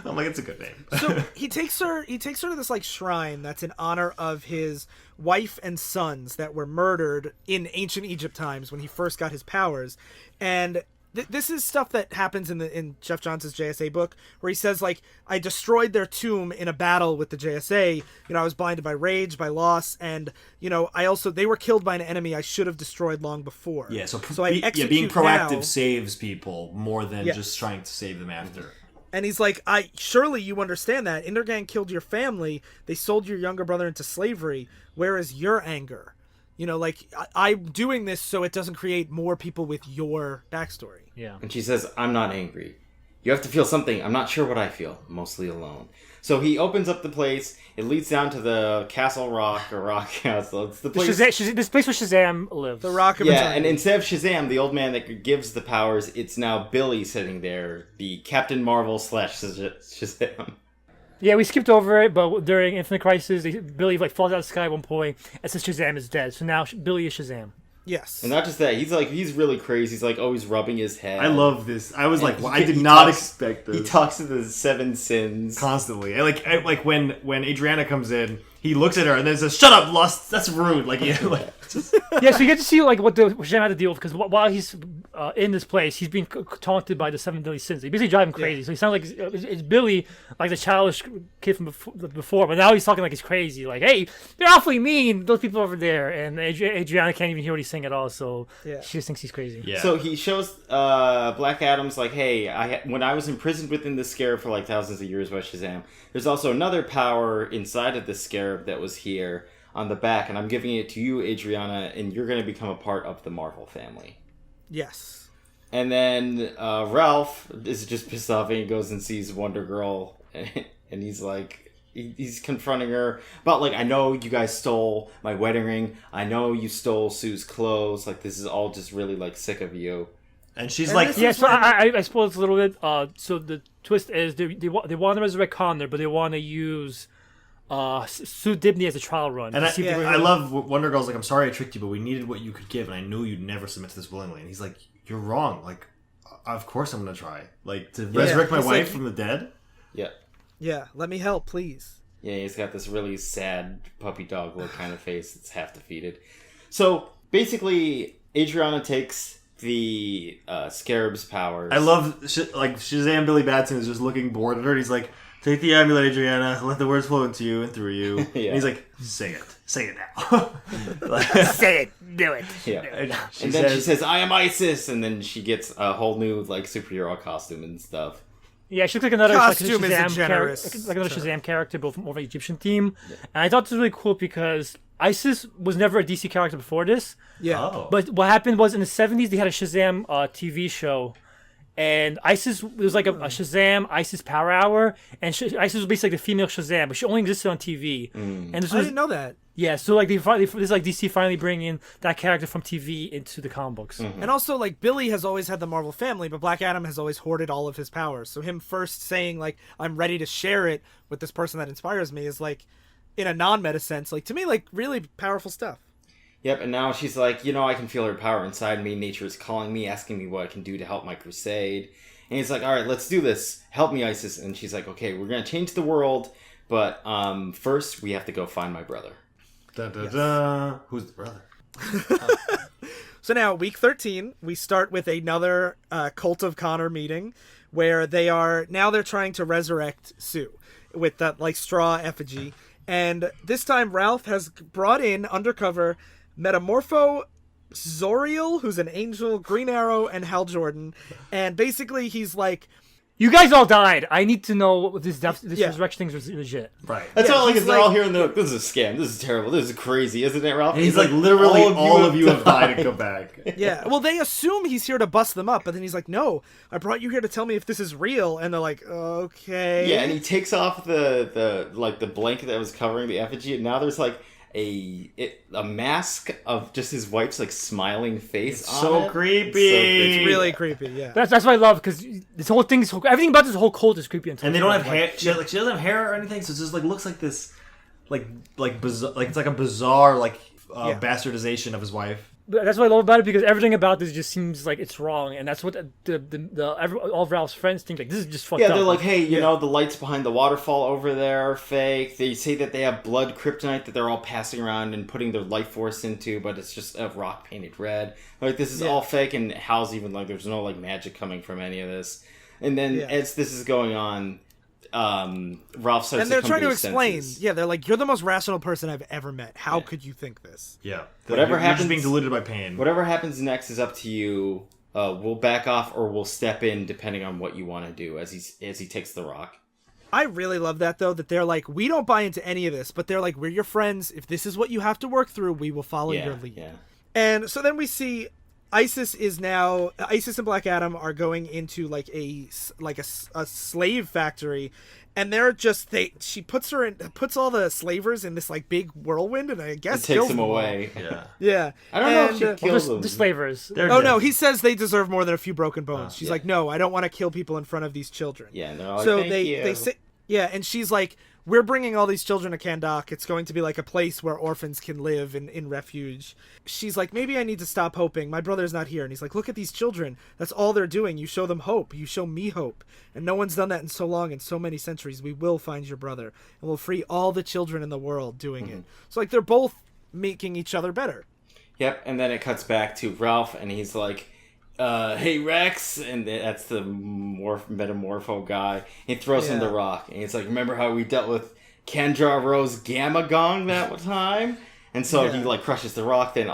I'm like, it's a good name. So he takes her to this like shrine that's in honor of his wife and sons that were murdered in ancient Egypt times when he first got his powers. And this is stuff that happens in Jeff Johns' JSA book, where he says, like, I destroyed their tomb in a battle with the JSA. I was blinded by rage, by loss, and, they were killed by an enemy I should have destroyed long before. Yeah, so I execute being proactive now. Saves people more than just trying to save them after. And he's like, surely you understand that. Intergang killed your family. They sold your younger brother into slavery. Where is your anger? I'm doing this so it doesn't create more people with your backstory. Yeah. And she says, I'm not angry. You have to feel something. I'm not sure what I feel. Mostly alone. So he opens up the place. It leads down to the Castle Rock, or Rock Castle. It's the place. This place where Shazam lives. The Rock of Yeah, Eternity. and instead of Shazam, the old man that gives the powers, it's now Billy sitting there, the Captain Marvel / Shazam. Yeah, we skipped over it, but during Infinite Crisis, Billy falls out of the sky at one point and says Shazam is dead. So now Billy is Shazam. Yes. And not just that, he's really crazy. He's like always rubbing his head. I love this. I was like, well, I did he not talks- expect this. He talks to the 7 sins. Constantly. And like when Adriana comes in, he looks at her and then says, "Shut up, Lust. That's rude." Like, yeah, like just... Yeah, so you get to see what Shazam had to deal with, because while he's in this place, he's being taunted by the 7 deadly sins. They basically drive him crazy. So he sounds like it's Billy, like the childish kid from before, but now he's talking like he's crazy. Like, hey, you're awfully mean, those people over there. And Adriana can't even hear what he's saying at all, so she just thinks he's crazy. Yeah. So he shows Black Adam's like, hey, when I was imprisoned within the Scarab for like thousands of years by Shazam, there's also another power inside of the Scarab that was here on the back, and I'm giving it to you, Adriana, and you're going to become a part of the Marvel family. Yes. And then Ralph is just pissed off, and he goes and sees Wonder Girl, and he's like, he's confronting her about, like, I know you guys stole my wedding ring. I know you stole Sue's clothes. Like, this is all just really, like, sick of you. And she's like, Yeah, so I spoiled this a little bit. So the twist is they want to resurrect Connor, but they want to use Sue Dibney as a trial run. and I love Wonder Girl's like, I'm sorry I tricked you, but we needed what you could give, and I knew you'd never submit to this willingly. And he's like, you're wrong. Like, of course I'm gonna try. Like, to resurrect my wife from the dead. Yeah. Yeah, let me help, please. Yeah, he's got this really sad puppy dog look kind of face that's half defeated. So basically, Adriana takes the Scarab's powers. I love like Shazam Billy Batson is just looking bored at her. And he's like, take the amulet, Adriana. Let the words flow into you and through you. Yeah. And he's like, say it now. Say it, do it. Yeah. And And then she says, I am Isis, and then she gets a whole new like superhero costume and stuff. Yeah, she looks like another Costume is a Shazam generous like another Shazam character, but more of an Egyptian theme. Yeah. And I thought this was really cool because Isis was never a DC character before this. Yeah. Oh. But what happened was in the 70s they had a Shazam TV show, and Isis was like a Shazam Isis Power Hour, and Isis was basically the female Shazam, but she only existed on TV. And this I was didn't know that. yeah, so like this is like DC finally bringing that character from TV into the comic books. And also, like, Billy has always had the Marvel family, but Black Adam has always hoarded all of his powers. So him first saying, like, I'm ready to share it with this person that inspires me is, like, in a non-meta sense, like, to me, like, really powerful stuff. Yep, and now she's like, I can feel her power inside me. Nature is calling me, asking me what I can do to help my crusade. And he's like, all right, let's do this. Help me, Isis. And she's like, okay, we're going to change the world, but first we have to go find my brother. Da, da, da. Who's the brother? So now, week 13, we start with another Cult of Connor meeting where they're trying to resurrect Sue with that, like, straw effigy. And this time, Ralph has brought in, undercover, Metamorpho Zoriel, who's an angel, Green Arrow, and Hal Jordan. And basically, he's like, You guys all died. I need to know what this resurrection thing is legit. Right. That's all, like, he's they're like- all here and they're like, this is a scam. This is terrible. This is crazy, isn't it, Ralph? And he's like, literally, all of you have died and come back. yeah. Well, they assume he's here to bust them up, but then he's like, no, I brought you here to tell me if this is real. And they're like, okay. Yeah, and he takes off the blanket that was covering the effigy, and now there's like a mask of just his wife's like smiling face. It's on so it. creepy. It's really creepy. Yeah. That's what I love, because this whole thing is everything about this whole cult is creepy. And they don't have hair. She doesn't have hair or anything, so it just like looks like this, like bizarre, like it's like a bizarre bastardization of his wife. That's what I love about it, because everything about this just seems like it's wrong, and that's what all of Ralph's friends think. Like, this is just fucked up. Yeah, they're like, hey, you know, the lights behind the waterfall over there are fake. They say that they have blood kryptonite that they're all passing around and putting their life force into, but it's just a rock painted red. Like, this is all fake, and Hal's even like, there's no like magic coming from any of this. And then as this is going on, Ralph starts and they're to come trying to his explain. senses. Yeah, they're like, you're the most rational person I've ever met. How could you think this? Yeah. Whatever You're just happens- being deluded by pain. Whatever happens next is up to you. We'll back off or we'll step in depending on what you want to do as he takes the rock. I really love that, though, that they're like, we don't buy into any of this, but they're like, we're your friends. If this is what you have to work through, we will follow your lead. Yeah. And so then we see Isis and Black Adam are going into like a slave factory, and they're just she puts all the slavers in this like big whirlwind, and I guess It takes kills them all. away. Yeah. Yeah, I don't know if And, she kills them. the slavers. They're Oh dead. no, he says they deserve more than a few broken bones. She's like, no, I don't want to kill people in front of these children. Yeah, and they're all like, So thank you. they say, yeah, and she's like, we're bringing all these children to Kahndaq. It's going to be like a place where orphans can live in refuge. She's like, maybe I need to stop hoping. My brother's not here. And he's like, look at these children. That's all they're doing. You show them hope. You show me hope. And no one's done that in so long, in so many centuries. We will find your brother. And we'll free all the children in the world doing it. So like, they're both making each other better. Yep, and then it cuts back to Ralph, and he's like, hey, Rex, and that's the metamorpho guy. He throws him the rock, and he's like, remember how we dealt with Kendra Rose Gamma Gong that time? And so he like crushes the rock. Then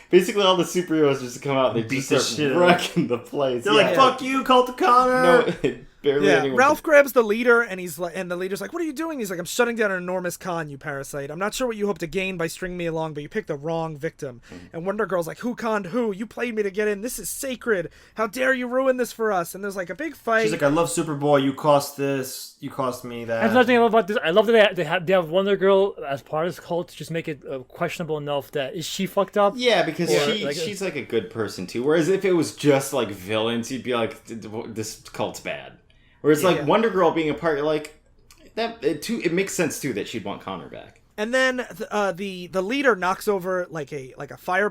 basically all the superheroes just come out and they Beat just the start shit out. wrecking the place. They're like, fuck you, Cult of Connor! No, barely anyone. Ralph grabs the leader, and he's like, and the leader's like, "What are you doing?" He's like, "I'm shutting down an enormous con, you parasite. I'm not sure what you hope to gain by stringing me along, but you picked the wrong victim." And Wonder Girl's like, "Who conned who? You played me to get in. This is sacred. How dare you ruin this for us?" And there's like a big fight. She's like, I love Superboy. You cost this. You cost me that. That's another thing I love about this. I love that they have Wonder Girl as part of this cult to just make it questionable enough that is she fucked up? Yeah, because Or, she's like a good person too. Whereas if it was just like villains, you'd be like, this cult's bad. Whereas like Wonder Girl being a part, you're like, it makes sense too that she'd want Connor back. And then the leader knocks over like a fire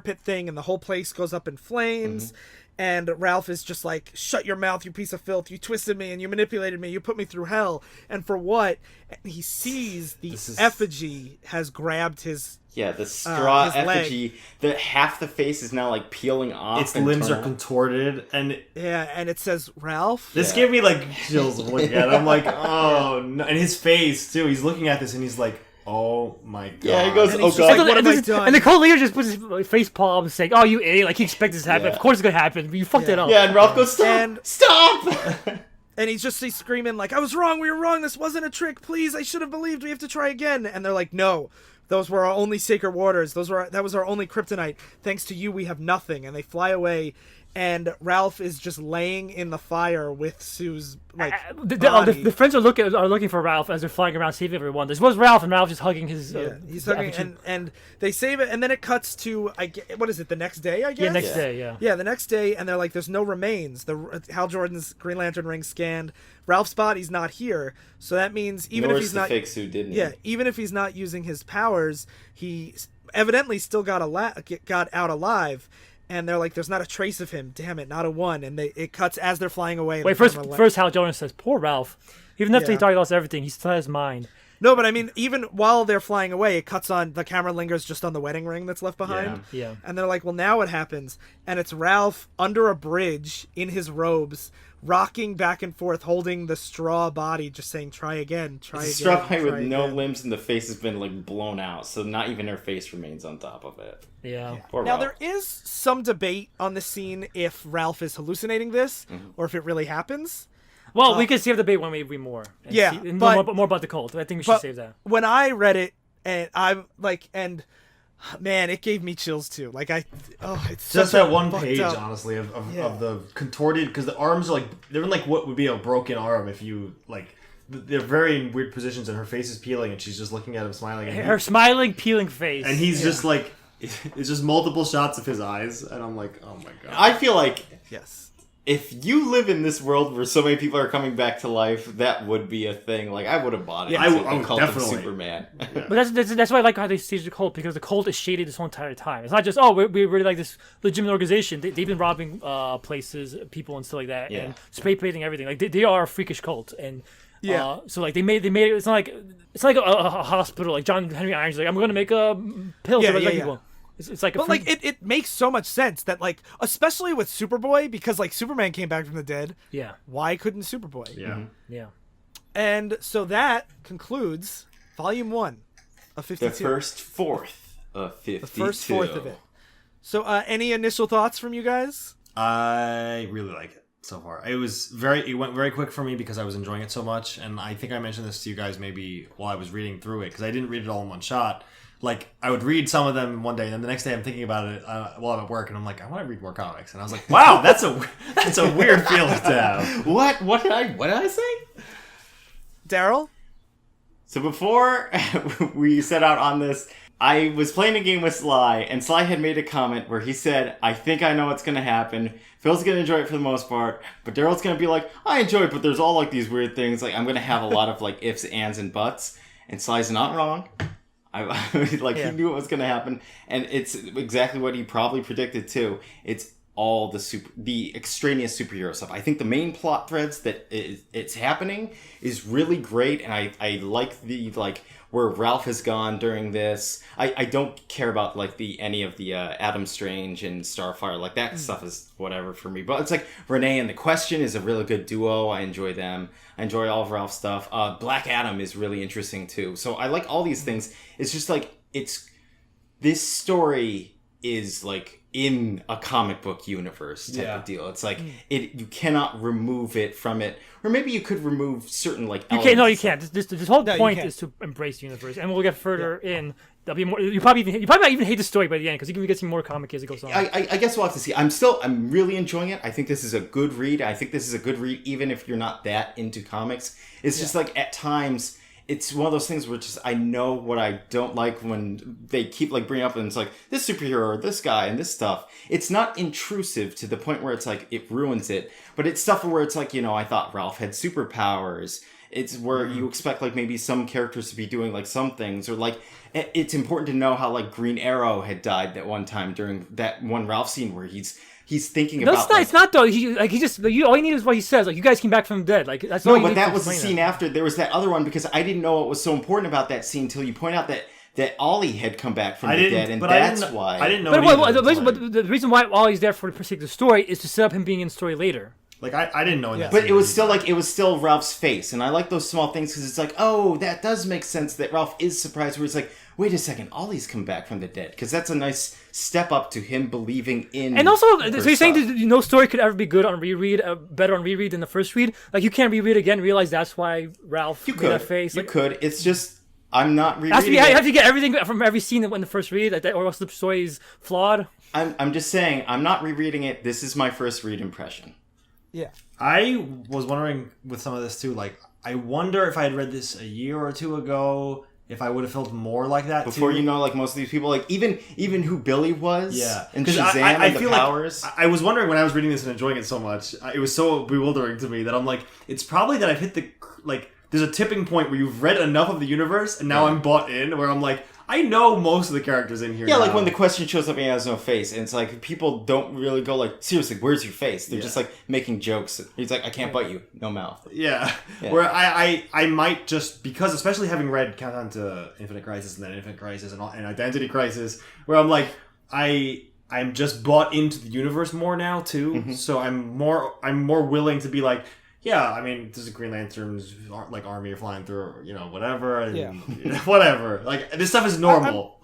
pit thing, and the whole place goes up in flames. And Ralph is just like, "Shut your mouth, you piece of filth! You twisted me and you manipulated me. You put me through hell. And for what?" And he sees the effigy has grabbed his. Yeah, the straw his effigy. That half the face is now like peeling off. Its limbs are contorted, and and it says Ralph. This gave me like chills looking at it. I'm like, oh no! And his face too. He's looking at this and he's like, oh my god. Yeah, he goes, And oh he's just god. like, what have I done? And the cult leader just puts his face palm saying, "Oh, you idiot!" Like he expects this to happen. Yeah. Of course it's gonna happen. But you fucked it up. Yeah, and Ralph goes, stop! And- Stop! And he's screaming like, "I was wrong. We were wrong. This wasn't a trick. Please, I should have believed. We have to try again." And they're like, "No. Those were our only sacred waters. That was our only kryptonite. Thanks to you, we have nothing." And they fly away, and Ralph is just laying in the fire with Sue's body. The friends are looking for Ralph as they're flying around saving everyone. This was Ralph, and Ralph just hugging his. He's hugging, and they save it, and then it cuts to what is it? The next day, I guess. Yeah, next day, yeah. Yeah, the next day, and they're like, "There's no remains. Hal Jordan's Green Lantern ring scanned. Ralph's body's not here. So that means even Nor if is he's the not fake suit, didn't he? yeah, even if he's not using his powers, he evidently still got out alive." And they're like, "There's not a trace of him. Damn it, not a one." And it cuts as they're flying away. Wait, first Hal Jordan says, "Poor Ralph. Even after he thought he lost everything, he still has his mind." No, but I mean, even while they're flying away, it cuts on, the camera lingers just on the wedding ring that's left behind. Yeah. And they're like, well, now what happens? And it's Ralph under a bridge in his robes, rocking back and forth, holding the straw body, just saying, "Try again, try again." Straw body with no again. limbs, and the face has been like blown out, so not even her face remains on top of it. Yeah. Poor Now, Ralph. there is some debate on the scene if Ralph is hallucinating this or if it really happens. Well, we can save the debate when we read more. And but more about the cult. I think we should save that. When I read it, and I'm like, and man, it gave me chills too. Like it's just such that one fucked page, up. honestly, of the contorted, because the arms are like they're like what would be a broken arm if you like they're very in weird positions, and her face is peeling, and she's just looking at him, smiling. And her smiling, peeling face, and he's just like, it's just multiple shots of his eyes, and I'm like, oh my god. I feel like Yes. if you live in this world where so many people are coming back to life, that would be a thing. Like, I would have bought it. Yeah, I would Cult definitely. of Superman. But that's why I like how they stage the cult, because the cult is shady this whole entire time. It's not just we really like this legitimate organization. They've been robbing places, people, and stuff like that, and spray painting everything. Like they are a freakish cult, and so like they made it. It's not like a hospital. Like John Henry Irons, like I'm going to make a pill to resurrect people. It's like, but like it makes so much sense that like, especially with Superboy, because like Superman came back from the dead. Yeah. Why couldn't Superboy? Yeah. Mm-hmm. Yeah. And so that concludes Volume 1 of 52. The first fourth of 52. The first fourth of it. So, any initial thoughts from you guys? I really like it so far. It went very quick for me because I was enjoying it so much, and I think I mentioned this to you guys maybe while I was reading through it, because I didn't read it all in one shot. Like, I would read some of them one day, and then the next day I'm thinking about it while I'm at work, and I'm like, I want to read more comics. And I was like, wow, that's a weird feeling to have. What did I say? Darryl? So before we set out on this, I was playing a game with Sly, and Sly had made a comment where he said, I think I know what's going to happen. Phil's going to enjoy it for the most part, but Daryl's going to be like, I enjoy it, but there's all like these weird things. Like, I'm going to have a lot of like ifs, ands, and buts. And Sly's not wrong. He knew what was going to happen, and it's exactly what he probably predicted too. It's all the extraneous superhero stuff. I think the main plot threads that it's happening is really great, and I like the where Ralph has gone during this. I don't care about like any of the Adam Strange and Starfire, like that stuff is whatever for me. But it's like Renee and the Question is a really good duo. I enjoy them. I enjoy all of Ralph's stuff. Black Adam is really interesting too. So I like all these things. It's just like this story is like in a comic book universe type of deal. It's like you cannot remove it from it, or maybe you could remove certain like elements. Okay, no, you can't. This whole point is to embrace the universe, and we'll get further in. There'll be more. You probably might even hate the story by the end, because you can get some more comic as it goes on. I guess we'll have to see. I'm really enjoying it. I think this is a good read. I think this is a good read even if you're not that into comics. It's just like at times it's one of those things where just I know what I don't like when they keep like bringing up, and it's like this superhero or this guy and this stuff. It's not intrusive to the point where it's like it ruins it, but it's stuff where it's like, I thought Ralph had superpowers. It's where you expect like maybe some characters to be doing like some things, or like it's important to know how like Green Arrow had died that one time during that one Ralph scene where he's thinking about. It's not though. All you need is what he says. Like, you guys came back from the dead. Like, that's all. No, but that was the scene after. There was that other one, because I didn't know what was so important about that scene until you point out that Ollie had come back from the dead, and that's why I didn't know. But the reason why Ollie's there for the particular story is to set up him being in the story later. Like, I didn't know that. But it was still Ralph's face, and I like those small things because it's like, oh, that does make sense that Ralph is surprised. Where it's like, wait a second, Ollie's come back from the dead, because that's a nice step up to him believing in. And also, so you're saying that no story could ever be good on reread, better on reread than the first read. Like, you can't reread again and realize that's why Ralph made that face. You like, could. It's just I'm not rereading. You have to get everything from every scene in the first read, or else the story is flawed. I'm just saying I'm not rereading it. This is my first read impression. Yeah. I was wondering with some of this too, like, I wonder if I had read this a year or two ago, if I would have felt more like that before too. Like most of these people, like even who Billy was, and Shazam I and the feel powers. Like I was wondering when I was reading this and enjoying it so much, it was so bewildering to me that I'm like, it's probably that I've hit there's a tipping point where you've read enough of the universe and now I'm bought in, where I'm like, I know most of the characters in here. Yeah, now. like when the Question shows up and he has no face, and it's like people don't really go like, seriously, where's your face? They're just like making jokes. He's like, I can't bite you, no mouth. Yeah. Where I might just, because especially having read Countdown to Infinite Crisis and then Infinite Crisis and Identity Crisis, where I'm like, I'm just bought into the universe more now too. So I'm more willing to be like, yeah, I mean, this is Green Lantern's like army are flying through, whatever, and whatever. Like, this stuff is normal.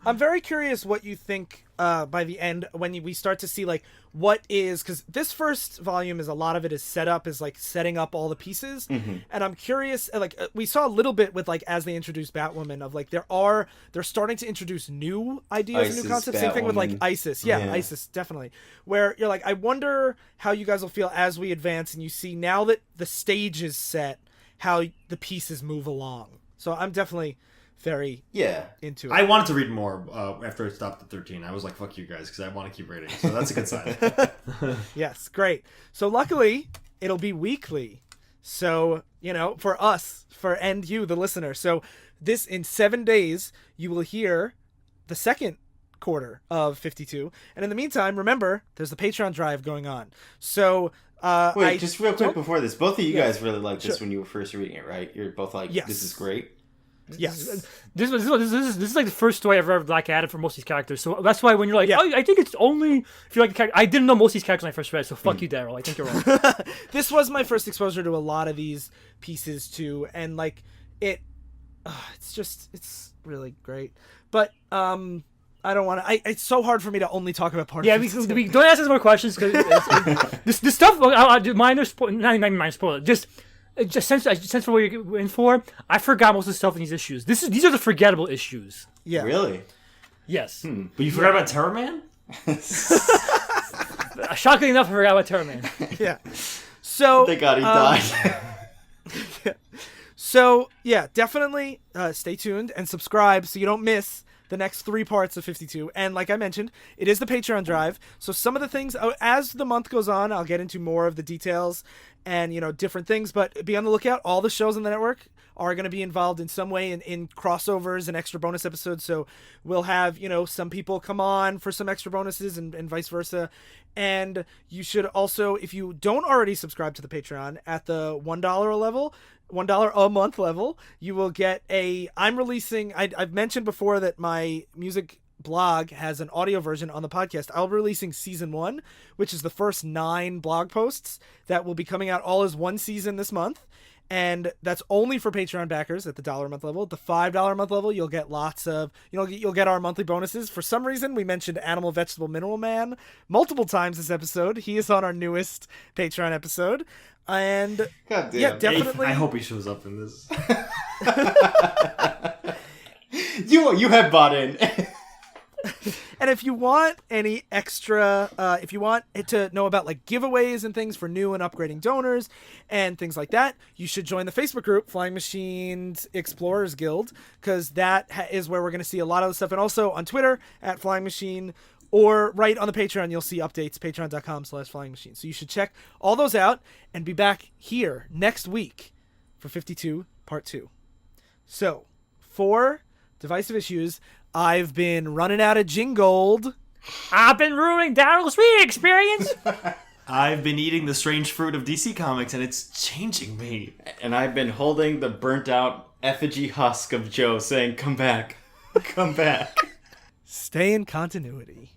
I'm very curious what you think by the end, when we start to see like what is, because this first volume is a lot of it is set up, is like setting up all the pieces, and I'm curious, like we saw a little bit with like as they introduced Batwoman of like they're starting to introduce new ideas and new concepts. Same thing with like Isis, Isis definitely, where you're like, I wonder how you guys will feel as we advance and you see now that the stage is set, how the pieces move along. So I'm definitely very into it. I wanted to read more after I stopped at 13. I was like, fuck you guys, because I want to keep reading. So that's a good sign. Yes, great. So luckily, it'll be weekly. So, for us, and you, the listener. So this, in 7 days, you will hear the second quarter of 52. And in the meantime, remember, there's the Patreon drive going on. So... Wait, just real quick before this. Both of you guys really liked this when you were first reading it, right? You're both like, this is great. Yes. This is like the first story I've ever added for most of these characters. So that's why when you're like, oh, I think it's only if you like the character. I didn't know most of these characters when I first read, so fuck you, Darryl. I think you're wrong. This was my first exposure to a lot of these pieces too, and like it's really great. But I don't want to. It's so hard for me to only talk about part. Yeah, we don't ask us more questions because this stuff. I'll do minor spoil. Not minor spoiler. Just sense for what you're in for. I forgot most of the stuff in these issues. These are the forgettable issues. Yeah. Really? Yes. But you forgot about Terror Man? Shockingly enough, I forgot about Terror Man. Yeah. So thank God he died. So yeah, definitely stay tuned and subscribe so you don't miss the next 3 parts of 52. And like I mentioned, it is the Patreon drive. So some of the things, as the month goes on, I'll get into more of the details and, different things. But be on the lookout. All the shows on the network are going to be involved in some way in crossovers and extra bonus episodes. So we'll have, some people come on for some extra bonuses and vice versa. And you should also, if you don't already subscribe to the Patreon at the $1 level, $1 a month level, you will get I'm releasing, I've mentioned before that my music blog has an audio version on the podcast. I'll be releasing season 1, which is the first 9 blog posts that will be coming out all as one season this month. And that's only for Patreon backers at the $1 a month level. At the $5 a month level, you'll get lots of, you'll get our monthly bonuses. For some reason, we mentioned Animal, Vegetable, Mineral Man multiple times this episode. He is on our newest Patreon episode. And God damn. yeah, definitely. I hope he shows up in this. You have bought in. And if you want any extra, if you want to know about like giveaways and things for new and upgrading donors and things like that, you should join the Facebook group, Flying Machines Explorers Guild, because that is where we're going to see a lot of the stuff. And also on Twitter at Flying Machine, or right on the Patreon, you'll see updates, patreon.com/Flying Machine. So you should check all those out and be back here next week for 52 Part 2. So for Divisive Issues, I've been running out of Gingold. I've been ruining Darryl's reading experience. I've been eating the strange fruit of DC Comics, and it's changing me. And I've been holding the burnt out effigy husk of Joe saying, come back. Come back. Stay in continuity.